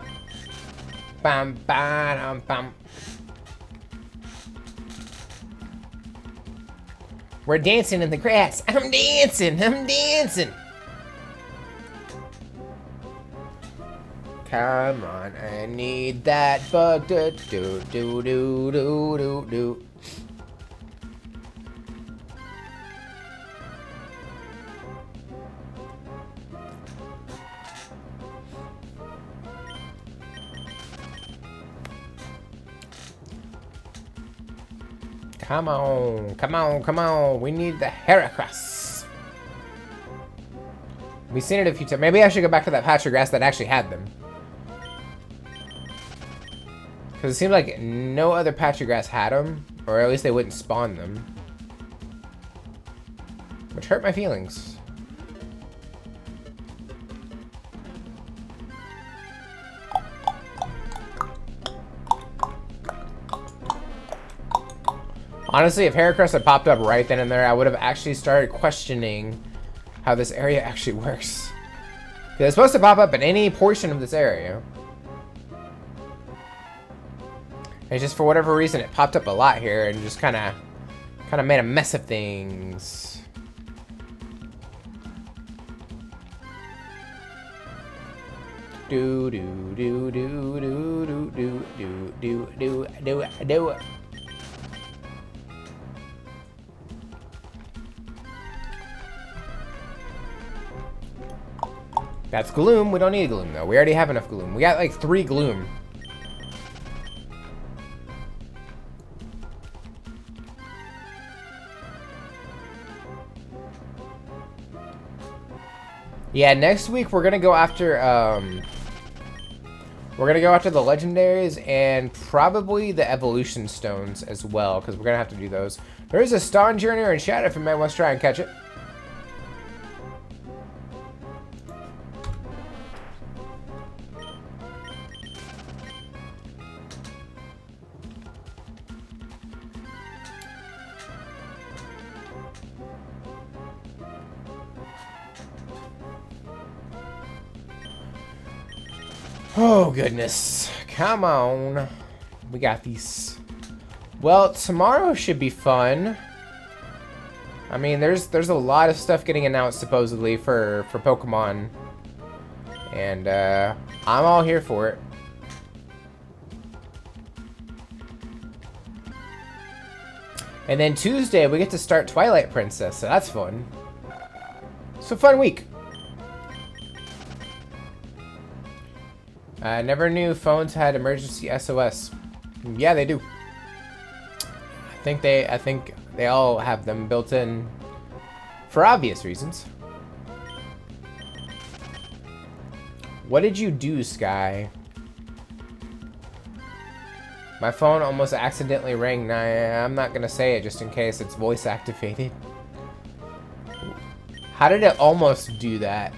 A: bam bam bam. We're dancing in the grass. I'm dancing. I'm dancing. Come on, I need that bug. Do do do do do do. Come on, come on, come on. We need the Heracross. We've seen it a few times. Maybe I should go back to that patch of grass that actually had them. Because it seemed like no other patch of grass had them. Or at least they wouldn't spawn them. Which hurt my feelings. Honestly, if Heracross had popped up right then and there, I would have actually started questioning how this area actually works. Because it's supposed to pop up in any portion of this area. It's just for whatever reason it popped up a lot here and just kind of made a mess of things. Do do do do do do do do do do do. That's gloom. We don't need gloom though. We already have enough gloom. We got like 3 gloom. Yeah, next week we're gonna go after the legendaries and probably the evolution stones as well, because we're gonna have to do those. There is a Stone Journeyer in chat if anyone wants to try and catch it. Oh, goodness. Come on. We got these. Well, tomorrow should be fun. I mean, there's a lot of stuff getting announced, supposedly, for Pokemon. And, I'm all here for it. And then Tuesday, we get to start Twilight Princess, so that's fun. It's a fun week. I never knew phones had emergency SOS. Yeah, they do. I think they all have them built in for obvious reasons. What did you do, Sky? My phone almost accidentally rang. Nah, I'm not gonna say it just in case it's voice activated. How did it almost do that?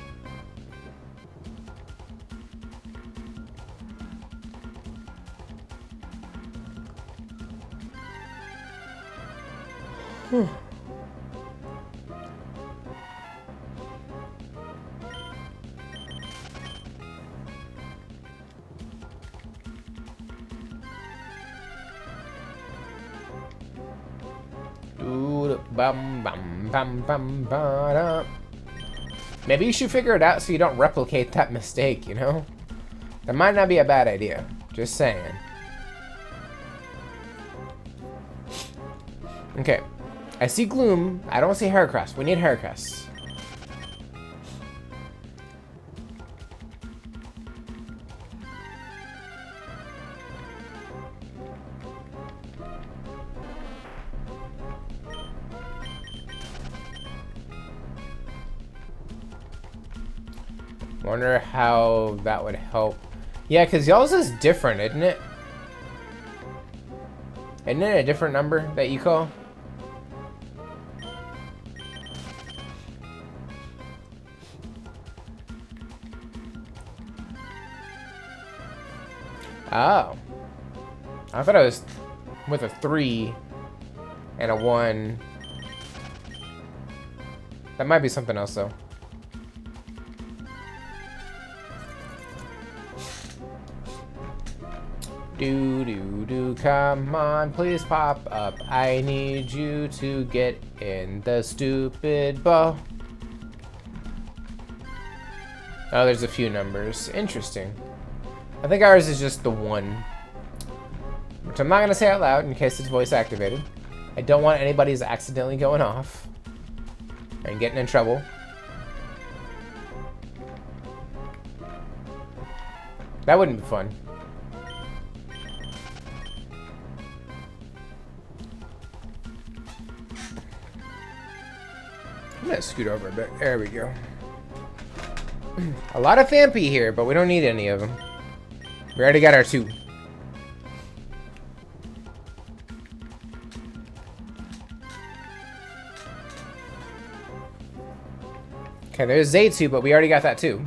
A: Maybe you should figure it out so you don't replicate that mistake, you know? That might not be a bad idea. Just saying. Okay. I see Gloom. I don't see Heracross. We need Heracross. Wonder how that would help. Yeah, because y'all's is different, isn't it? Isn't it a different number that you call? Oh. I thought it was with a 3 and a 1. That might be something else, though. Do, come on, please pop up. I need you to get in the stupid ball. Oh, there's a few numbers. Interesting. I think ours is just the 1. Which I'm not going to say out loud in case it's voice activated. I don't want anybody's accidentally going off and getting in trouble. That wouldn't be fun. I'm gonna scoot over a bit. There we go. A lot of Fampi here, but we don't need any of them. We already got our 2. Okay, there's Zaytu, but we already got that too.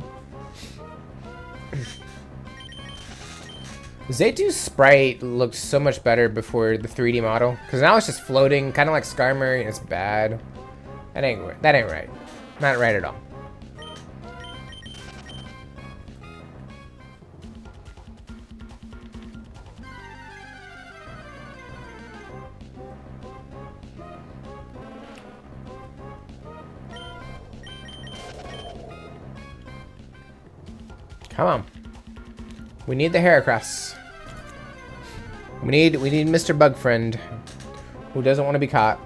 A: Zaytu's sprite looked so much better before the 3D model, because now it's just floating, kind of like Skarmory, and it's bad. That ain't right. Not right at all. Come on. We need the Heracross. We need Mr. Bug Friend, who doesn't want to be caught.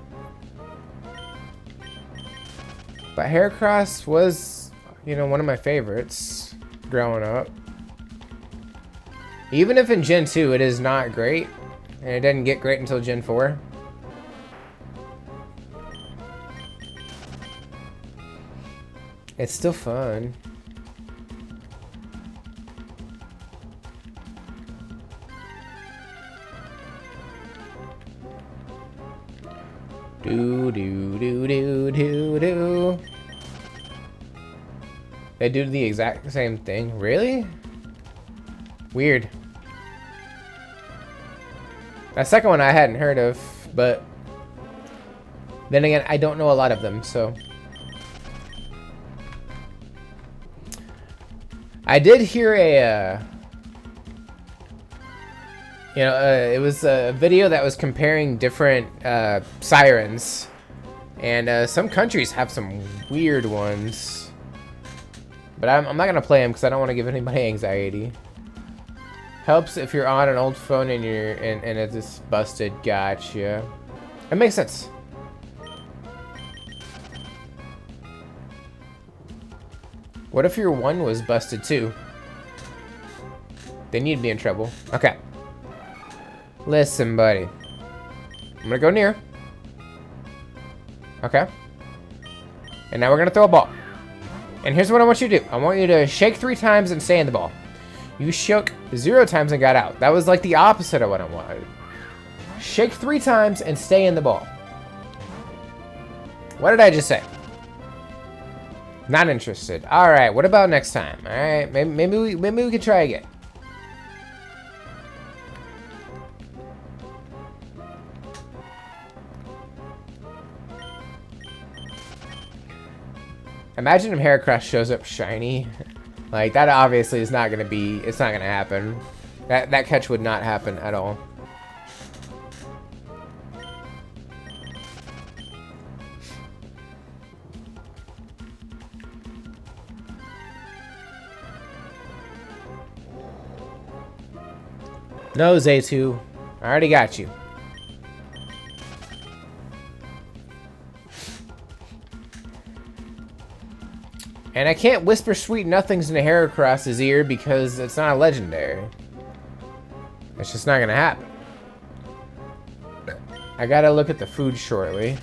A: But Heracross was, you know, one of my favorites growing up. Even if in Gen 2 it is not great, and it didn't get great until Gen 4. It's still fun. Do do do do do do. They do the exact same thing. Really? Weird. That second one I hadn't heard of, but then again, I don't know a lot of them, so. I did hear a, it was a video that was comparing different sirens, and some countries have some weird ones. But I'm not gonna play them because I don't want to give anybody anxiety. Helps if you're on an old phone and it's just busted. Gotcha. It makes sense. What if your one was busted too? Then you'd be in trouble. Okay. Listen, buddy. I'm gonna go near. Okay. And now we're gonna throw a ball. And here's what I want you to do. I want you to shake 3 times and stay in the ball. You shook 0 times and got out. That was like the opposite of what I wanted. Shake 3 times and stay in the ball. What did I just say? Not interested. All right. What about next time? All right. Maybe we could try again. Imagine if Heracross shows up shiny. Like, that obviously is not gonna be, it's not gonna happen. That catch would not happen at all. No, Zaytu. I already got you. And I can't whisper sweet nothings in Heracross's ear because it's not a legendary. It's just not gonna happen. I gotta look at the food shortly.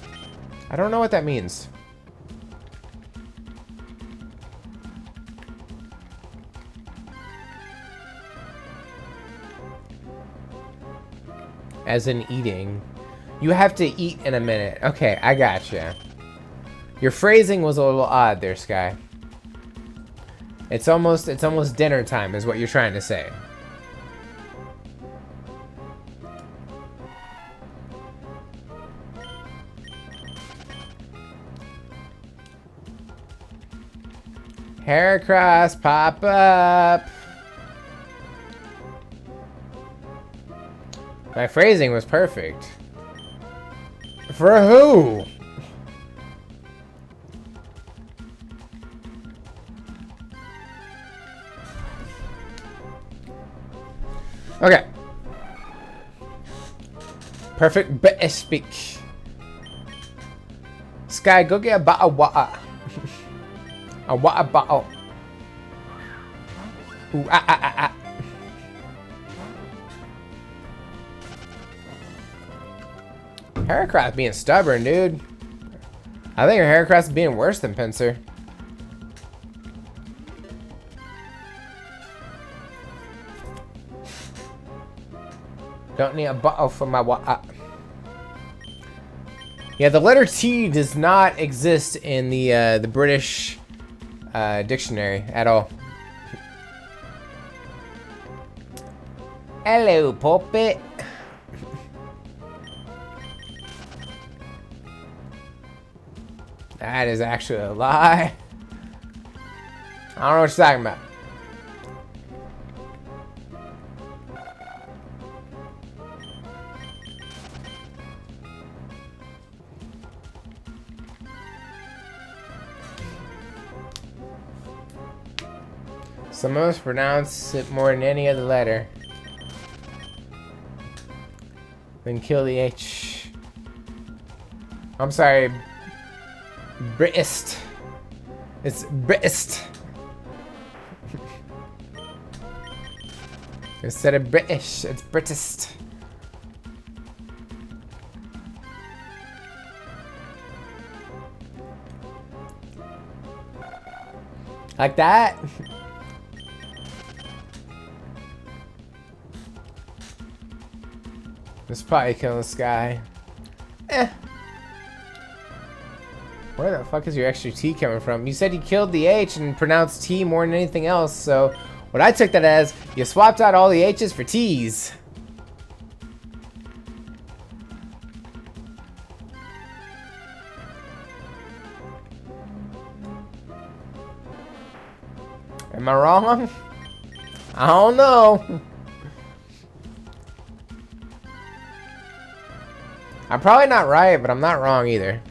A: I don't know what that means. As in eating. You have to eat in a minute. Okay, I gotcha. Your phrasing was a little odd there, Sky. It's almost dinner time is what you're trying to say. Heracross, pop up. My phrasing was perfect. For who? Okay. Perfect bit speak. Sky, go get a bottle of water. A water bottle. Ooh, ah, ah, ah, ah. Heracross being stubborn, dude. I think Heracross is being worse than Pinsir. Don't need a bottle for my water. Yeah, the letter T does not exist in the British dictionary at all. Hello, puppet. That is actually a lie. I don't know what you're talking about. Some of us pronounce it more than any other letter. Then kill the H. I'm sorry. Britist. It's Britist. Instead of British, it's Britist. Like that? This probably kill this guy. Eh. Where the fuck is your extra T coming from? You said you killed the H and pronounced T more than anything else, so what I took that as, you swapped out all the H's for T's. Am I wrong? I don't know. I'm probably not right, but I'm not wrong either.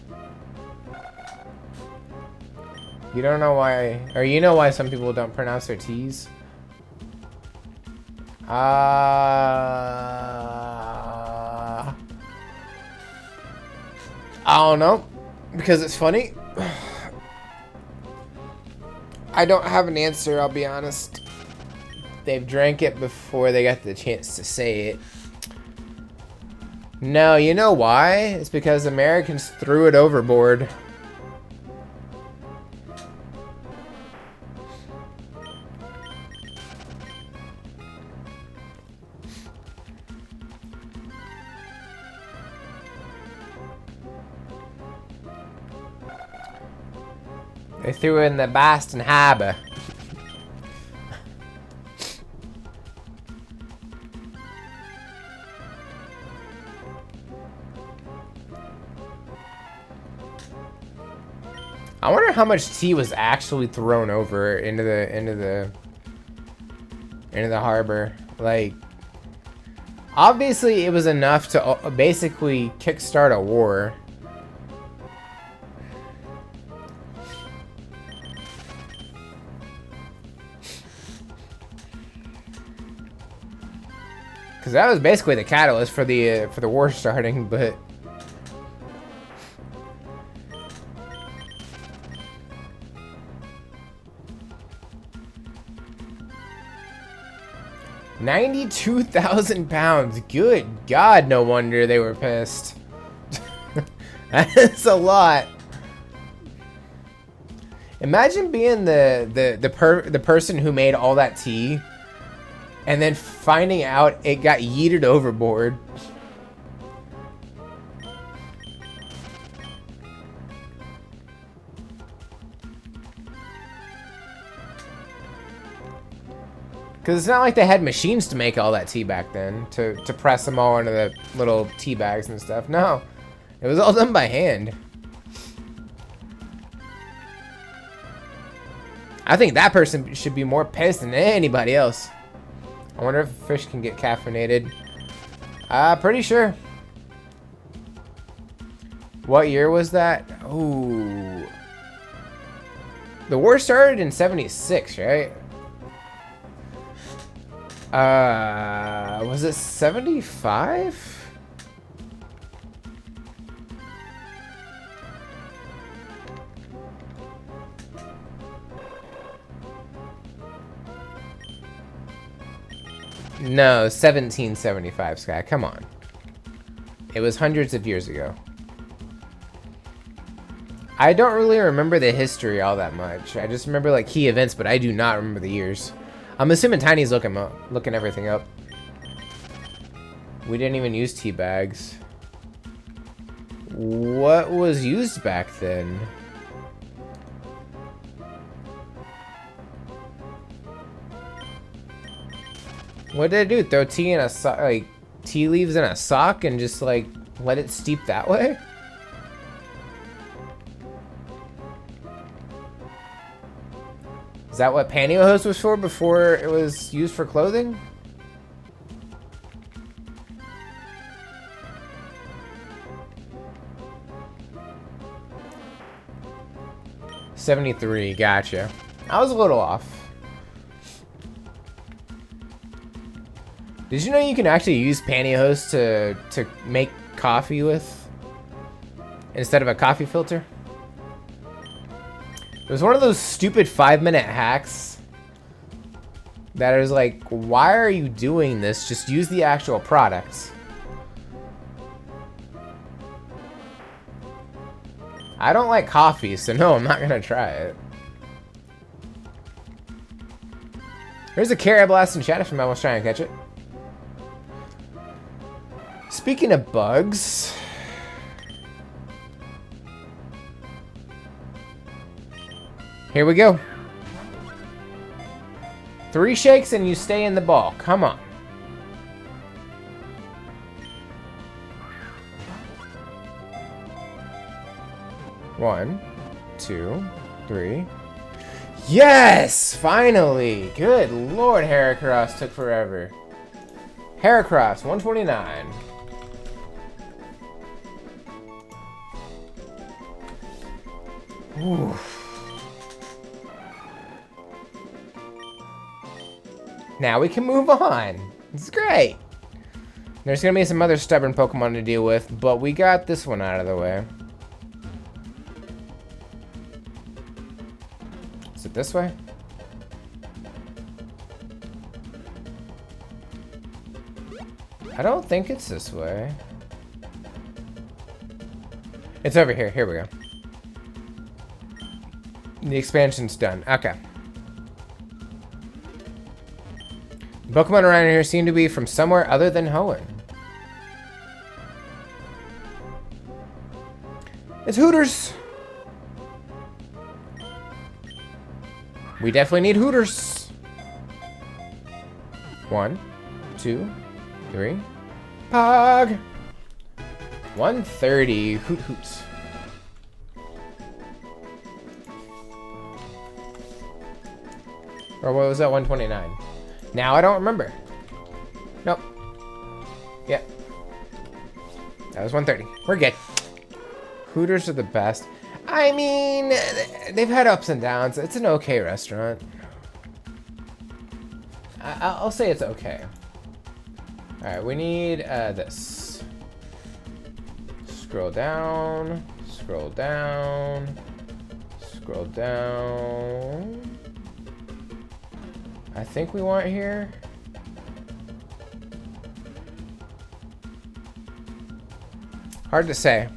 A: You don't know why, or you know why some people don't pronounce their T's? I don't know, because it's funny. I don't have an answer, I'll be honest. They've drank it before they got the chance to say it. No, you know why? It's because Americans threw it overboard. They threw it in the Boston Harbor. I wonder how much tea was actually thrown over into the harbor. Like, obviously it was enough to basically kickstart a war. Because that was basically the catalyst for the war starting, but £92,000. Good God, no wonder they were pissed. That's a lot. Imagine being the person who made all that tea, and then finding out it got yeeted overboard. Because it's not like they had machines to make all that tea back then, to press them all into the little tea bags and stuff. No, it was all done by hand. I think that person should be more pissed than anybody else. I wonder if fish can get caffeinated. Pretty sure. What year was that? Ooh. The war started in 76, right? Was it 75? No, 1775, Sky. Come on. It was hundreds of years ago. I don't really remember the history all that much. I just remember like key events, but I do not remember the years. I'm assuming Tiny's looking everything up. We didn't even use tea bags. What was used back then? What did I do? Throw tea in a sock, like tea leaves in a sock, and just like let it steep that way? Is that what pantyhose was for before it was used for clothing? '73, gotcha. I was a little off. Did you know you can actually use pantyhose to make coffee with instead of a coffee filter? It was one of those stupid 5-minute hacks that is like, why are you doing this? Just use the actual product. I don't like coffee, so no, I'm not gonna try it. There's a carrot blast in chat if somebody wants to try and catch it. Speaking of bugs, here we go. 3 shakes and you stay in the ball. Come on. One, 2, 3. Yes! Finally! Good lord, Heracross took forever. Heracross, 129. Oof. Now we can move on. It's great. There's gonna be some other stubborn Pokemon to deal with, but we got this one out of the way. Is it this way? I don't think it's this way. It's over here. Here we go. The expansion's done. Okay. Pokemon around here seem to be from somewhere other than Hoenn. It's Hooters! We definitely need Hooters. 1, 2, 3. Pog! 130. Hoot hoots. Or what was that? 129. Now I don't remember. Nope. Yep. That was 130. We're good. Hooters are the best. I mean, they've had ups and downs. It's an okay restaurant. I'll say it's okay. Alright, we need this. Scroll down. Scroll down. Scroll down. I think we want here. Hard to say.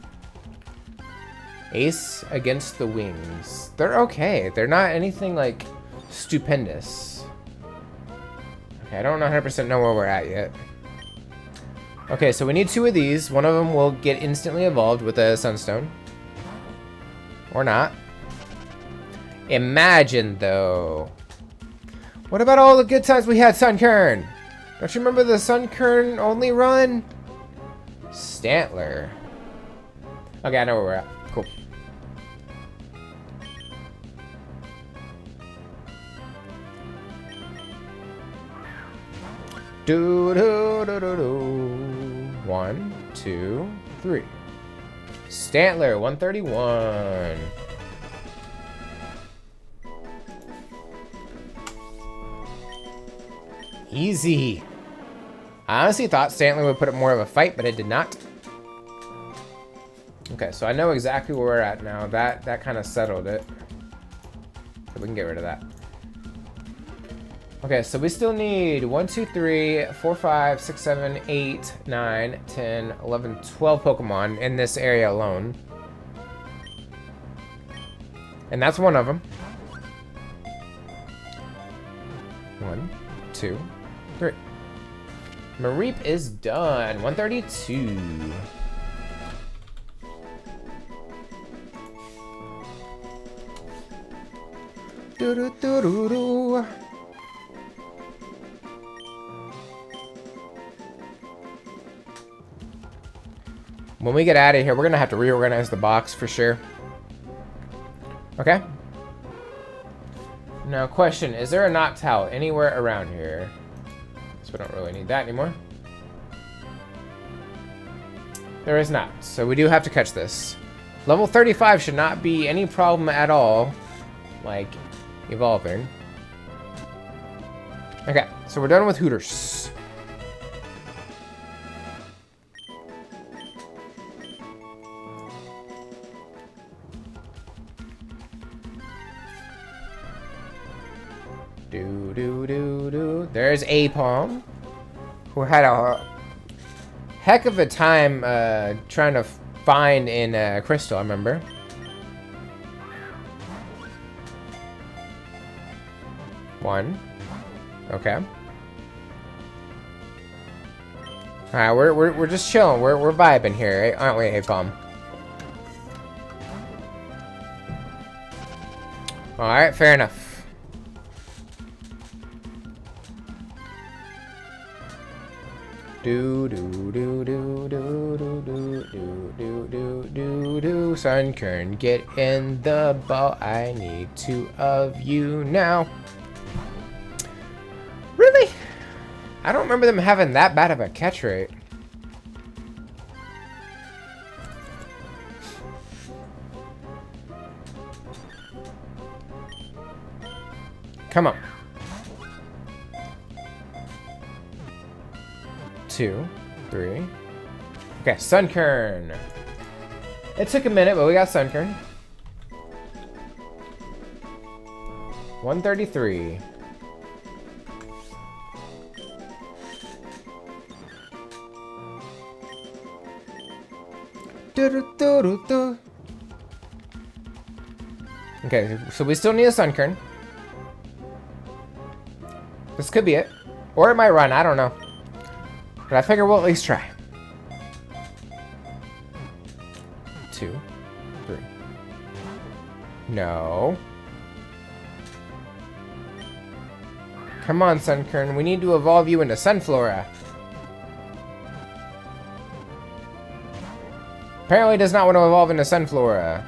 A: Ace against the wings. They're okay. They're not anything like stupendous. Okay, I don't 100% know where we're at yet. Okay, so we need 2 of these. One of them will get instantly evolved with a Sunstone. Or not. Imagine, though. What about all the good times we had, Sunkern? Don't you remember the Sunkern only run? Stantler. Okay, I know where we're at. Cool. Do do do do do. 1, 2, 3. Stantler, 131. Easy. I honestly thought Stantler would put up more of a fight, but it did not. Okay, so I know exactly where we're at now. That kind of settled it. So we can get rid of that. Okay, so we still need 1, 2, 3, 4, 5, 6, 7, 8, 9, 10, 11, 12 Pokemon in this area alone. And that's one of them. 1, 2, 3. Mareep is done. 132. Do do do do do. When we get out of here, we're gonna have to reorganize the box for sure. Okay. Now, question: is there a Noctowl anywhere around here? So we don't really need that anymore. There is not, so we do have to catch this. Level 35 should not be any problem at all, like evolving. Okay, so we're done with Hooters. Do do do do. There's Apom, who had a heck of a time trying to find in Crystal. I remember. One. Okay. All right, we're just chilling. We're vibing here, aren't we, Apom? All right, fair enough. Do do do do do do do do do do do do. Sunkern, get in the ball. I need 2 of you now. Really? I don't remember them having that bad of a catch rate. Come on. 2, 3. Okay, Sunkern. It took a minute, but we got Sunkern. 133. Okay, so we still need a Sunkern. This could be it. Or it might run, I don't know. But I figure we'll at least try. 2, 3. No. Come on, Sunkern. We need to evolve you into Sunflora. Apparently does not want to evolve into Sunflora.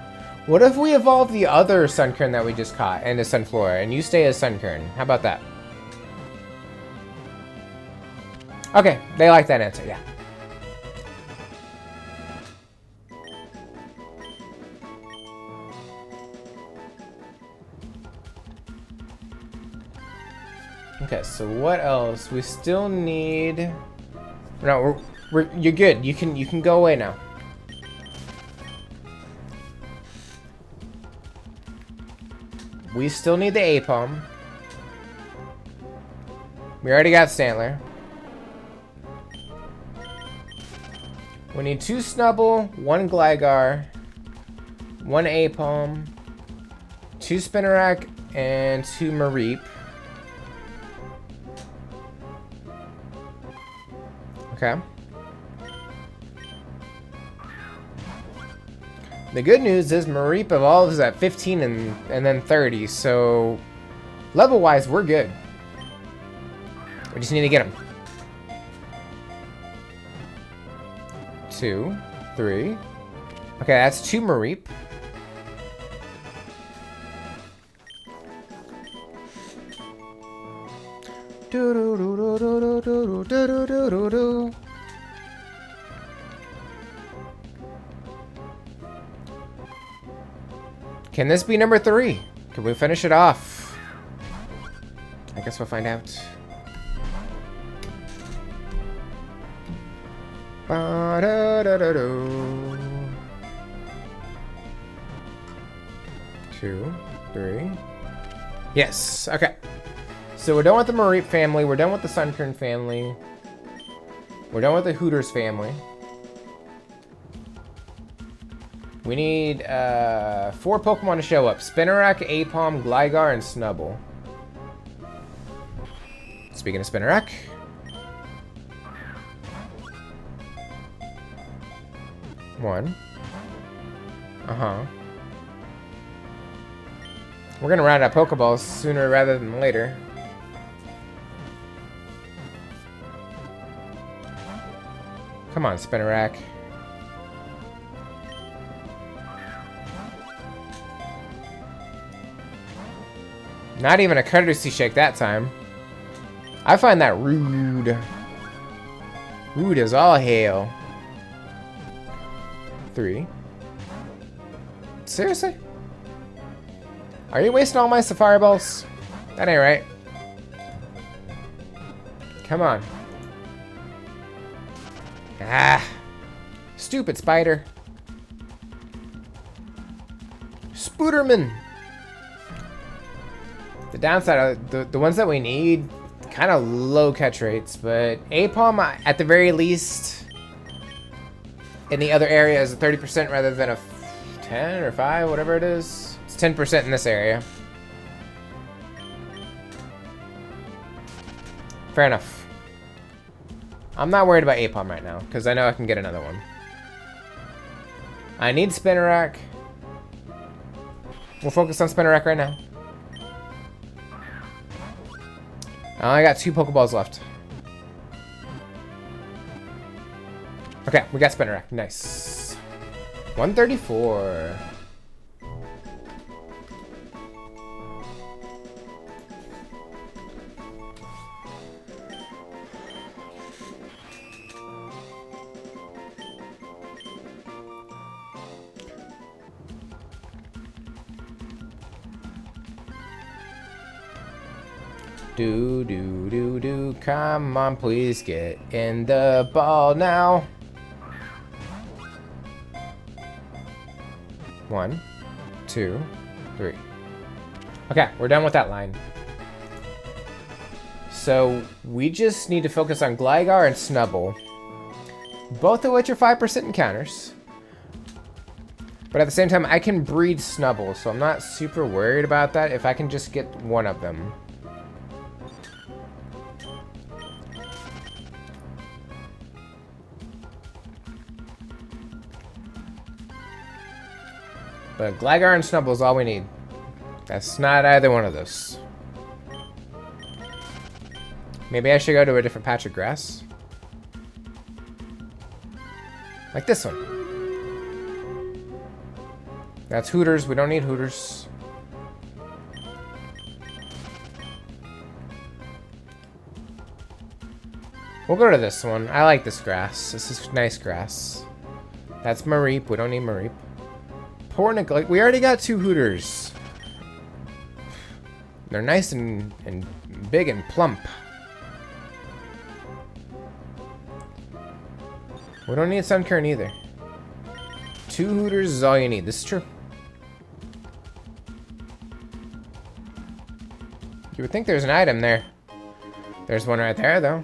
A: What if we evolve the other Sunkern that we just caught into Sunflora and you stay as Sunkern? How about that? Okay, they like that answer, yeah. Okay, so what else? We still need... No, you're good. You can go away now. We still need the Apom. We already got Stantler. We need 2 Snubble, 1 Gligar, 1 Apom, 2 Spinarak, and 2 Mareep. Okay. The good news is Mareep evolves at 15 and then 30, so level-wise, we're good. We just need to get him. 2, 3. Okay, that's 2 Mareep. Can this be number 3? Can we finish it off? I guess we'll find out. Ba-da-da-da-do. 2, 3. Yes, okay. So we're done with the Mareep family. We're done with the Sunkern family. We're done with the Hooters family. We need 4 Pokemon to show up. Spinarak, Apom, Gligar, and Snubble. Speaking of Spinarak. One. Uh-huh. We're gonna run out of Pokeballs sooner rather than later. Come on, Spinarak. Not even a courtesy shake that time. I find that rude. Rude as all hell. 3. Seriously? Are you wasting all my Safari Balls? That ain't right. Come on. Ah. Stupid spider. Spooderman. The downside are the ones that we need, kind of low catch rates, but Apalm at the very least in the other area is a 30% rather than a 10 or 5, whatever it is. It's 10% in this area. Fair enough. I'm not worried about Apalm right now, because I know I can get another one. I need Spinner Rack. We'll focus on Spinner Rack right now. I got 2 Pokeballs left. Okay, we got Spinner Rack. Nice. 134. Do, come on, please get in the ball now. 1, 2, 3. Okay, we're done with that line. So we just need to focus on Gligar and Snubbull, both of which are 5% encounters. But at the same time, I can breed Snubbull, so I'm not super worried about that if I can just get one of them. But Gligar and Snubbull is all we need. That's not either one of those. Maybe I should go to a different patch of grass. Like this one. That's Hooters. We don't need Hooters. We'll go to this one. I like this grass. This is nice grass. That's Mareep. We don't need Mareep. Poor Nick. We already got 2 Hooters. They're nice and big and plump. We don't need Sunkern either. 2 Hooters is all you need. This is true. You would think there's an item there. There's one right there, though.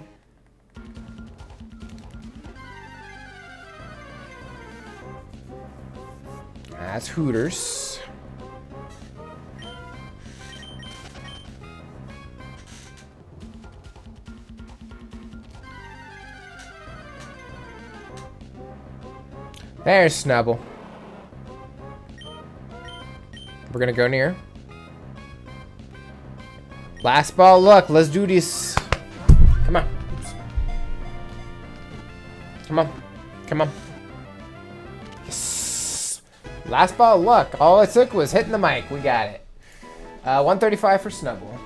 A: That's Hooters. There's Snubbull. We're gonna go near. Last ball luck. Let's do this. Come on. Oops. Come on. Come on. Yes. Last ball luck. All it took was hitting the mic. We got it. 135 for Snubbull.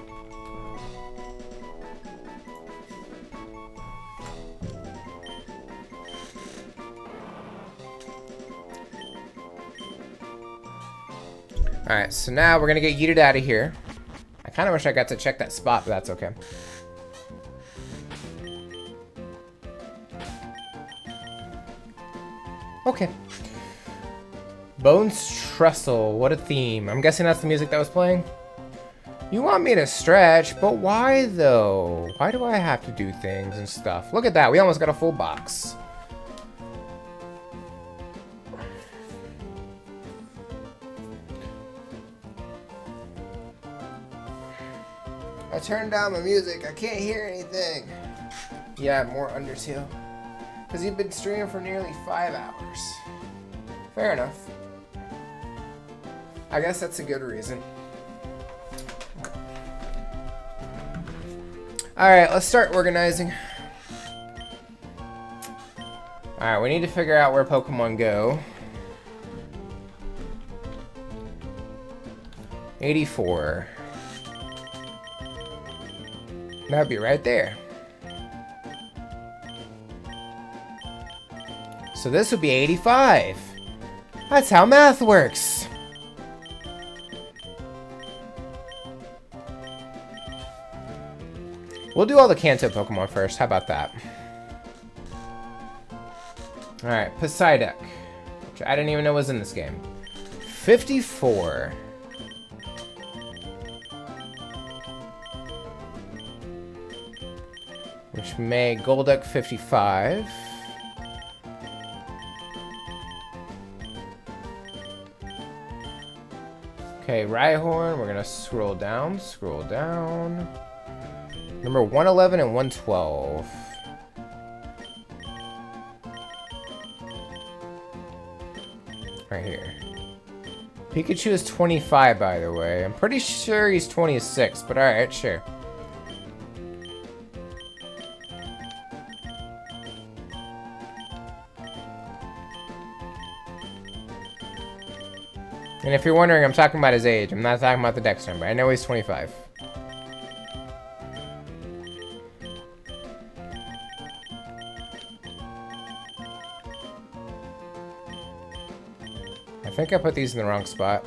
A: Alright, so now we're gonna get yeeted out of here. I kinda wish I got to check that spot, but that's okay. Okay. Bones Trestle, what a theme. I'm guessing that's the music that was playing. You want me to stretch, but why though? Why do I have to do things and stuff? Look at that, we almost got a full box. I turned down my music. I can't hear anything. Yeah, more Undertale. Because you've been streaming for nearly 5 hours. Fair enough. I guess that's a good reason. Alright, let's start organizing. Alright, we need to figure out where Pokemon go. 84. That'd be right there. So this would be 85. That's how math works. We'll do all the Kanto Pokemon first. How about that? Alright, Psyduck, which I didn't even know was in this game. 54. which made Golduck 55. Okay, Rhyhorn, we're gonna scroll down. Number 111 and 112. Right here. Pikachu is 25, by the way. I'm pretty sure he's 26, but alright, sure. And if you're wondering, I'm talking about his age. I'm not talking about the dex number. I know he's 25. I think I put these in the wrong spot.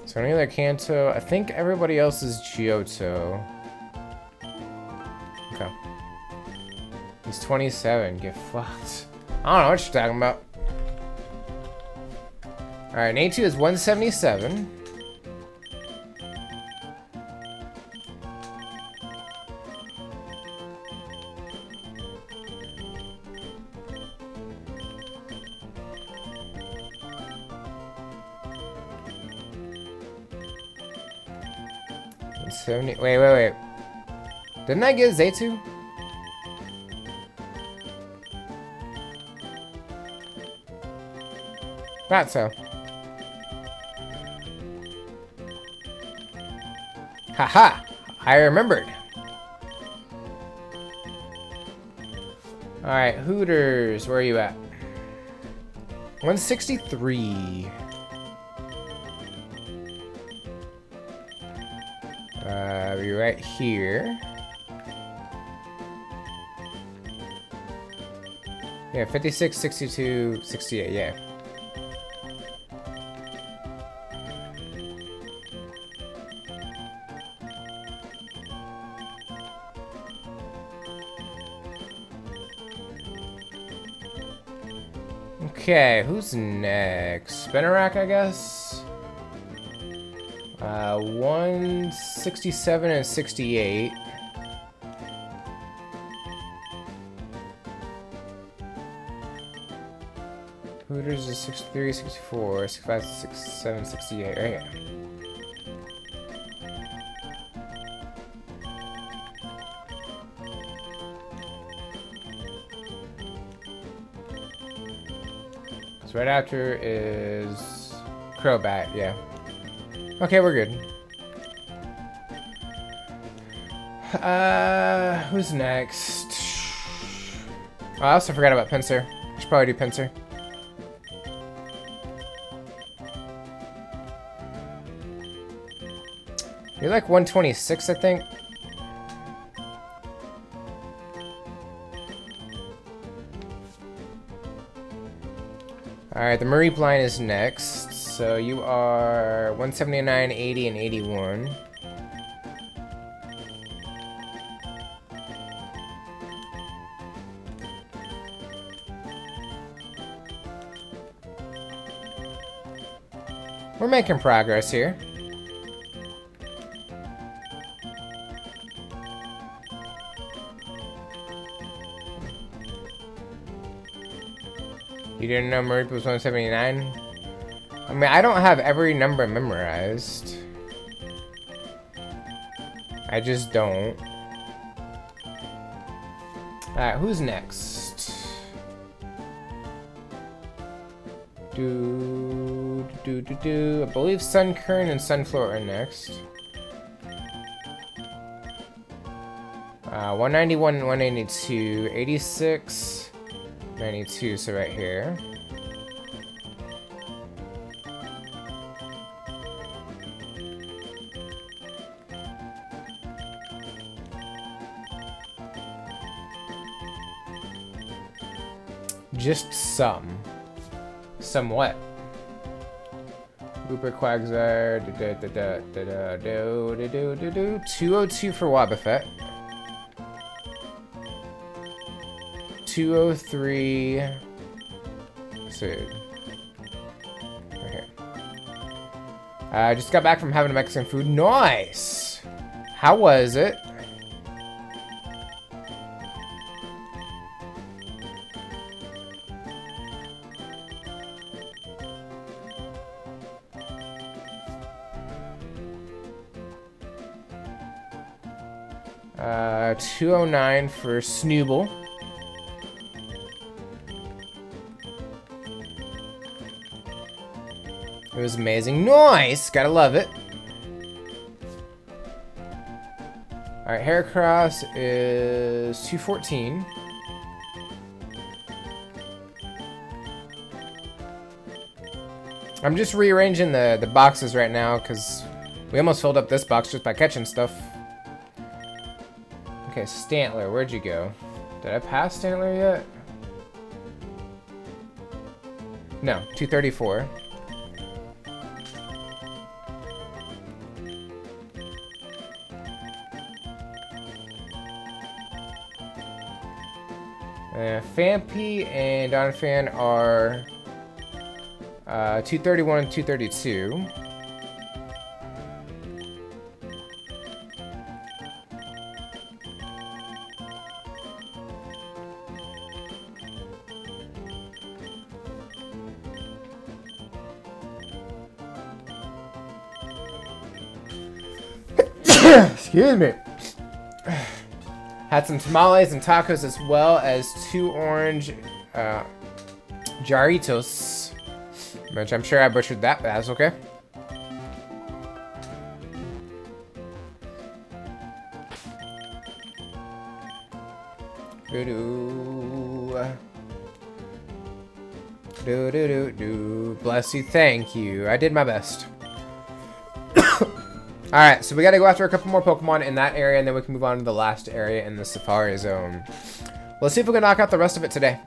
A: So any other Kanto? I think everybody else is Johto. Okay. He's 27. Get fucked. I don't know what you're talking about. Alright, Natu is 177. Wait. Didn't I get Zaytu? Thought so. Haha! I remembered. Alright, Hooters, where are you at? 163. We're right here. Yeah, 56, 62, 68, yeah. Okay, who's next? Spinarak, I guess? 167 and 68. Hooters is 63, 64, 65, 67, 68, right here. So right after is Crobat, yeah. Okay, we're good. Who's next? Oh, I also forgot about Pinsir. I should probably do Pinsir. You're like 126, I think. Alright, the Mareep line is next. So you are 179, 80, and 81. We're making progress here. You didn't know Mareep was 179? I mean, I don't have every number memorized. I just don't. Alright, who's next? I believe Sunkern and Sunflower are next. 191 and 182, 86, 92, so right here. Just some. Somewhat. Looper Quagsire. 202 for Wobbuffet. 203. So, right here. I just got back from having Mexican food. Nice! How was it? 209 for Snooble. It was amazing. Nice! Gotta love it. Alright, Heracross is 214. I'm just rearranging the boxes right now because we almost filled up this box just by catching stuff. Okay, Stantler, where'd you go? Did I pass Stantler yet? No, 234. Fampi and Donphan are 231 and 232. Excuse me. Had some tamales and tacos as well as 2 orange jarritos, which I'm sure I butchered that, but that's okay. Bless you, thank you. I did my best. Alright, so we gotta go after a couple more Pokemon in that area, and then we can move on to the last area in the Safari Zone. Let's see if we can knock out the rest of it today.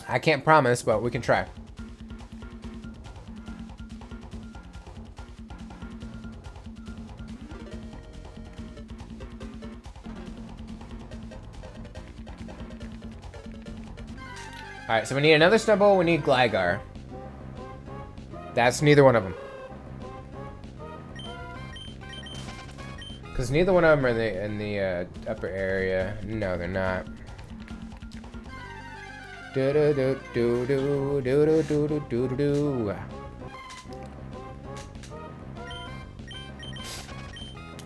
A: I can't promise, but we can try. Alright, so we need another Snubbull, we need Gligar. That's neither one of them. Because neither one of them are in the upper area. No, they're not. Do do do do do do do do do do do.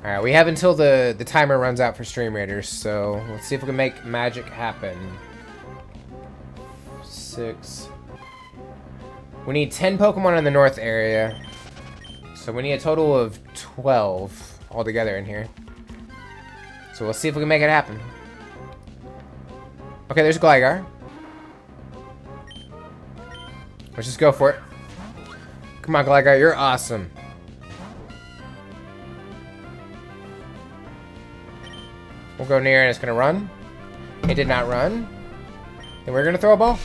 A: All right, we have until the timer runs out for Stream Raiders, so let's see if we can make magic happen. 6. We need 10 Pokemon in the north area, so we need a total of 12. All together in here. So we'll see if we can make it happen. Okay, there's Gligar. Let's just go for it. Come on, Gligar, you're awesome. We'll go near and it's gonna run. It did not run. Then we're gonna throw a ball.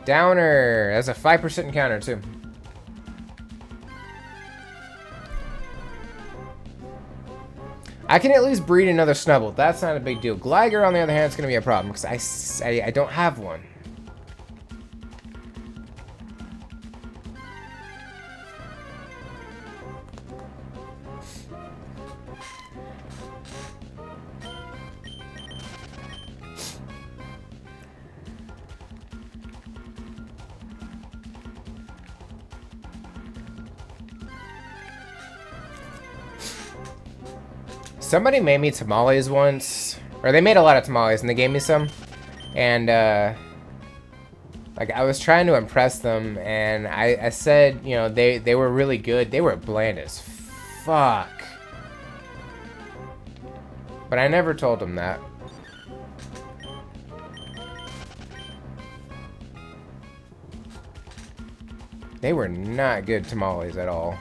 A: Downer. That's a 5% encounter, too. I can at least breed another Snubbull. That's not a big deal. Gligar, on the other hand, is going to be a problem because I don't have one. Somebody made me tamales once, or they made a lot of tamales and they gave me some, and like I was trying to impress them, and I said, you know, they were really good. They were bland as fuck, but I never told them that. They were not good tamales at all.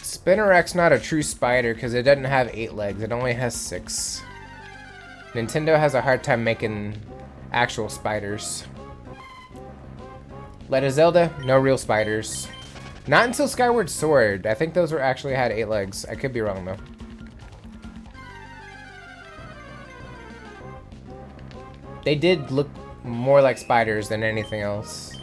A: Spinarak's not a true spider because it doesn't have 8 legs. It only has 6. Nintendo has a hard time making actual spiders. Zelda, no real spiders. Not until Skyward Sword. I think those were actually had 8 legs. I could be wrong though. They did look more like spiders than anything else.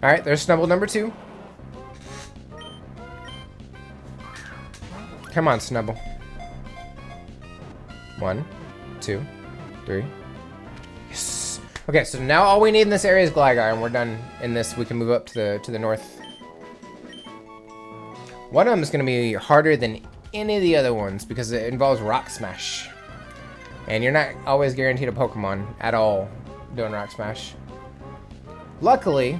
A: Alright, there's Snubble number 2. Come on, Snubble. 1, 2, 3. Yes. Okay, so now all we need in this area is Gligar, and we're done in this. We can move up to the north. One of them is going to be harder than any of the other ones because it involves Rock Smash. And you're not always guaranteed a Pokemon at all doing Rock Smash. Luckily,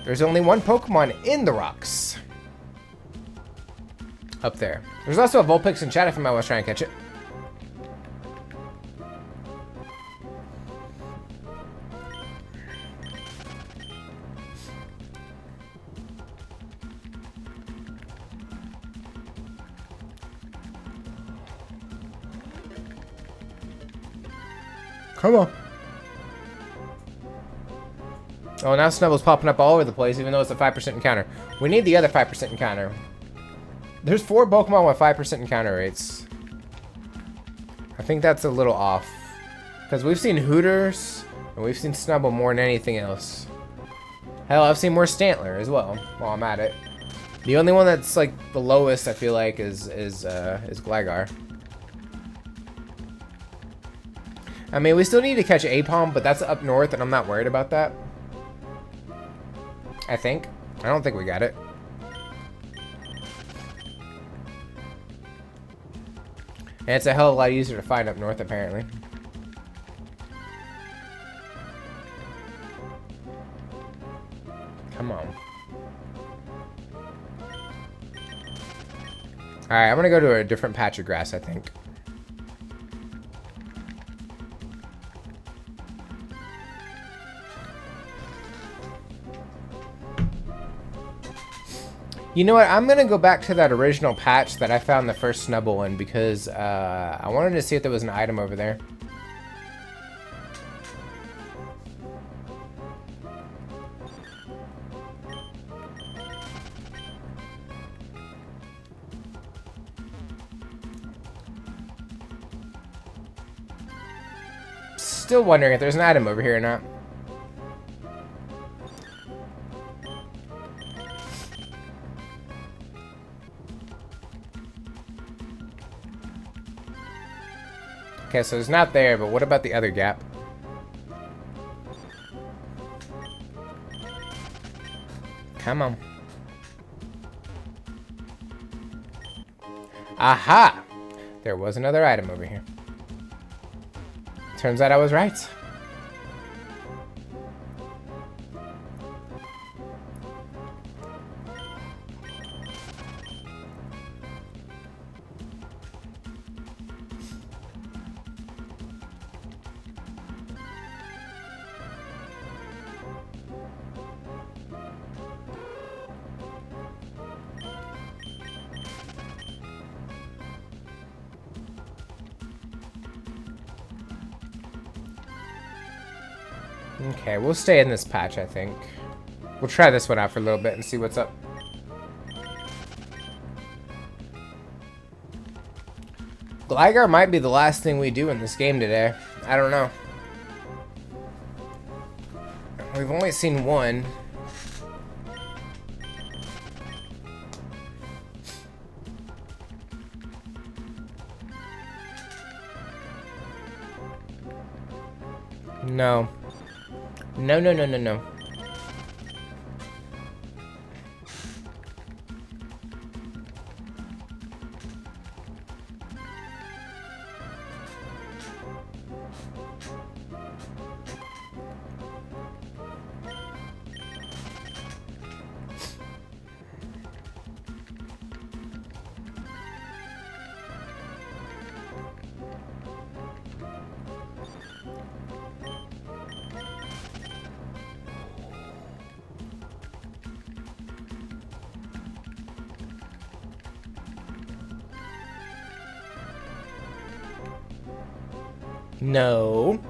A: there's only one Pokemon in the rocks. Up there. There's also a Vulpix in chat if I was trying to catch it. Come on. Oh, now Snubble's popping up all over the place, even though it's a 5% encounter. We need the other 5% encounter. There's 4 Pokemon with 5% encounter rates. I think that's a little off. Because we've seen Hooters, and we've seen Snubble more than anything else. Hell, I've seen more Stantler as well, while I'm at it. The only one that's, like, the lowest, I feel like, is Gligar. I mean, we still need to catch Apom, but that's up north, and I'm not worried about that. I think. I don't think we got it. And it's a hell of a lot easier to find up north, apparently. Come on. Alright, I'm gonna go to a different patch of grass, I think. You know what? I'm going to go back to that original patch that I found the first Snubble in because I wanted to see if there was an item over there. Still wondering if there's an item over here or not. Okay, so it's not there, but what about the other gap? Come on. Aha! There was another item over here. Turns out I was right. Okay, we'll stay in this patch, I think. We'll try this one out for a little bit and see what's up. Gligar might be the last thing we do in this game today. I don't know. We've only seen one. No. No, no, no, no, no. No.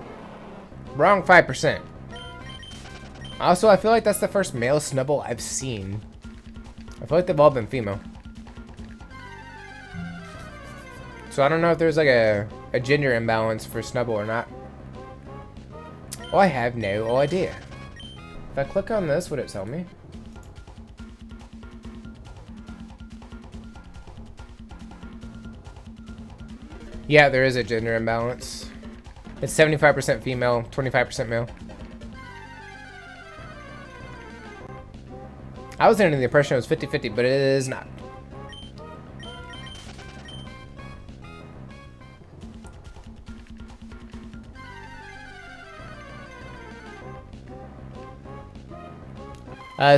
A: Wrong 5%. Also, I feel like that's the first male Snubble I've seen. I feel like they've all been female. So I don't know if there's like a gender imbalance for Snubble or not. Oh, I have no idea. If I click on this, would it tell me? Yeah, there is a gender imbalance. It's 75% female, 25% male. I was under the impression it was 50-50, but it is not.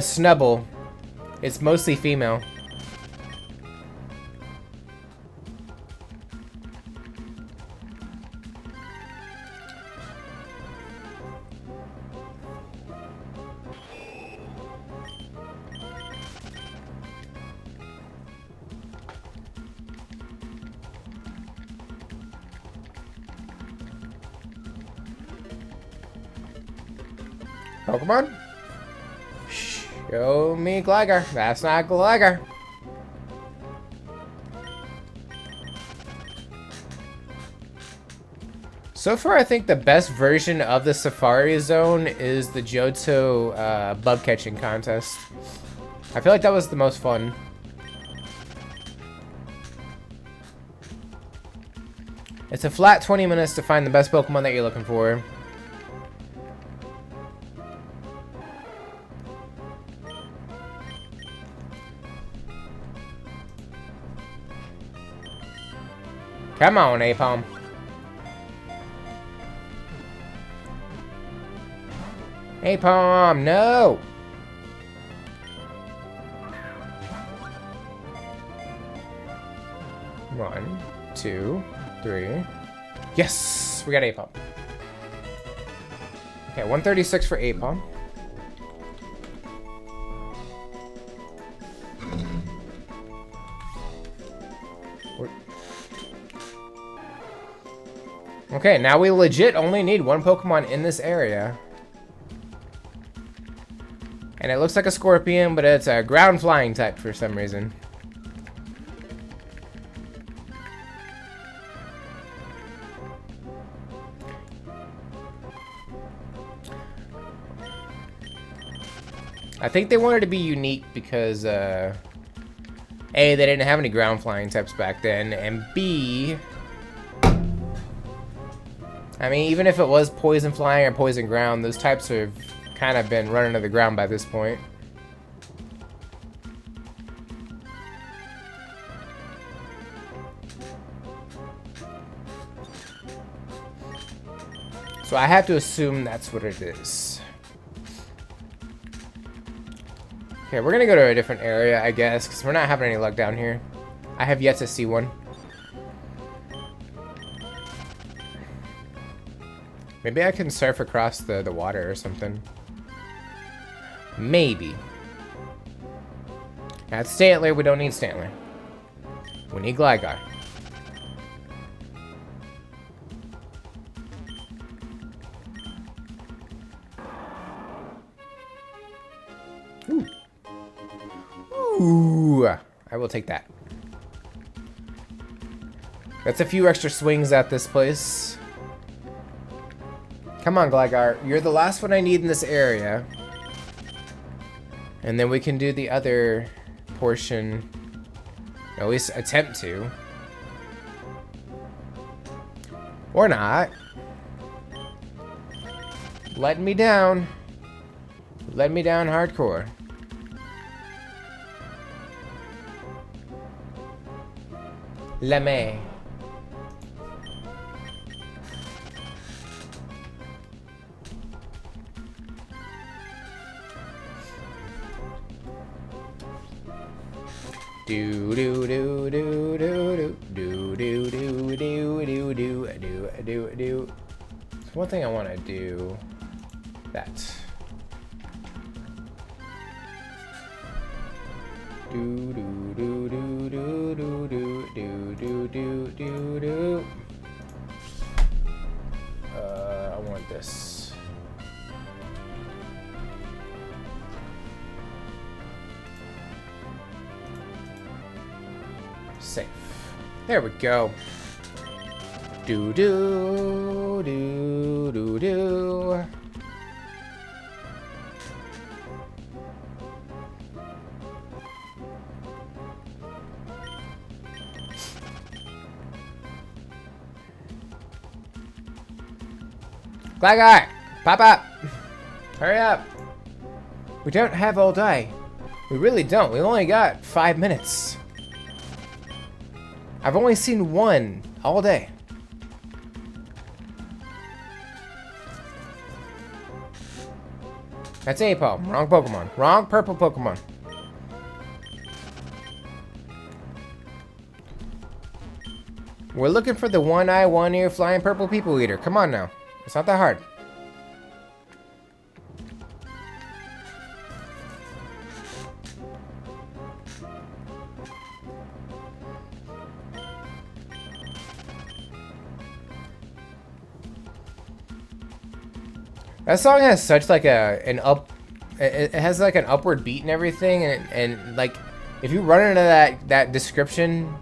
A: Snubble. It's mostly female. Pokemon? Show me Gligar. That's not Gligar. So far, I think the best version of the Safari Zone is the Johto bug catching contest. I feel like that was the most fun. It's a flat 20 minutes to find the best Pokemon that you're looking for. Come on, Apom. Apom, no! One, two, three. Yes! We got Apom. Okay, 136 for Apom. Okay, now we legit only need one Pokemon in this area. And it looks like a Scorpion, but it's a ground flying type for some reason. I think they wanted to be unique because, A, they didn't have any ground flying types back then, and B, I mean, even if it was poison flying or poison ground, those types have kind of been running to the ground by this point. So I have to assume that's what it is. Okay, we're gonna go to a different area, I guess, because we're not having any luck down here. I have yet to see one. Maybe I can surf across the water or something. Maybe. That's Stantler. We don't need Stantler. We need Gligar. Ooh. Ooh. I will take that. That's a few extra swings at this place. Come on, Gligar. You're the last one I need in this area. And then we can do the other portion. At least attempt to. Or not. Let me down. Let me down hardcore. Let me. Do do do do do do do do do do do do do do. So one thing I want to do that. Do do do do do do do do do do do do. safe. There we go. Do do do do do. Gligar, pop up! Hurry up! We don't have all day. We really don't. We only got 5 minutes. I've only seen one all day. That's Apom. Wrong Pokemon. Wrong purple Pokemon. We're looking for the one-eye, one-ear, flying purple people eater. Come on now. It's not that hard. That song has such like it has like an upward beat and everything, and like if you run into that description,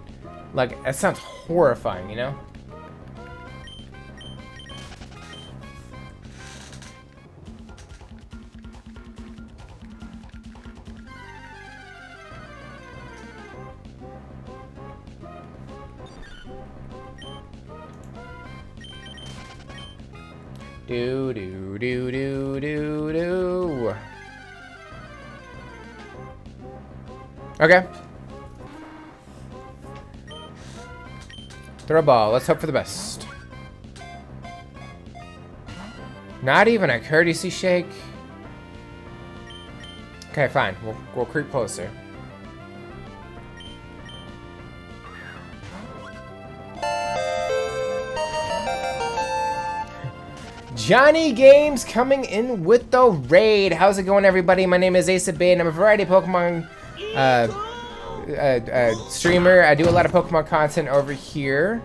A: like that sounds horrifying, you know? Do do do do do do. Okay. Throw a ball. Let's hope for the best. Not even a courtesy shake. Okay, fine. We'll creep closer. Johnny Games coming in with the raid. How's it going, everybody? My name is AceofBade, and I'm a variety of Pokemon streamer. I do a lot of Pokemon content over here.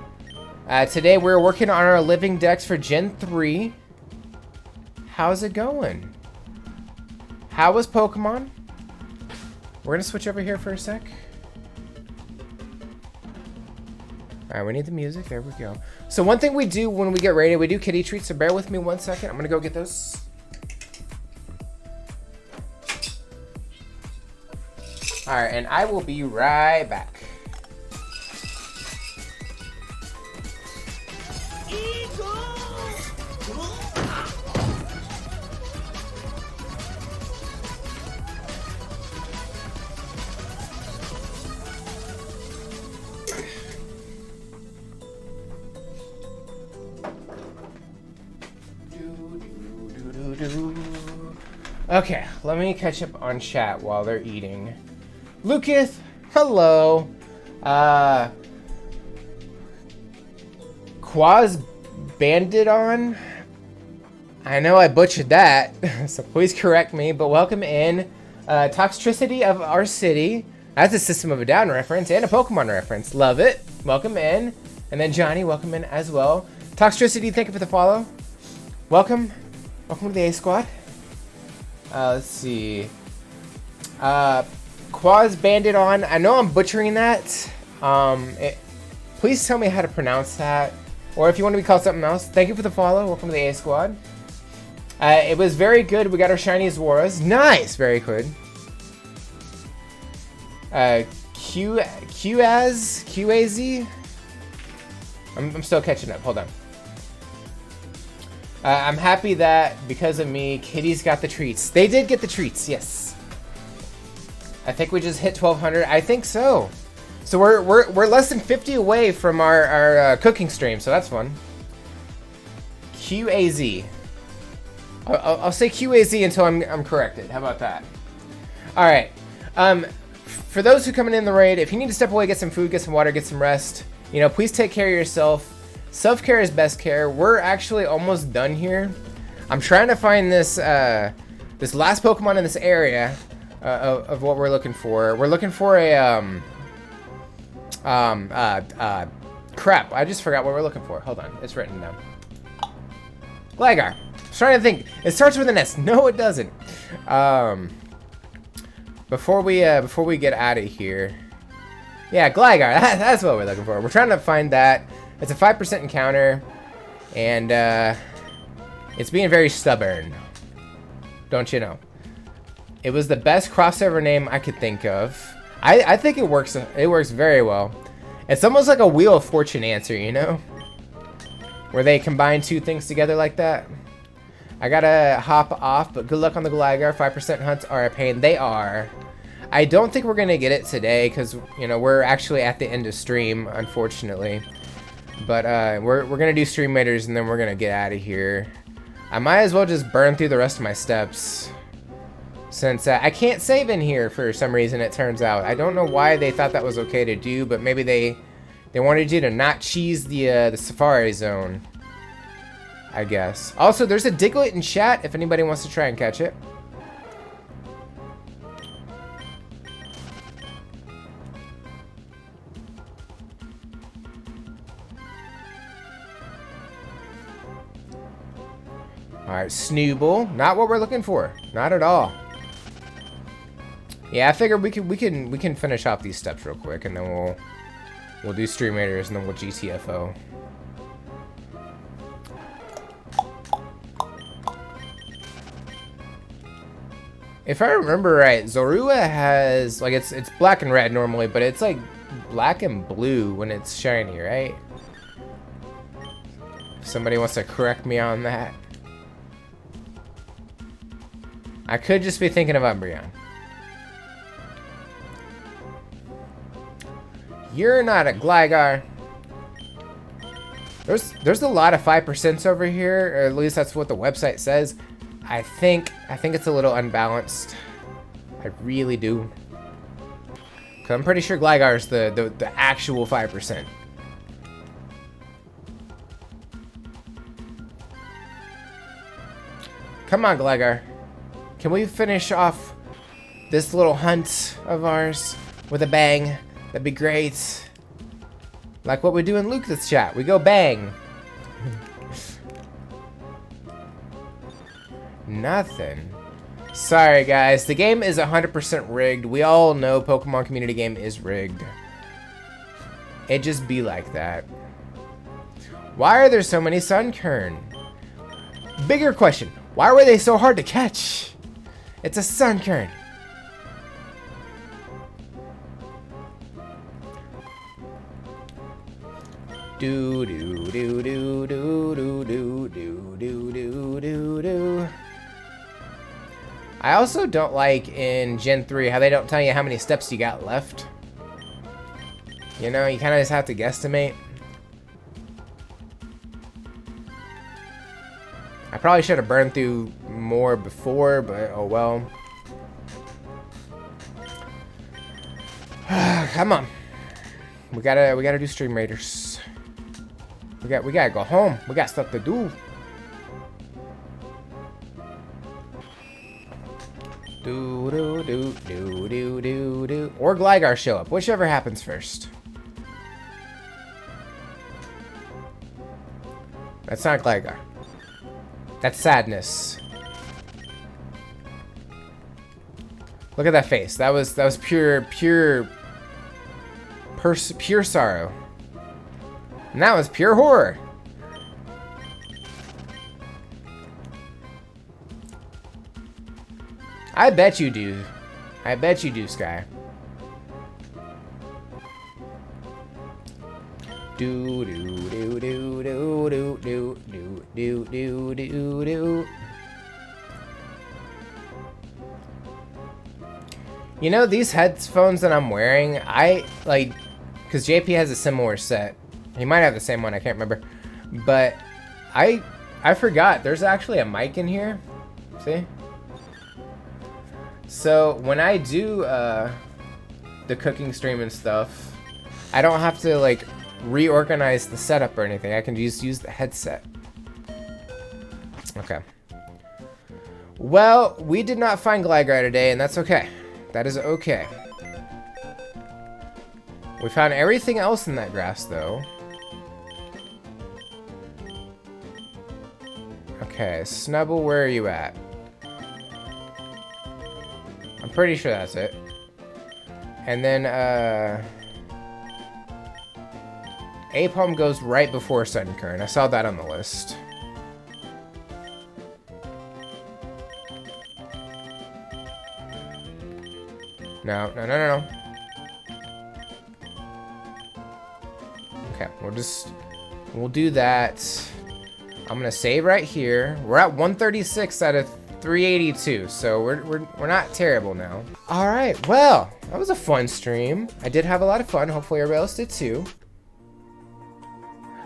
A: Today we're working on our living decks for Gen 3. How's it going? How was Pokemon? We're gonna switch over here for a sec. Alright, we need the music. There we go. So one thing we do when we get raided, we do kitty treats, so bear with me 1 second. I'm gonna go get those. Alright, and I will be right back. Okay, let me catch up on chat while they're eating. Lucas, hello. Quaz Bandidon. I know I butchered that, so please correct me, but welcome in. Toxicity of Our City. That's a System of a Down reference and a Pokemon reference. Love it. Welcome in. And then Johnny, welcome in as well. Toxicity, thank you for the follow. Welcome. Welcome to the A Squad. Let's see. Quaz Bandidon. I know I'm butchering that. Please tell me how to pronounce that. Or if you want to be called something else. Thank you for the follow. Welcome to the A Squad. It was very good. We got our shiny Zoras. Nice. Very good. QAZ? I'm still catching up. Hold on. I'm happy that because of me, kitties got the treats. They did get the treats, yes. I think we just hit 1,200. I think so. So we're less than 50 away from our cooking stream, so that's fun. QAZ. I'll say QAZ until I'm corrected. How about that? All right. For those who come in the raid, if you need to step away, get some food, get some water, get some rest, you know, please take care of yourself. Self-care is best care. We're actually almost done here. I'm trying to find this this last Pokemon in this area of what we're looking for. We're looking for a crap. I just forgot what we're looking for. Hold on, it's written down. Gligar. I was trying to think. It starts with an S. No, it doesn't. Before we get out of here, Yeah, Gligar. That's what we're looking for. We're trying to find that. It's a 5% encounter, and it's being very stubborn. Don't you know? It was the best crossover name I could think of. I think it works. It works very well. It's almost like a Wheel of Fortune answer, you know, where they combine two things together like that. I gotta hop off, but good luck on the Gligar. 5% hunts are a pain. They are. I don't think we're gonna get it today because, you know, we're actually at the end of stream, unfortunately. But we're gonna do stream raiders and then we're gonna get out of here. I might as well just burn through the rest of my steps, since I can't save in here for some reason. It turns out I don't know why they thought that was okay to do, but maybe they wanted you to not cheese the Safari Zone, I guess. Also, there's a Diglett in chat if anybody wants to try and catch it. Alright, Snooble. Not what we're looking for. Not at all. Yeah, I figured we can finish off these steps real quick, and then we'll do stream raiders, and then we'll GTFO. If I remember right, Zorua has, like, it's black and red normally, but it's like black and blue when it's shiny, right? If somebody wants to correct me on that. I could just be thinking of Umbreon. You're not a Gligar. There's a lot of 5% over here, or at least that's what the website says. I think it's a little unbalanced. I really do. 'Cause I'm pretty sure Gligar is the actual 5%. Come on, Gligar. Can we finish off this little hunt of ours with a bang? That'd be great. Like what we do in Lucas chat. We go bang. Nothing. Sorry, guys. The game is 100% rigged. We all know Pokemon community game is rigged. It just be like that. Why are there so many Sunkern? Bigger question. Why were they so hard to catch? It's a Sunkern. Do do do do do do do do do do do do. I also don't like in Gen 3 how they don't tell you how many steps you got left. You know, you kind of just have to guesstimate. I probably should have burned through more before, but oh well. Come on. We gotta do stream raiders. We gotta go home. We got stuff to do. Do do do do do do do. Or Gligar show up, whichever happens first. That's not Gligar. That's sadness. Look at that face. That was pure sorrow. And that was pure horror. I bet you do. I bet you do, Sky. Do do do do do do do do do do do. You know, these headphones that I'm wearing, I like, because JP has a similar set. He might have the same one, I can't remember. But I forgot, there's actually a mic in here. See? So when I do the cooking stream and stuff, I don't have to like reorganize the setup or anything. I can just use the headset. Okay. Well, we did not find Gligar today, and that's okay. That is okay. We found everything else in that grass, though. Okay, Snubble, where are you at? I'm pretty sure that's it. And then, Apalm goes right before Sudden Current. I saw that on the list. No. Okay, we'll do that. I'm gonna save right here. We're at 136 out of 382, so we're not terrible now. All right, well, that was a fun stream. I did have a lot of fun. Hopefully everybody else did too.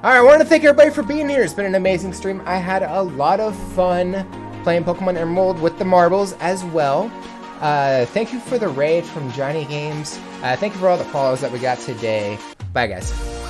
A: All right, I want to thank everybody for being here. It's been an amazing stream. I had a lot of fun playing Pokemon Emerald with the marbles as well. Thank you for the raid from Johnny Games. Thank you for all the follows that we got today. Bye, guys.